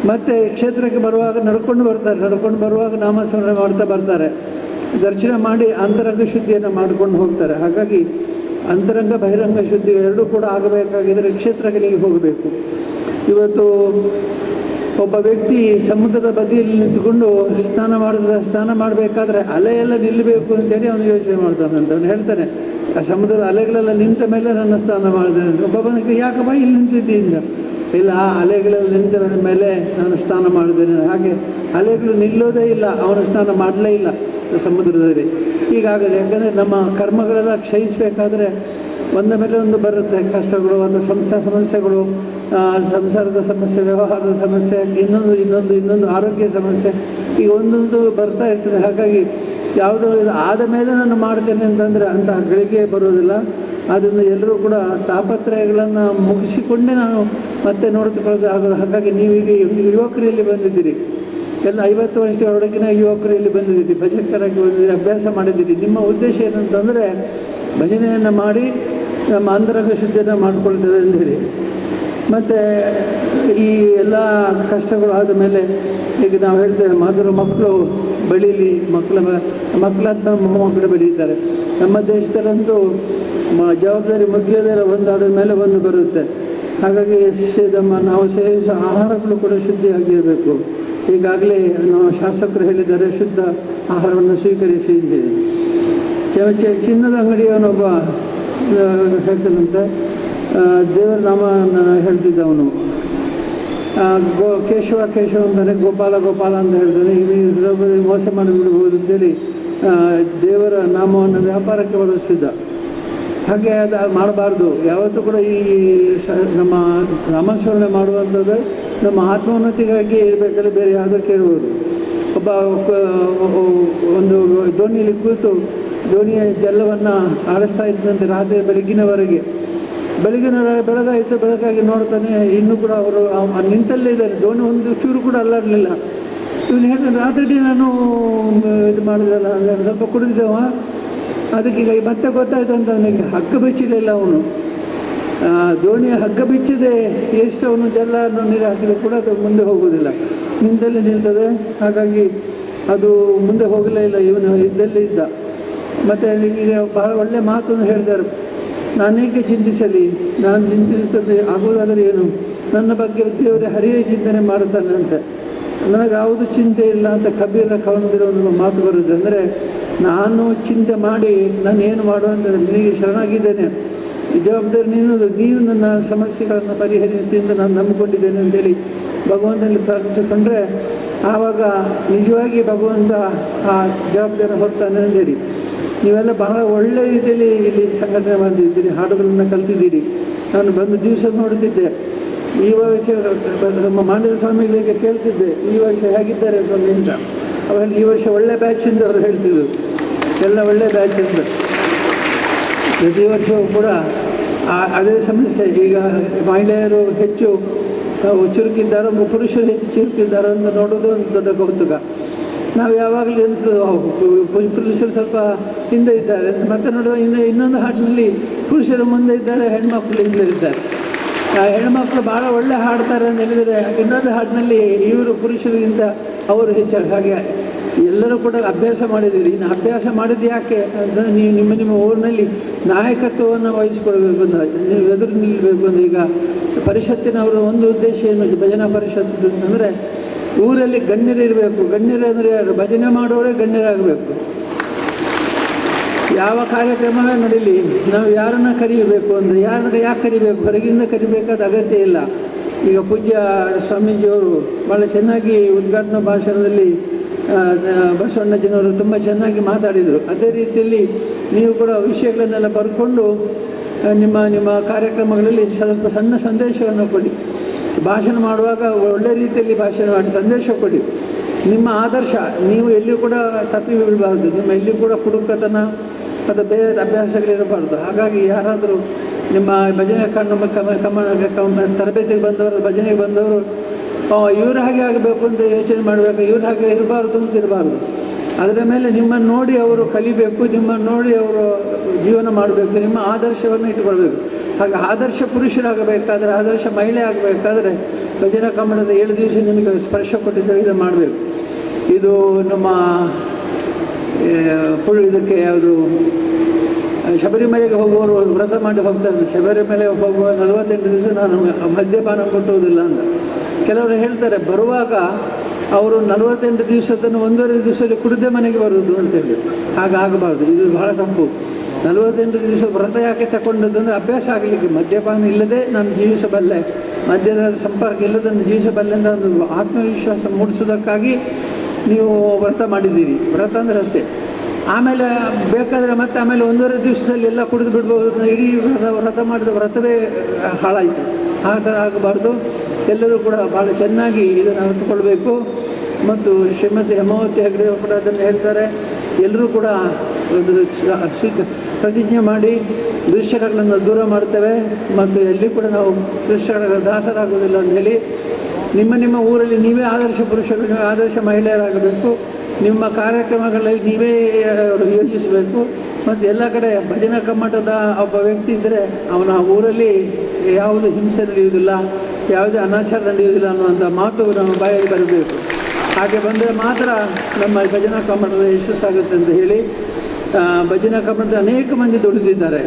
ಮತ್ತು ಕ್ಷೇತ್ರಕ್ಕೆ ಬರುವಾಗ ನಡ್ಕೊಂಡು ಬರ್ತಾರೆ. ನಡ್ಕೊಂಡು ಬರುವಾಗ ನಾಮಸ್ಮರಣೆ ಮಾಡ್ತಾ ಬರ್ತಾರೆ. ದರ್ಶನ ಮಾಡಿ ಅಂತರಂಗ ಶುದ್ಧಿಯನ್ನು ಮಾಡ್ಕೊಂಡು ಹೋಗ್ತಾರೆ. ಹಾಗಾಗಿ ಅಂತರಂಗ ಬಹಿರಂಗ ಶುದ್ಧಿ ಎರಡೂ ಕೂಡ ಆಗಬೇಕಾಗಿದ್ದರೆ ಕ್ಷೇತ್ರಗಳಿಗೆ ಹೋಗಬೇಕು. ಇವತ್ತು ಒಬ್ಬ ವ್ಯಕ್ತಿ ಸಮುದ್ರದ ಬದಿಯಲ್ಲಿ ನಿಂತುಕೊಂಡು ಸ್ನಾನ ಮಾಡಬೇಕಾದ್ರೆ ಅಲೆಯೆಲ್ಲ ನಿಲ್ಲಬೇಕು ಅಂತೇಳಿ ಅವನು ಯೋಚನೆ ಮಾಡ್ತಾನೆ ಅಂತ. ಅವನು ಹೇಳ್ತಾನೆ, ಆ ಸಮುದ್ರದ ಅಲೆಗಳೆಲ್ಲ ನಿಂತ ಮೇಲೆ ನನ್ನ ಸ್ನಾನ ಮಾಡಿದೆ ಅಂತ. ಒಬ್ಬನಿಗೆ ಯಾಕಪ್ಪ ಇಲ್ಲಿ ನಿಂತಿದ್ದೀಂದ? ಇಲ್ಲ, ಆ ಅಲೆಗಳೆಲ್ಲ ನಿಂತ ಮೇಲೆ ನಾನು ಸ್ನಾನ ಮಾಡಿದ್ದೇನೆ. ಹಾಗೆ ಅಲೆಗಳು ನಿಲ್ಲೋದೇ ಇಲ್ಲ, ಅವನು ಸ್ನಾನ ಮಾಡಲೇ ಇಲ್ಲ ಸಮುದ್ರದಲ್ಲಿ. ಹೀಗಾಗದೆ. ಯಾಕಂದರೆ ನಮ್ಮ ಕರ್ಮಗಳೆಲ್ಲ ಕ್ಷಯಿಸಬೇಕಾದ್ರೆ ಒಂದ ಮೇಲೆ ಒಂದು ಬರುತ್ತೆ ಕಷ್ಟಗಳು, ಒಂದು ಸಮಸ್ಯೆಗಳು, ಸಂಸಾರದ ಸಮಸ್ಯೆ, ವ್ಯವಹಾರದ ಸಮಸ್ಯೆ, ಇನ್ನೊಂದು ಆರೋಗ್ಯ ಸಮಸ್ಯೆ, ಈಗ ಒಂದೊಂದು ಬರ್ತಾ ಇರ್ತದೆ. ಹಾಗಾಗಿ ಯಾವುದೋ ಆದ ಮೇಲೆ ನಾನು ಮಾಡ್ತೇನೆ ಅಂತಂದರೆ ಅಂತಹ ಗಳಿಗೆ ಬರೋದಿಲ್ಲ. ಆದ್ದರಿಂದ ಎಲ್ಲರೂ ಕೂಡ ತಾಪತ್ರಯಗಳನ್ನು ಮುಗಿಸಿಕೊಂಡೇ ನಾನು ಮತ್ತೆ ನೋಡಿಕೊಳ್ಳೋದು ಆಗೋದು. ಹಾಗಾಗಿ ನೀವೀಗ ಯುವಕರಲ್ಲಿ ಬಂದಿದ್ದೀರಿ, ಎಲ್ಲ 50 ವರ್ಷದೊಳಗಿನ ಯುವಕರಲ್ಲಿ ಬಂದಿದ್ದೀರಿ, ಭಜಕರಾಗಿ ಬಂದಿದ್ದೀರಿ, ಅಭ್ಯಾಸ ಮಾಡಿದ್ದೀರಿ. ನಿಮ್ಮ ಉದ್ದೇಶ ಏನಂತಂದರೆ ಭಜನೆಯನ್ನು ಮಾಡಿ ನಮ್ಮ ಅಂತರಂಗ ಶುದ್ಧಿಯನ್ನು ಮಾಡಿಕೊಳ್ತೇವೆ ಅಂತ ಹೇಳಿ. ಮತ್ತು ಈ ಎಲ್ಲ ಕಷ್ಟಗಳು ಆದ ಮೇಲೆ ಈಗ ನಾವು ಹೇಳ್ತೇವೆ, ಮೊದಲು ಮಕ್ಕಳು ಬೆಳೀಲಿ, ಮಕ್ಕಳಂತ ಮೊಮ್ಮಕ್ಕಳು ಬೆಳೀತಾರೆ. ನಮ್ಮ ದೇಶದಲ್ಲಂತೂ ಜವಾಬ್ದಾರಿ ಮುಗಿಯೋದೆಲ್ಲ ಒಂದಾದ ಮೇಲೆ ಒಂದು ಬರುತ್ತೆ. ಹಾಗಾಗಿ ನಾವು ಸೇವಿಸುವ ಆಹಾರಗಳು ಕೂಡ ಶುದ್ಧಿಯಾಗಿರಬೇಕು. ಈಗಾಗಲೇ ನಾವು ಶಾಸಕರು ಹೇಳಿದ್ದಾರೆ, ಶುದ್ಧ ಆಹಾರವನ್ನು ಸ್ವೀಕರಿಸಿ ಅಂತೇಳಿ. ಚಿನ್ನದ ಅಂಗಡಿಯವನೊಬ್ಬ ಹೇಳ್ತಾನಂತೆ, ದೇವರ ನಾಮ ಹೇಳ್ತಿದ್ದವನು, ಕೇಶವ ಅಂತಾನೆ, ಗೋಪಾಲ ಅಂತ ಹೇಳ್ತಾನೆ. ಈ ಮೋಸ ಮಾಡಿಬಿಡ್ಬೋದು ಅಂತೇಳಿ ದೇವರ ನಾಮವನ್ನು ವ್ಯಾಪಾರಕ್ಕೆ ಬಳಸ್ತಿದ್ದ. ಹಾಗೆ ಅದು ಮಾಡಬಾರ್ದು. ಯಾವತ್ತೂ ಕೂಡ ಈ ನಮ್ಮ ನಾಮಸ್ಮರಣೆ ಮಾಡುವಂಥದ್ದು ನಮ್ಮ ಆತ್ಮೋನ್ನತಿಗಾಗಿ ಇರಬೇಕಲ್ಲ, ಬೇರೆ ಯಾವುದಕ್ಕೆ ಇರ್ಬೋದು. ಒಬ್ಬ ಒಂದು ದೋಣಿಯಲ್ಲಿ ಕೂತು ದೋಣಿಯ ಜಲವನ್ನು ಆಡಿಸ್ತಾ ಇದ್ದಂತೆ ರಾತ್ರಿ ಬೆಳಗಾಯಿತು. ಬೆಳಗಾಗಿ ನೋಡ್ತಾನೆ, ಇನ್ನೂ ಕೂಡ ಅವರು ನಿಂತಲ್ಲೇ ಇದ್ದಾರೆ, ದೋಣಿ ಒಂದು ಚೂರು ಕೂಡ ಅಲ್ಲಾಡಲಿಲ್ಲ. ಇವನು ಹೇಳ್ತಾನೆ, ರಾತ್ರಿ ನಾನು ಇದು ಮಾಡಿದಲ್ಲ, ಸ್ವಲ್ಪ ಕುಡಿದಿದ್ದವ, ಅದಕ್ಕೀಗ ಮತ್ತೆ ಗೊತ್ತಾಯ್ತು ಅಂತ ಅವನಿಗೆ. ಹಗ್ಗ ಬಿಚ್ಚಲಿಲ್ಲ ಅವನು, ದೋಣಿಯ ಹಗ್ಗ ಬಿಚ್ಚದೆ ಎಷ್ಟು ಅವನು ಜಲವನ್ನು ನೀರು ಹಾಕಿದ್ರೆ ಕೂಡ ಅದು ಮುಂದೆ ಹೋಗೋದಿಲ್ಲ, ನಿಂತಲ್ಲೇ ನಿಲ್ತದೆ. ಹಾಗಾಗಿ ಅದು ಮುಂದೆ ಹೋಗಲೇ ಇಲ್ಲ, ಇವನು ಇದ್ದಲ್ಲೇ ಇದ್ದ. ಮತ್ತು ಈಗ ಬಹಳ ಒಳ್ಳೆಯ ಮಾತನ್ನು ಹೇಳಿದ್ದಾರೆ, ನಾನೇಕೆ ಚಿಂತಿಸಲಿ, ನಾನು ಚಿಂತಿಸ್ತದೆ ಆಗೋದಾದರೆ ಏನು, ನನ್ನ ಬಗ್ಗೆ ದೇವರೇ ಹರಿಯೇ ಚಿಂತನೆ ಮಾಡುತ್ತಾನೆ ಅಂತ. ನನಗೆ ಯಾವುದು ಚಿಂತೆ ಇಲ್ಲ ಅಂತ ಕಬೀರ ಕವನದಿರೋ ಒಂದು ಮಾತು ಬರುತ್ತೆ. ಅಂದರೆ ನಾನು ಚಿಂತೆ ಮಾಡಿ ನಾನು ಏನು ಮಾಡುವಂತ ನಿನಗೆ ಶರಣಾಗಿದ್ದೇನೆ, ಜವಾಬ್ದಾರಿ ನೀನು ನನ್ನ ಸಮಸ್ಯೆಗಳನ್ನು ಪರಿಹರಿಸಿ ಅಂತ ನಾನು ನಂಬಿಕೊಂಡಿದ್ದೇನೆ ಅಂತೇಳಿ ಭಗವಂತನಲ್ಲಿ ಪ್ರಾರ್ಥಿಸಿಕೊಂಡ್ರೆ ಆವಾಗ ನಿಜವಾಗಿ ಭಗವಂತ ಆ ಜವಾಬ್ದಾರಿ ಹೊರ್ತಾನೆ ಅಂತೇಳಿ. ನೀವೆಲ್ಲ ಬಹಳ ಒಳ್ಳೆಯ ರೀತಿಯಲ್ಲಿ ಇಲ್ಲಿ ಸಂಘಟನೆ ಮಾಡಿದ್ದೀರಿ, ಹಾಡುಗಳನ್ನು ಕಲ್ತಿದ್ದೀರಿ. ನಾನು ಬಂದು ದಿವಸ ನೋಡ್ತಿದ್ದೆ. ಈ ವರ್ಷ ನಮ್ಮ ಮಾಂಡವ ಸ್ವಾಮಿಗಳಿಗೆ ಕೇಳ್ತಿದ್ದೆ, ಈ ವರ್ಷ ಹೇಗಿದ್ದಾರೆ ಸ್ವಾಮಿ ಅಂತ. ಅವರಲ್ಲಿ ಈ ವರ್ಷ ಒಳ್ಳೆ ಬ್ಯಾಚ್ ಅಂತ ಅವರು ಹೇಳ್ತಿದ್ರು, ಎಲ್ಲ ಒಳ್ಳೆ ಬ್ಯಾಚ್ ಅಂತ. ಪ್ರತಿ ವರ್ಷವೂ ಕೂಡ ಅದೇ ಸಮಸ್ಯೆ. ಈಗ ಮಹಿಳೆಯರು ಹೆಚ್ಚು ಚುರುಕಿದ್ದಾರೋ ಪುರುಷರು ಹೆಚ್ಚು ಚುರುಕಿದ್ದಾರೋ ಅಂತ ನೋಡೋದು ಒಂದು ದೊಡ್ಡ ಕೌತುಕ. ನಾವು ಯಾವಾಗಲೂ ಎಣಿಸೋದು ಪುರುಷರು ಸ್ವಲ್ಪ ಹಿಂದೆ ಇದ್ದಾರೆ, ಮತ್ತೆ ನೋಡುವ ಇನ್ನೊಂದು ಹಾಡಿನಲ್ಲಿ ಪುರುಷರು ಮುಂದೆ ಇದ್ದಾರೆ, ಹೆಣ್ಮಕ್ಳು ಹಿಂದೆ ಇದ್ದಾರೆ. ಹೆಣ್ಮಕ್ಳು ಭಾಳ ಒಳ್ಳೆ ಹಾಡ್ತಾರೆ ಅಂತ ಹೇಳಿದರೆ, ಇನ್ನೊಂದು ಹಾಡಿನಲ್ಲಿ ಇವರು ಪುರುಷರಿಗಿಂತ ಅವರು ಹೆಚ್ಚಾಗಿ. ಹಾಗೆ ಎಲ್ಲರೂ ಕೂಡ ಅಭ್ಯಾಸ ಮಾಡಿದ್ದೀರಿ. ಇನ್ನು ಅಭ್ಯಾಸ ಮಾಡಿದ್ದು ಯಾಕೆ ಅಂತಂದರೆ ನೀವು ನಿಮ್ಮ ಊರಿನಲ್ಲಿ ನಾಯಕತ್ವವನ್ನು ವಹಿಸ್ಕೊಳ್ಬೇಕು ಅಂತ, ನೀವು ಎದುರು ನಿಲ್ಲಬೇಕು ಅಂತ. ಈಗ ಪರಿಷತ್ತಿನವರು ಒಂದು ಉದ್ದೇಶ ಏನು, ಭಜನಾ ಪರಿಷತ್ತು ಅಂತಂದರೆ ಊರಲ್ಲಿ ಗಣ್ಯರಿರಬೇಕು. ಗಣ್ಯರು ಅಂದರೆ ಯಾರು? ಭಜನೆ ಮಾಡೋರೇ ಗಣ್ಯರಾಗಬೇಕು. ಯಾವ ಕಾರ್ಯಕ್ರಮವೇ ನಡೀಲಿ, ನಾವು ಯಾರನ್ನ ಕರೀಬೇಕು ಅಂದರೆ ಯಾಕೆ ಕರಿಬೇಕು? ಹೊರಗಿಂದ ಕರಿಬೇಕಾದ ಅಗತ್ಯ ಇಲ್ಲ. ಈಗ ಪೂಜ್ಯ ಸ್ವಾಮೀಜಿಯವರು ಭಾಳ ಚೆನ್ನಾಗಿ ಉದ್ಘಾಟನಾ ಭಾಷಣದಲ್ಲಿ ಬಸವಣ್ಣಜ್ಜನವರು ತುಂಬ ಚೆನ್ನಾಗಿ ಮಾತಾಡಿದರು. ಅದೇ ರೀತಿಯಲ್ಲಿ ನೀವು ಕೂಡ ವಿಷಯಗಳನ್ನೆಲ್ಲ ಬರ್ಕೊಂಡು ನಿಮ್ಮ ಕಾರ್ಯಕ್ರಮಗಳಲ್ಲಿ ಸ್ವಲ್ಪ ಸಣ್ಣ ಸಂದೇಶವನ್ನು ಕೊಡಿ. ಭಾಷಣ ಮಾಡುವಾಗ ಒಳ್ಳೆ ರೀತಿಯಲ್ಲಿ ಭಾಷಣ ಮಾಡಿ ಸಂದೇಶ ಕೊಡಿ. ನಿಮ್ಮ ಆದರ್ಶ ನೀವು ಎಲ್ಲಿಯೂ ಕೂಡ ತಪ್ಪಿ ಬೀಳಬಾರ್ದು. ನಿಮ್ಮ ಎಲ್ಲಿಯೂ ಕೂಡ ಕುಡುಕತನ ಅದು ಬೇರೆ ಅಭ್ಯಾಸಗಳಿರಬಾರ್ದು. ಹಾಗಾಗಿ ಯಾರಾದರೂ ನಿಮ್ಮ ಭಜನೆ ತರಬೇತಿಗೆ ಬಂದವರು, ಭಜನೆಗೆ ಬಂದವರು ಇವ್ರ ಹಾಗೆ ಆಗಬೇಕು ಅಂತ ಯೋಚನೆ ಮಾಡಬೇಕು, ಇವ್ರ ಹಾಗೆ ಇರಬಾರ್ದು ಅಂತ ಇರಬಾರ್ದು. ಅದರ ಮೇಲೆ ನಿಮ್ಮನ್ನು ನೋಡಿ ಅವರು ಕಲಿಬೇಕು, ನಿಮ್ಮನ್ನು ನೋಡಿ ಅವರು ಜೀವನ ಮಾಡಬೇಕು, ನಿಮ್ಮ ಆದರ್ಶವನ್ನು ಇಟ್ಟುಕೊಳ್ಬೇಕು. ಹಾಗೆ ಆದರ್ಶ ಪುರುಷರಾಗಬೇಕಾದ್ರೆ, ಆದರ್ಶ ಮಹಿಳೆ ಆಗಬೇಕಾದ್ರೆ ಭಜನಾ ಕಮ್ಮಟದ 7 ದಿವಸ ನಿಮಗೆ ಸ್ಪರ್ಶ ಕೊಟ್ಟಿದ್ದು ಇದು ಮಾಡಬೇಕು. ಇದು ನಮ್ಮ ಇದಕ್ಕೆ ಯಾವುದು ಶಬರಿಮಲೆಗೆ ಹೋಗುವವರು ವ್ರತ ಮಾಡಿ ಹೋಗ್ತಾರೆ. ಶಬರಿಮಲೆಗೆ ಹೋಗುವ 48 ದಿವಸ ನಾನು ಮದ್ಯಪಾನ ಕೊಟ್ಟುವುದಿಲ್ಲ ಅಂತ. ಕೆಲವರು ಹೇಳ್ತಾರೆ, ಬರುವಾಗ ಅವರು 48 ದಿವಸದನ್ನು 1.5 ದಿವಸದಲ್ಲಿ ಕುಡಿದೇ ಮನೆಗೆ ಬರುವುದು ಅಂತೇಳಿ. ಹಾಗಾಗಬಾರ್ದು, ಇದು ಬಹಳ ತಪ್ಪು. 48 ದಿವಸ ವ್ರತ ಯಾಕೆ ತಗೊಂಡದ್ದು ಅಂದರೆ ಅಭ್ಯಾಸ ಆಗಲಿಕ್ಕೆ. ಮದ್ಯಪಾನ ಇಲ್ಲದೆ ನಾನು ಜೀವಿಸಬಲ್ಲೆ, ಮದ್ಯದ ಸಂಪರ್ಕ ಇಲ್ಲದೆ ನಾನು ಜೀವಿಸಬಲ್ಲೆ ಅಂತ ಒಂದು ಆತ್ಮವಿಶ್ವಾಸ ಮೂಡಿಸೋದಕ್ಕಾಗಿ ನೀವು ವ್ರತ ಮಾಡಿದ್ದೀರಿ. ವ್ರತ ಅಂದರೆ ಅಷ್ಟೇ. ಆಮೇಲೆ ಬೇಕಾದರೆ ಮತ್ತೆ ಆಮೇಲೆ 1.5 ದಿವಸದಲ್ಲಿ ಎಲ್ಲ ಕುಡಿದು ಬಿಡ್ಬೋದು. ಇಡೀ ವ್ರತ ಮಾಡಿದ ವ್ರತವೇ ಹಾಳಾಯಿತು. ಆ ಥರ ಆಗಬಾರ್ದು. ಎಲ್ಲರೂ ಕೂಡ ಭಾಳ ಚೆನ್ನಾಗಿ ಇದನ್ನು ಅರ್ಥಕೊಳ್ಬೇಕು. ಮತ್ತು ಶ್ರೀಮತಿ ಹೇಮಾವತಿ ಹೆಗ್ಡೆ ಕೂಡ ಅದನ್ನು ಹೇಳ್ತಾರೆ. ಎಲ್ಲರೂ ಕೂಡ ಒಂದು ಪ್ರತಿಜ್ಞೆ ಮಾಡಿ ದುಶ್ಚಟಗಳನ್ನು ದೂರ ಮಾಡ್ತೇವೆ ಮತ್ತು ಎಲ್ಲಿ ಕೂಡ ನಾವು ದುಶ್ಚಟಗಳ ದಾಸರಾಗುವುದಿಲ್ಲ ಅಂತ ಹೇಳಿ ನಿಮ್ಮ ಊರಲ್ಲಿ ನೀವೇ ಆದರ್ಶ ಪುರುಷರು, ನೀವೇ ಆದರ್ಶ ಮಹಿಳೆಯರಾಗಬೇಕು. ನಿಮ್ಮ ಕಾರ್ಯಕ್ರಮಗಳಲ್ಲಿ ನೀವೇ ಯೋಜಿಸಬೇಕು. ಮತ್ತು ಎಲ್ಲ ಕಡೆ ಭಜನಾ ಕಮ್ಮಟದ ಒಬ್ಬ ವ್ಯಕ್ತಿ ಇದ್ದರೆ ಅವನ ಊರಲ್ಲಿ ಯಾವುದು ಹಿಂಸೆ ನಡೆಯುವುದಿಲ್ಲ, ಯಾವುದೇ ಅನಾಚಾರ ನಡೆಯುವುದಿಲ್ಲ ಅನ್ನುವಂಥ ಮಾತು ನಮ್ಮ ಬಾಯಲ್ಲಿ ಬರಬೇಕು. ಹಾಗೆ ಬಂದರೆ ಮಾತ್ರ ನಮ್ಮ ಭಜನಾ ಕಮ್ಮಟದ ಯಶಸ್ಸಾಗುತ್ತೆ ಅಂತ ಹೇಳಿ ಭಜನಾ ಕಮ್ಮಟದ ಅನೇಕ ಮಂದಿ ದುಡಿದಿದ್ದಾರೆ.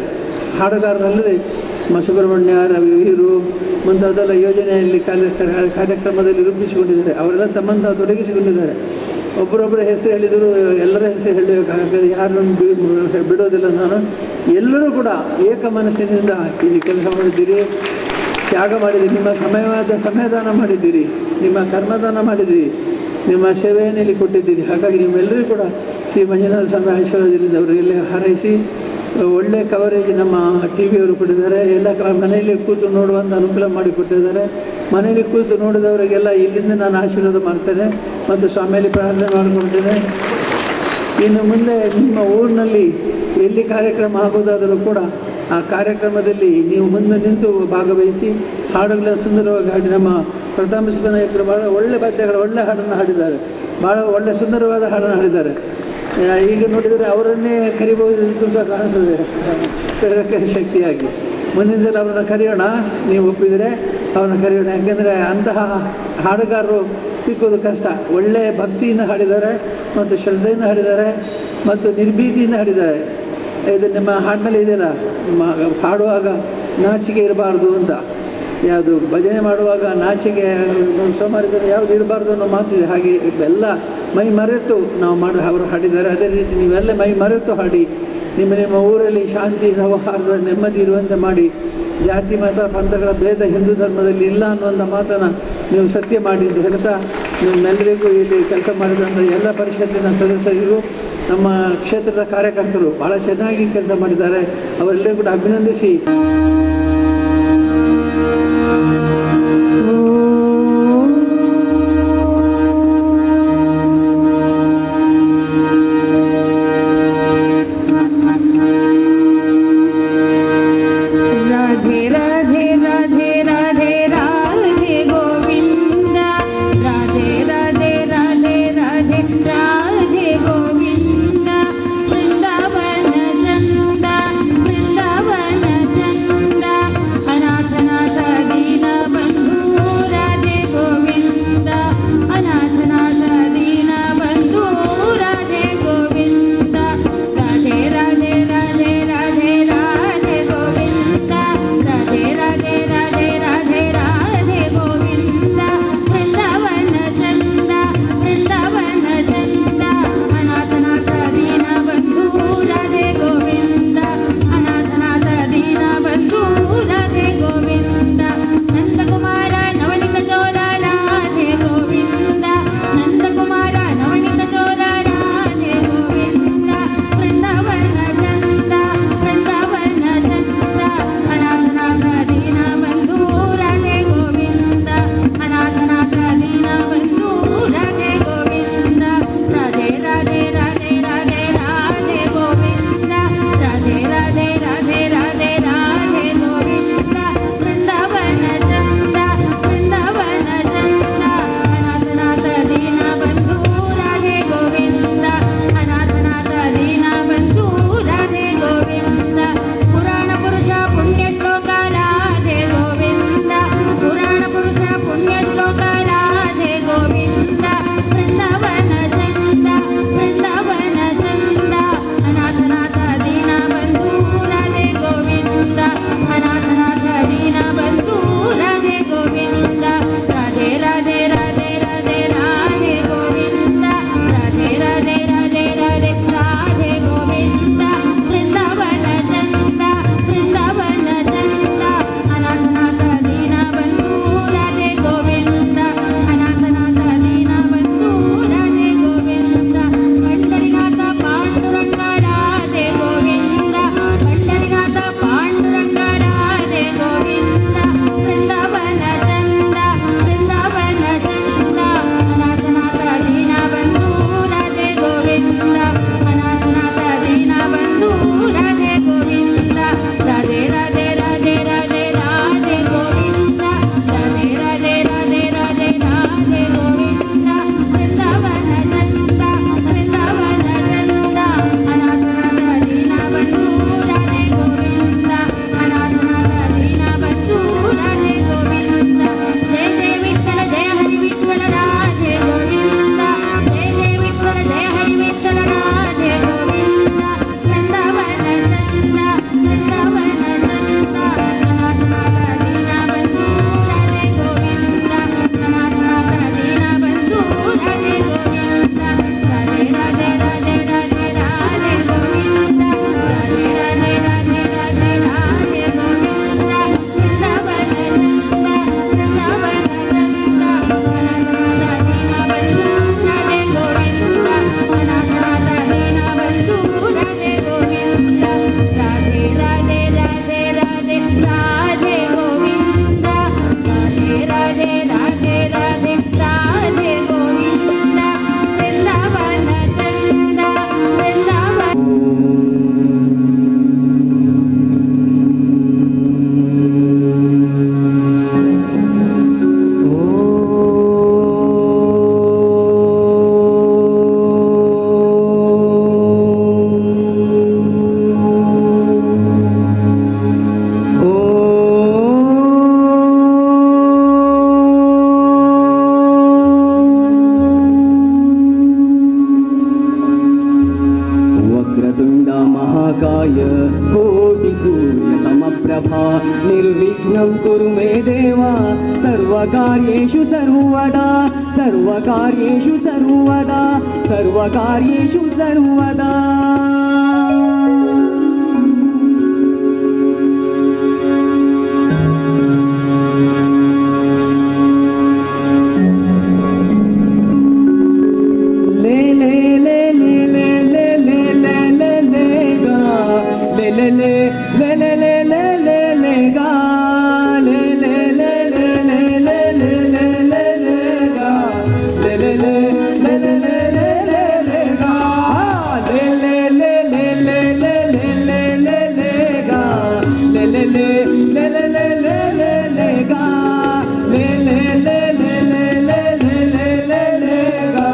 ಹಾಡುಗಾರರಲ್ಲದೆ ಸುಬ್ರಹ್ಮಣ್ಯ, ರವಿವೀರು ಮುಂತಾದೆಲ್ಲ ಯೋಜನೆಯಲ್ಲಿ ಕಾರ್ಯಕ್ರಮದಲ್ಲಿ ರೂಪಿಸಿಕೊಂಡಿದ್ದಾರೆ. ಅವರೆಲ್ಲ ತಮ್ಮಂತ ತೊಡಗಿಸಿಕೊಂಡಿದ್ದಾರೆ. ಒಬ್ಬರೊಬ್ಬರ ಹೆಸರು ಹೇಳಿದರು, ಎಲ್ಲರ ಹೆಸರು ಹೇಳಬೇಕಾಗ್ತದೆ, ಯಾರನ್ನು ಬಿಡೋದಿಲ್ಲ ನಾನು. ಎಲ್ಲರೂ ಕೂಡ ಏಕ ಮನಸ್ಸಿನಿಂದ ಇಲ್ಲಿ ಕೆಲಸ ಮಾಡಿದ್ದೀರಿ, ತ್ಯಾಗ ಮಾಡಿದ್ದೀರಿ, ನಿಮ್ಮ ಸಮಯದಾನ ಮಾಡಿದ್ದೀರಿ, ನಿಮ್ಮ ಕರ್ಮದಾನ ಮಾಡಿದ್ದೀರಿ, ನಿಮ್ಮ ಸೇವೆಯನ್ನು ಇಲ್ಲಿ ಕೊಟ್ಟಿದ್ದೀರಿ. ಹಾಗಾಗಿ ನಿಮ್ಮೆಲ್ಲರಿಗೂ ಕೂಡ ಶ್ರೀ ಮಂಜುನಾಥ ಸ್ವಾಮಿ ಆಶೀರ್ವಾದದಿಂದ ಅವರಿಗೆಲ್ಲ ಹಾರೈಸಿ ಒಳ್ಳೆ ಕವರೇಜ್ ನಮ್ಮ ಟಿ ವಿಯವರು ಕೊಟ್ಟಿದ್ದಾರೆ. ಎಲ್ಲ ಮನೆಯಲ್ಲಿ ಕೂತು ನೋಡುವಂಥ ಅನುಕೂಲ ಮಾಡಿಕೊಟ್ಟಿದ್ದಾರೆ. ಮನೆಯಲ್ಲಿ ಕೂತು ನೋಡಿದವರಿಗೆಲ್ಲ ಇಲ್ಲಿಂದ ನಾನು ಆಶೀರ್ವಾದ ಮಾಡ್ತೇನೆ ಮತ್ತು ಸ್ವಾಮಿಯಲ್ಲಿ ಪ್ರಾರ್ಥನೆ ಮಾಡಿಕೊಡ್ತೇನೆ. ಇನ್ನು ಮುಂದೆ ನಿಮ್ಮ ಊರಿನಲ್ಲಿ ಎಲ್ಲಿ ಕಾರ್ಯಕ್ರಮ ಆಗೋದಾದರೂ ಕೂಡ ಆ ಕಾರ್ಯಕ್ರಮದಲ್ಲಿ ನೀವು ಮುಂದೆ ನಿಂತು ಭಾಗವಹಿಸಿ ಹಾಡುಗಳ ಸುಂದರವಾಗಿ ಹಾಡಿ ನಮ್ಮ ಪ್ರತಾಪ ನಾಯಕರು ಭಾಳ ಒಳ್ಳೆ ಪದ್ಯಗಳು, ಒಳ್ಳೆ ಹಾಡನ್ನು ಹಾಡಿದ್ದಾರೆ. ಭಾಳ ಒಳ್ಳೆ ಸುಂದರವಾದ ಹಾಡನ್ನು ಹಾಡಿದ್ದಾರೆ. ಈಗ ನೋಡಿದರೆ ಅವರನ್ನೇ ಕರಿಬಹುದು ಅಂತ ಕಾಣಿಸ್ತದೆ ಪ್ರೇರಕ ಶಕ್ತಿಯಾಗಿ. ಮುಂದಿನ ಸಲ ಅವರನ್ನು ಕರೆಯೋಣ, ನೀವು ಒಪ್ಪಿದರೆ ಅವರನ್ನು ಕರೆಯೋಣ. ಯಾಕೆಂದರೆ ಅಂತಹ ಹಾಡುಗಾರರು ಸಿಕ್ಕೋದು ಕಷ್ಟ. ಒಳ್ಳೆಯ ಭಕ್ತಿಯಿಂದ ಹಾಡಿದ್ದಾರೆ ಮತ್ತು ಶ್ರದ್ಧೆಯಿಂದ ಹಾಡಿದ್ದಾರೆ ಮತ್ತು ನಿರ್ಭೀತಿಯಿಂದ ಹಾಡಿದ್ದಾರೆ. ಇದು ನಿಮ್ಮ ಹಾಡಿನಲ್ಲಿ ಇದೆಯಲ್ಲ, ಹಾಡುವಾಗ ನಾಚಿಕೆ ಇರಬಾರ್ದು ಅಂತ. ಯಾವುದು ಭಜನೆ ಮಾಡುವಾಗ ನಾಚಿಕೆ ಸೋಮಾರಿತನ ಯಾವುದು ಇರಬಾರ್ದು ಅನ್ನೋ ಮಾತಿದೆ. ಹಾಗೆ ಎಲ್ಲ ಮೈ ಮರೆತು ನಾವು ಅವರು ಹಾಡಿದ್ದಾರೆ. ಅದೇ ರೀತಿ ನೀವೆಲ್ಲ ಮೈ ಮರೆತು ಹಾಡಿ ನಿಮ್ಮ ಊರಲ್ಲಿ ಶಾಂತಿ, ಸೌಹಾರ್ದ, ನೆಮ್ಮದಿ ಇರುವಂತೆ ಮಾಡಿ. ಜಾತಿ ಮತ ಪಂಥಗಳ ಭೇದ ಹಿಂದೂ ಧರ್ಮದಲ್ಲಿ ಇಲ್ಲ ಅನ್ನುವಂಥ ಮಾತನ್ನು ನೀವು ಸತ್ಯ ಮಾಡಿ ಅಂತ ಹೇಳ್ತಾ, ನಿಮ್ಮೆಲ್ಲರಿಗೂ ಇಲ್ಲಿ ಕೆಲಸ ಮಾಡಿದಂಥ ಎಲ್ಲ ಪರಿಷತ್ತಿನ ಸದಸ್ಯರಿಗೂ ನಮ್ಮ ಕ್ಷೇತ್ರದ ಕಾರ್ಯಕರ್ತರು ಬಹಳ ಚೆನ್ನಾಗಿ ಕೆಲಸ ಮಾಡಿದ್ದಾರೆ. ಅವರೆಲ್ಲರೂ ಕೂಡ ಅಭಿನಂದಿಸಿ प्रभा निर्विघ्नं कुरु मे देवा सर्वकार्येषु सर्वदा सर्वकार्येषु सर्वदा सर्वकार्येषु सर्वदा ले ले ले ले ले ले le le le le le le le ga le le le le le le le le le le ga le le le le le le le le le ga le le le le le le le le le le ga le le le le le le le le le ga le le le le le le le le le le ga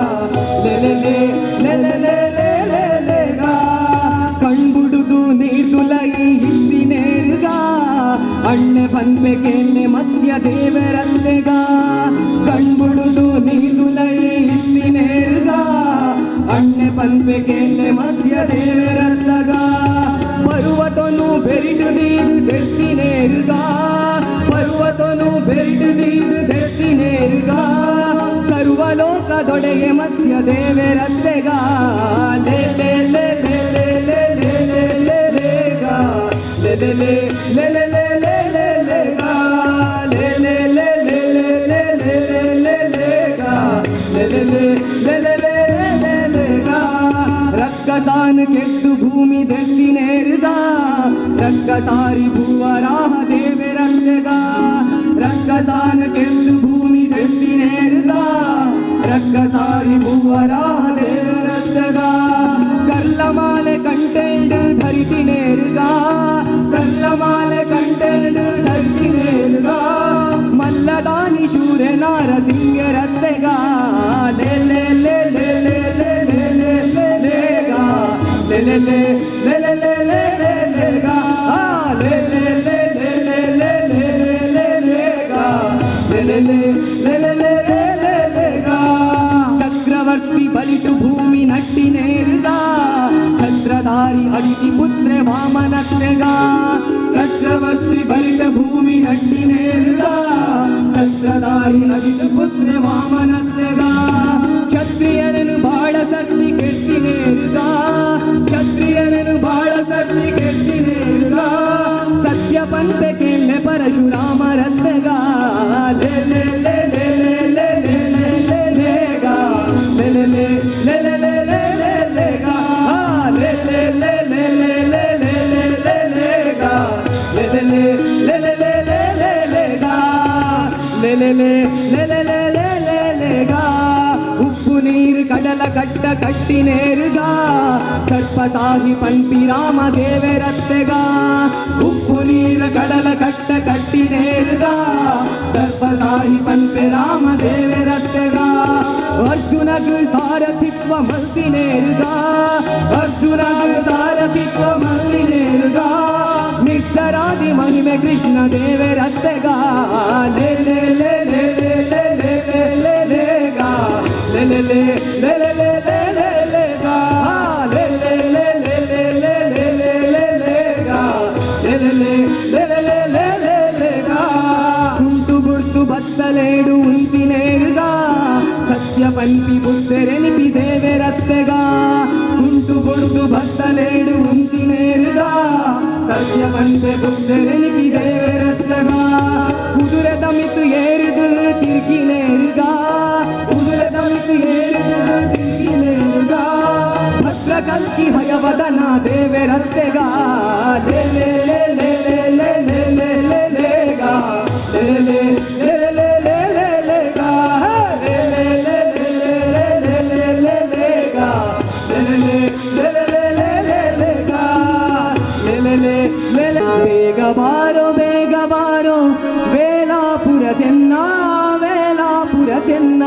le le le le le le le le le ga ಕಣ್ಬುಡುದು ನೀರ್ದುಲೈ ಹಿಂದಿನೇರ್ಗ ಅಣ್ಣೆ ಬಂದ್ಬೇಕೆನ್ನೆ ಮಧ್ಯ ದೇವರಲ್ಲೆಗ ಕಣ್ಬುಡುದು ನೀರ್ದುಲೈ ಹಿಂದಿನೇರ್ಗ ಅಣ್ಣೆ ಬಂದ್ಬೇಕೆನ್ನೆ ಮಧ್ಯ ದೇವರಲ್ಲಗ ಪರ್ವತನು ಬೆರಿಡು ನೀರು ದೆತ್ತಿನೇರ್ಗ ಪರ್ವತನು ಬೆರಿಡು ನೀರು ದೆತ್ತಿನೇರ್ಗ ಸರ್ವಲೋಕದೊಡೆಗೆ ಮಧ್ಯ ದೇವರಲ್ಲೆಗ ಲೇ ಲೇ ಲೇ ಲೇ ಲೇ ಲೇ ಲೇ ಲೇ ಲೇ ಲೇ ಗಾ ಲೇ ಲೇ ಲೇ ಲೇ ಲೇ ಲೇ ಲೇ ಲೇ ಲೇ ಗಾ ಲೇ ಲೇ ಲೇ ಲೇ ಲೇ ಲೇ ಲೇ ಲೇ ಲೇ ಲೇ ಗಾ ಲೇ ಲೇ ಲೇ ಲೇ ಲೇ ಲೇ ಲೇ ಲೇ ಗಾ ರಕ್ಕತಾನ ಕೆಟ್ಟು ಭೂಮಿ ದೆತ್ತಿನೇರ್ಗ ರಕ್ಕತಾರಿ ಭೂವರಾಹ ದೇವರಲ್ಲೆಗ ರಕ್ಕತಾನ ಕೆಟ್ಟು ಭೂಮಿ ದೆತ್ತಿನೇರ್ಗ ರಕ್ಕತಾರಿ ಭೂವರಾಹ ದೇವರಲ್ಲೆಗ ಕಲ್ಲಮಾಲೆ ಕಂಟೆಂಡು ಧರಿಸಿನೇರ್ಗ ಕಲ್ಲಮಾಲೆ ಕಂಟೆಂಡು ಧರಿಸಿನೇರ್ಗ ಮಲ್ಲದಾನಿ ಶೂರ ನಾರಸಿಂಗರತ್ತೆಗ ಲೇ ಲೇ ಲೇ ಲೇ ಲೇ ಲೇ ಲೇ ಲೇ ಲೇ ಲೇ ಗಾ ಲೇ ಲೇ ಲೇ ಲೇ ಲೇ ಲೇ ಲೇ ಲೇ ಲೇ ಗಾ ಲೇ ಲೇ ಲೇ ಲೇ ಲೇ ಲೇ ಲೇ ಲೇ ಲೇ ಲೇ ಗಾ ಲೇ ಲೇ ಲೇ ಲೇ ಲೇ ಲೇ ಲೇ ಲೇ ಲೇ ಗಾ ಚಕ್ರವರ್ತಿ ಬಲಿಟು ಭೂಮಿ ನಟ್ಟಿನೇರ್ಗ ಛತ್ರಧಾರಿ ಅಡಿತಿ ಪುತ್ರ ವಾಮನತ್ತೆಗ ಚಕ್ರವರ್ತಿ ಬಲಿಟ ಭೂಮಿ ನಟ್ಟಿನೇರ್ಗ ಛತ್ರಧಾರಿ ಅಡಿತಿ ಪುತ್ರ ವಾಮನತ್ತೆಗ ಕ್ಷತ್ರಿಯರನ್ನು ಬಾಳ ಶಕ್ತಿ ಕೆಟ್ಟಿನೇರ್ಗ ಕ್ಷತ್ರಿಯರನ್ನು ಬಾಳ ಶಕ್ತಿ ಕೆಟ್ಟಿನೇರ್ಗ ಸತ್ಯ ಪಂಥ ಕೆನ್ನೆ ಪರಶುರಾಮರತ್ತೆಗ ಲೇ ಲೇ ಲೇ ಲೇ ಲೇ ಲೇ ಲೇ ಲೇ ಲೇ ಗಾ ಲೇ ಲೇ ಲೇ ಲೇ ಲೇ ಲೇ ಲೇ ಲೇ ಲೇ ಗಾ ಲೇ ಲೇ ಲೇ ಲೇ ಲೇ ಲೇ ಲೇ ಲೇ ಲೇ ಲೇ ಗಾ ಲೇ ಲೇ ಲೇ ಲೇ ಲೇ ಲೇ ಲೇ ಲೇ ಲೇ ಗಾ ಲೇ ಲೇ ಲೇ ಲೇ ಲೇ ಲೇ ಲೇ ಲೇ ಲೇ ಗಾ ಉಪ್ಪು ನೀರು ಕಡಲ ಕಟ್ಟ ಕಟ್ಟಿನೇರ್ಗ ಸರ್ಪಸಾಹಿ ಪಂಪಿ ರಾಮ ದೇವರತ್ತೆಗ ಉಪ್ಪು ನೀರು ಕಡಲ ಕಟ್ಟ ಕಟ್ಟಿನೇರ್ಗ ಸರ್ಪಸಾಹಿ ಪಂಪಿ ರಾಮ ದೇವರತ್ತೆಗ ಅರ್ಜುನಗೂ ಸಾರಥಿತ್ವ ಮಲ್ತಿನೇರ್ಗ ಅರ್ಜುನಗೂ ಸಾರಥಿತ್ವ ಮಲ್ತಿನೇರ್ಗ ನಿತ್ಯರಾದಿ ಮಹಿಮೆ ಕೃಷ್ಣ ದೇವರತ್ತೆಗ ಲೇ ಲೇ ಲೇ ಲೇ ಲೇ ಲೇ ಲೇ ಲೇ ಲೇ ಲೇ ಗಾ ಲೇ ಲೇ ಲೇ ಲೇ ಲೇ ಲೇ ಲೇ ಲೇ ಲೇ ಗಾ ಲೇ ಲೇ ಲೇ ಲೇ ಲೇ ಲೇ ಲೇ ಲೇ ಲೇ ಲೇ ಗಾ ಲೇ ಲೇ ಲೇ ಲೇ ಲೇ ಲೇ ಲೇ ಲೇ ಲೇ ಗಾ ಕುಂಟು ಗುರ್ತು ಬತ್ತಲೇಡು ಉಂಟಿನೇರ್ಗ ಸತ್ಯ ಪಂಪಿ ಬುದ್ಧರೆನಿಪಿ ದೇವರತ್ತೆಗ ಕುಂಟು ಗುರ್ತು ಬತ್ತಲೇಡು ಉಂಟಿನೇರ್ಗ ಸತ್ಯ ಪಂಪಿ ಬುದ್ಧರೆನಿಪಿ ದೇವರತ್ತೆಗ ಕುದುರೆ ದಮಿತು ಏರಿದು ತಿರ್ಕಿನೇರ್ಗ ಕುದುರೆ ದಮಿತು ಏರಿದು ತಿರ್ಕಿನೇರ್ಗ ಭದ್ರ ಕಲ್ಕಿ ಭಯವದನ ದೇವರತ್ತೆಗ ಲೇ ಲೇ ಲೇ ಲೇ ಲೇ ಲೇ ಲೇ ಲೇ ಲೇ ಗಾ ಲೇ ಲೇ ಲೇ ಲೇ ಲೇ ಲೇ ಲೇ ಗಾ ಲೇ ಲೇ ಲೇ ಲೇ ಲೇ ಲೇ ಲೇ ಲೇ ಗಾ ಲೇ ಲೇ ಲೇ ಲೇ ಲೇ ಲೇ ಲೇ ಗಾ ಲೇ ಲೇ ಲೇ ಲೇ ಲೇ ಬೇಗ ಬಾರೋ ವೇಲಾಪುರ ಚೆನ್ನ ವೇಲಾಪುರ ಚೆನ್ನ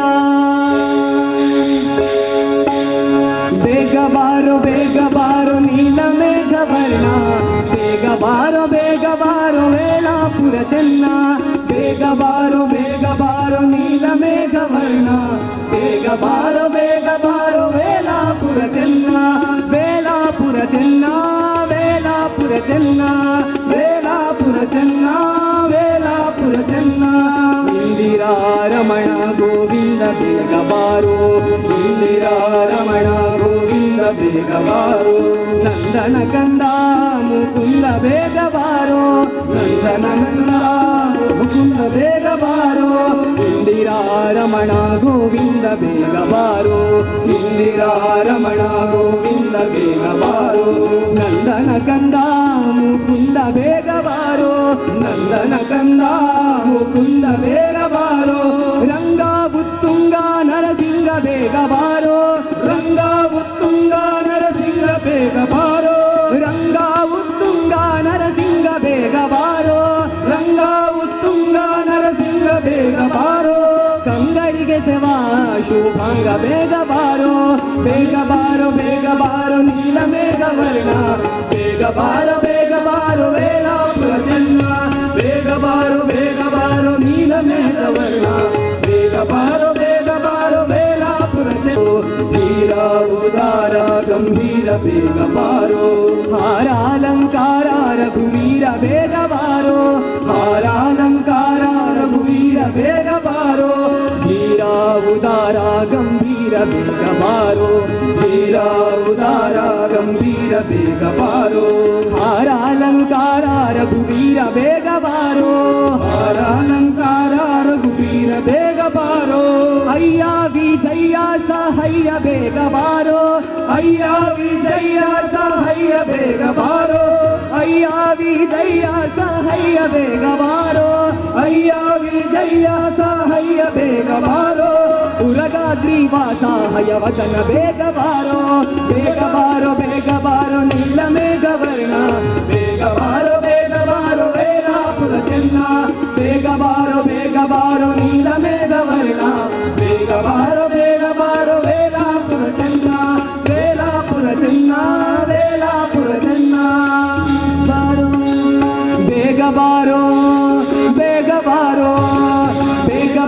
ಬೇಗ ಬಾರೋ ನೀಲ ಮೇಘ ವರ್ಣ ಬೇಗ ಬಾರೋ ವೇಲಾಪುರ ಚೆನ್ನ ಬೇಗ ಬಾರೋ ನೀಲ ಮೇಘ ವರ್ಣ ಬೇಗ ಬಾರೋ ವೇಲಾಪುರ ಚೆನ್ನ ವೇಲಾಪುರ ಚೆನ್ನ ವೇಲಾಪುರ ಚೆನ್ನ ವೇಲಾಪುರ ಚೆನ್ನ ವೇಲಾಪುರ ಚೆನ್ನ ಇಂದಿರಾ ರಮಣ ಗೋವಿಂದ ಬೇಗ ಬಾರೋ ಇಂದಿರಾ ರಮಣ ಗೋವಿಂದ ಬೇಗ ಬಾರೋ ನಂದನ ಕಂದ ಮುಕುಂದ ಬೇಗ ಬಾರೋ ನಂದನ ಕಂದ ಮುಕುಂದ ಬೇಗ ಬಾರೋ ಇಂದಿರಾ ರಮಣ ಗೋವಿಂದ ಬೇಗ ಬಾರೋ ಇಂದಿರಾ ರಮಣ ಗೋವಿಂದ ಬೇಗ ಬಾರೋ ನಂದನ ಕಂದ ಮಾದನ ಕಂದ ಮುಕುಂದ ಬೇಗ ಬಾರೋ ರಂಗ ಉತ್ತುಂಗ ನರಸಿಂಗ ಬೇಗ ಬಾರೋ ರಂಗ ಉತ್ತುಂಗ ನರಸಿಂಗ ಬೇಗ ಬಾರೋ ರಂಗ ಉತ್ತುಂಗ ನರಸಿಂಗ ಬೇಗ ಬಾರೋ ರಂಗ ಉತ್ತುಂಗ ನರಸಿಂಗ ಬೇಗ ಬಾರೋ ಕಂಗಳಿಗೆ ಸೇವಾ ಶುಭಾಂಗ ಬೇಗ ಬಾರೋ ಬೇಗ ಬಾರೋ ಬೇಗ ಬಾರೋ ನೀಲ ಮೇಘ ವರ್ಣ ಬೇಗ ಬಾರೋ ವೇಲಾಪುರ ಚೆನ್ನ ಬೇಗ ಬಾರೋ ನೀಲ ಮೇಘ ವರ್ಣ ಬೇಗ ಬಾರೋ ವೇಲಾಪುರ ಚೆನ್ನ ಧೀರ ಉದಾರ ಗಂಭೀರ ಬೇಗ ಬಾರೋ ಹಾರಾಲಂಕಾರ ರಘುವೀರ ಬೇಗ ಬಾರೋ ಹಾರಾಲಂಕಾರ ರಘುವೀರ ಬೇಗ ಬಾರೋ ಧೀರ ಉದಾರ ಗಂಭೀರ ಬೇಗ ಬಾರೋ ಧೀರ ಉದಾರ ಗಂಭೀರ ಬೇಗ ಬಾರೋ ಹಾರಾಲಂಕಾರ ರಘುವೀರ ಬೇಗ ಬಾರೋ ಹಾರಾಲಂಕಾರ ರಘುವೀರ ಬೇಗ ಬಾರೋ ಅಯ್ಯ ವಿಜಯ ಸಹಯ್ಯ ಬೇಗ ಬಾರೋ ಅಯ್ಯ ವಿಜಯ ಸಹಯ್ಯ ಬೇಗ ಬಾರೋ ಅಯ್ಯ ವಿಜಯ ಸಹಯ್ಯ ಬೇಗ ಬಾರೋ ಅಯ್ಯ ವಿಜಯ ಸಹಯ್ಯ ಬೇಗ ಬಾರೋ ಉರಗಾದ್ರಿ ವಾಸ ಹಯವದನ ಬೇಗ ಬಾರೋ ನೀಲ ಮೇಘ ವರ್ಣ ಬೇಗ ಬಾರೋ ವೇಲಾಪುರ ಚೆನ್ನ ಬೇಗ ಬಾರೋ ನೀಲ ಮೇಘ ವರ್ಣ ಬೇಗ ಬಾರೋ ವೇಲಾಪುರ ಚೆನ್ನ ವೇಲಾಪುರ ಚೆನ್ನ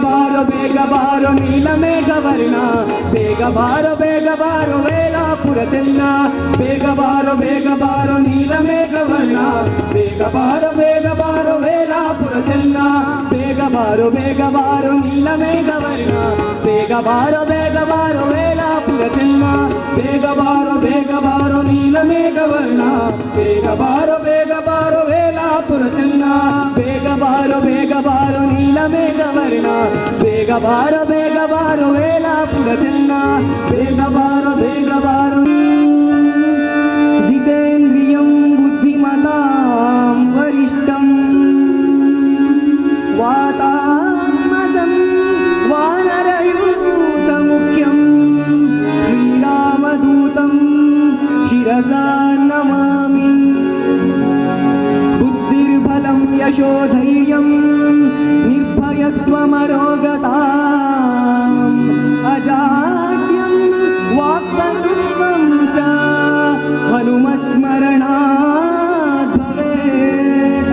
ಬಾರೋ ಬೇಗ ಬಾರೋ ನೀಲ ಮೇಘ ವರ್ಣ ಬೇಗ ಬಾರೋ ವೇಲಾಪುರ ಚೆನ್ನ ಬೇಗ ಬಾರೋ ನೀಲ ಮೇಘ ವರ್ಣ ಬೇಗ ಬಾರೋ ವೇಲಾಪುರ ಚೆನ್ನ ಬೇಗ ಬಾರೋ ನೀಲ ಮೇಘ ವರ್ಣ ಬೇಗ ಬಾರೋ ವೇಲಾಪುರ ಚೆನ್ನ ಬೇಗ ಬಾರೋ ನೀಲ ಮೇಘ ವರ್ಣ ಬೇಗ ಬಾರೋ ವೇಲಾಪುರ ಚೆನ್ನ ಬೇಗ ಬಾರೋ ನೀಲ ಮೇಘ ವರ್ಣ ಬೇಗ ಬಾರೋ ವೇಲಾಪುರ ಚೆನ್ನ ಬೇಗ ಬಾರೋ ಜಿತೇಂದ್ರಿಯಂ ಬುದ್ಧಿಮತಾಂ ವರಿಷ್ಠಂ ವಾತಾತ್ಮಜಂ ವಾನರಯೂತ ಮುಖ್ಯಂ ಶ್ರೀರಾಮದೂತಂ ಶಿರಸಾ ನಮಾಮಿ ಬುದ್ಧಿರ್ಬಲಂ ಯಶೋಧೈರ್ಯಂ ನಿರ್ಭಯತ್ವಮರೋಗತಾ ಅಜಾಡ್ಯಂ ವಾಕ್ಪಟುತ್ವಂ ಚ ಹನುಮತ್ಸ್ಮರಣಾತ್ ಭವೇತ್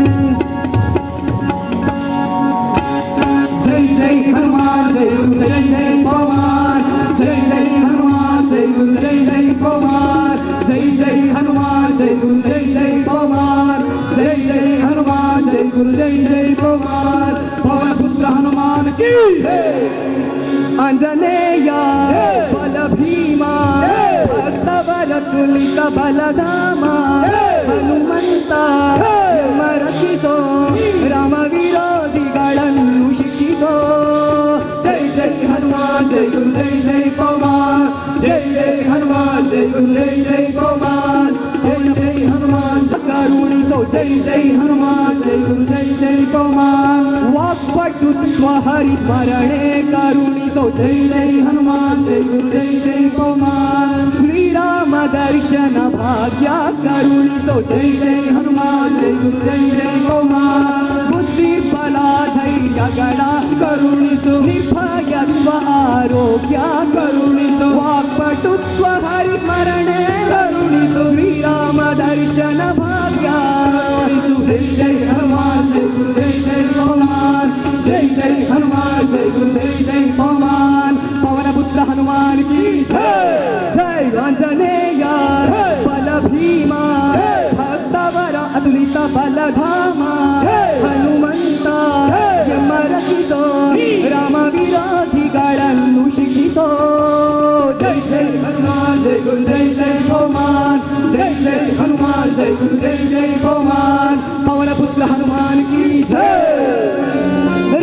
ಜೈ ಜೈ ಹನುಮಾನ್ ಜೈ ಗುರು ಜೈ ಜೈ ಪವಮಾನ್ ಜೈ ಜೈ ಹನುಮಾನ್ ಜೈ ಗುರು ಜೈ ಜೈ ಪವಮಾನ್ ಜೈ ಜೈ ಹನುಮಾನ್ ಜೈ ಗುರು ಜೈ ಜೈ ಪವಮಾನ್ ಜೈ ಜೈ ಹನುಮಾನ್ ಜೈ ಗುರು ಜೈ ಜೈ ಪವಮಾನ್ ಪವನ ಪುತ್ರ ಹನುಮಾನ್ ಕಿ ಜೈ ಆಂಜನೇಯ ಬಲ ಭೀಮ ಭಕ್ತವರ ತುಲಿತ ಬಲಧಾಮ ಹನುಮಂತ ರಚಿತೋ ರಾಮ ವಿರೋಧಿಗಳನ್ನು ಶಿಕ್ಷಿತೋ ಜೈ ಜೈ ಹನುಮಾನ್ ಜೈ ಗುರು ಜೈ ಜೈ ಪವಮಾನ್ ಜೈ ಜೈ ಹನುಮಾನ್ ಜೈ ಗುರು ಜೈ ಜೈ ಪವಮಾನ್ ಜೈ ಜೈ ಹನುಮಾನ್ ಕರುಣಿತೋ ಜೈ ಜೈ ಹನುಮಾನ್ ಜೈ ಗುರು ಜೈ ಜೈ ಪವಮಾನ್ ವಾಕ್ಪಟುತ್ವ ಹರಿಸ್ಮರಣೆ ಕರುಣಿತೋ ಜೈ ಜೈ ಹನುಮಾನ್ ಜೈ ಗುರು ಜೈ ಜೈ ಪವಮಾನ್ ಶ್ರೀರಾಮ ದರ್ಶನ ಭಾಗ್ಯ ಕರುಣಿತೋ ಜೈ ಜೈ ಹನುಮಾನ್ ಜೈ ಗುರು ಜೈ ಜೈ ಪವಮಾನ್ ಬುದ್ಧಿ ಬಲ ಧೈರ್ಯಗಳ ಕರುಣಿತು ನಿರ್ಭಯತ್ವ ಆರೋಗ್ಯ ಕರುಣಿತು ವಾಕ್ಪಟುತ್ವ ಹರಿಸ್ಮರಣೆ ಕರುಣಿತು ಶ್ರೀರಾಮ ದರ್ಶನ ಭಾಗ್ಯ ಜೈ ಜೈ ಹನುಮಾನ್ ಜೈ ಗುರು ಜೈ ಜೈ ಪವಮಾನ್ ಜೈ ಜೈ ಹನುಮಾನ್ ಜೈ ಗುರು ಜೈ ಜೈ ಪವಮಾನ್ ಪವನ ಪುತ್ರ ಹನುಮಾನ್ ಕಿ ಜೈ ಆಂಜನೇಯ ಬಲ ಭೀಮ ಭಕ್ತವರ ಅತುಲಿತ ಬಲಧಾಮ ಹನುಮಂತ ರಚಿತೋ ರಾಮ ವಿರೋಧಿಗಳನ್ನು ಶಿಕ್ಷಿತೋ ಜೈ ಜೈ ಹನುಮಾನ್ ಜೈ ಗುರು ಜೈ ಜೈ ಪವಮಾನ್ ಜೈ ಜೈ ಹನುಮಾನ್ ಜೈ ಗುರು ಜೈ ಜೈ ಪವಮಾನ್ ಪವನ ಪುತ್ರ ಹನುಮಾನ್ ಕಿ ಜೈ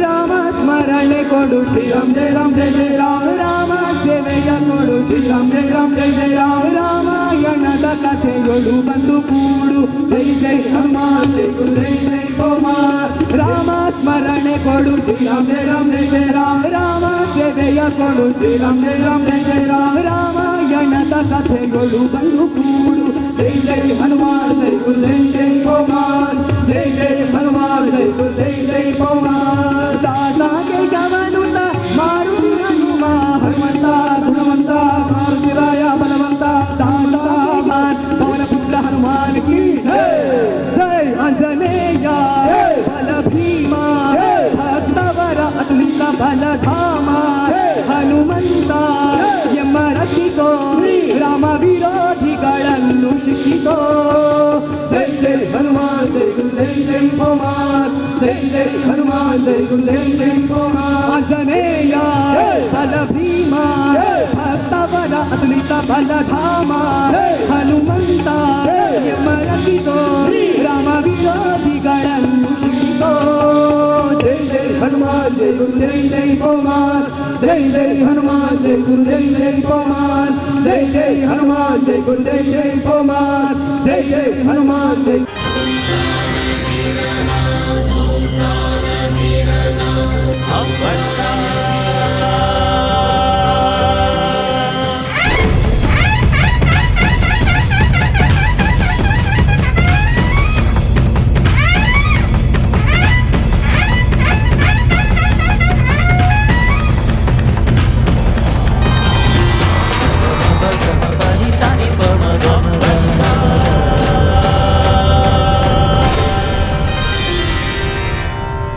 ರಾಮ ಸ್ಮರಣೆ ಕೊಡು ಶ್ರೀರಾಮ್ ಜೈ ರಾಮ್ ಜೈ ಜೈ ರಾಮ ರಾಮ ಸೇವೆಯ ಕೊಡು ಶ್ರೀರಾಮ್ ಜೈ ರಾಮ್ ಜೈ ಜೈ ರಾಮ ರಾಮಾಯಣದ ಕಥೆಗಳು ಬಂದು ಕೂಡು ಜೈ ಜೈ ಹನುಮಾನ್ ಜೈ ಗುರು ಜೈ ಜೈ ಪವಮಾನ್ ರಾಮ್ ಜೈ ರಾಮ್ ಜೈ ಜೈ ರಾಮ್ ರಾಮಾಯಣದ ಕಥೆಗಳು ಬಂದು ಕೂಡು ಜೈ ಜೈ ಹನುಮಾನ್ ಜೈ ಗುರು ಜೈ ಜೈ ಪವಮಾನ್ ಜೈ ಜೈ ಹನುಮಾನ್ ಜೈ ಗುರು ಜೈ ಜೈ ಪವಮಾನ್ ದಾದಾ ಕೇಶವನುತ ಮಾರುತಿ ಹನುಮ ಹನುಮಂತ ಗುಣವಂತ ಮಾರುತಿ ರಾಯ ಬಲವಂತ ದಾದಾ ಪವನ ಪುತ್ರ ಹನುಮಾನ್ ಕಿ ಜೈ ಜೈ ಆಂಜನೇಯ ಬಲ ಭೀಮ ಭಕ್ತವರ ಅತುಲಿತ ಬಲಧಾಮ ಹನುಮಂತ ಎಮ್ಮ ರಕ್ಷಿತೋ ರಾಮ ವಿರೋಧಿಗಳನ್ನು ಶಿಕ್ಷಿತೋ ಜೈ ಜೈ ಹನುಮಾನ್ ಜೈ ಗುರು ಜೈ ಜೈ ಪವಮಾನ್ ಜೈ ಜೈ ಹನುಮಾನ್ ಜೈ ಗುರು ಜೈ ಜೈ ಪವಮಾನ್ ಆಂಜನೇಯ ಬಲ ಭೀಮ ಭಕ್ತವರ ಅತುಲಿತ ಬಲಧಾಮ ಹನುಮಂತ ಎಮ್ಮ ರಕ್ಷಿತೋ ರಾಮ ವಿರೋಧಿಗಳನ್ನು ಶಿಕ್ಷಿತೋ ಜೈ ಜೈ ಹನುಮಾನ್ ಜೈ ಗುರು ಜೈ ಜೈ ಪವಮಾನ್ ಜೈ ಜೈ ಹನುಮಾನ್ ಜೈ ಗುರು ಜೈ ಜೈ ಪವಮಾನ್ ಜೈ ಜೈ ಹನುಮಾನ್ ಜೈ ಗುರು ಜೈ ಜೈ ಪವಮಾನ್ ಜೈ ಜೈ ಹನುಮಾನ್ ಜೈ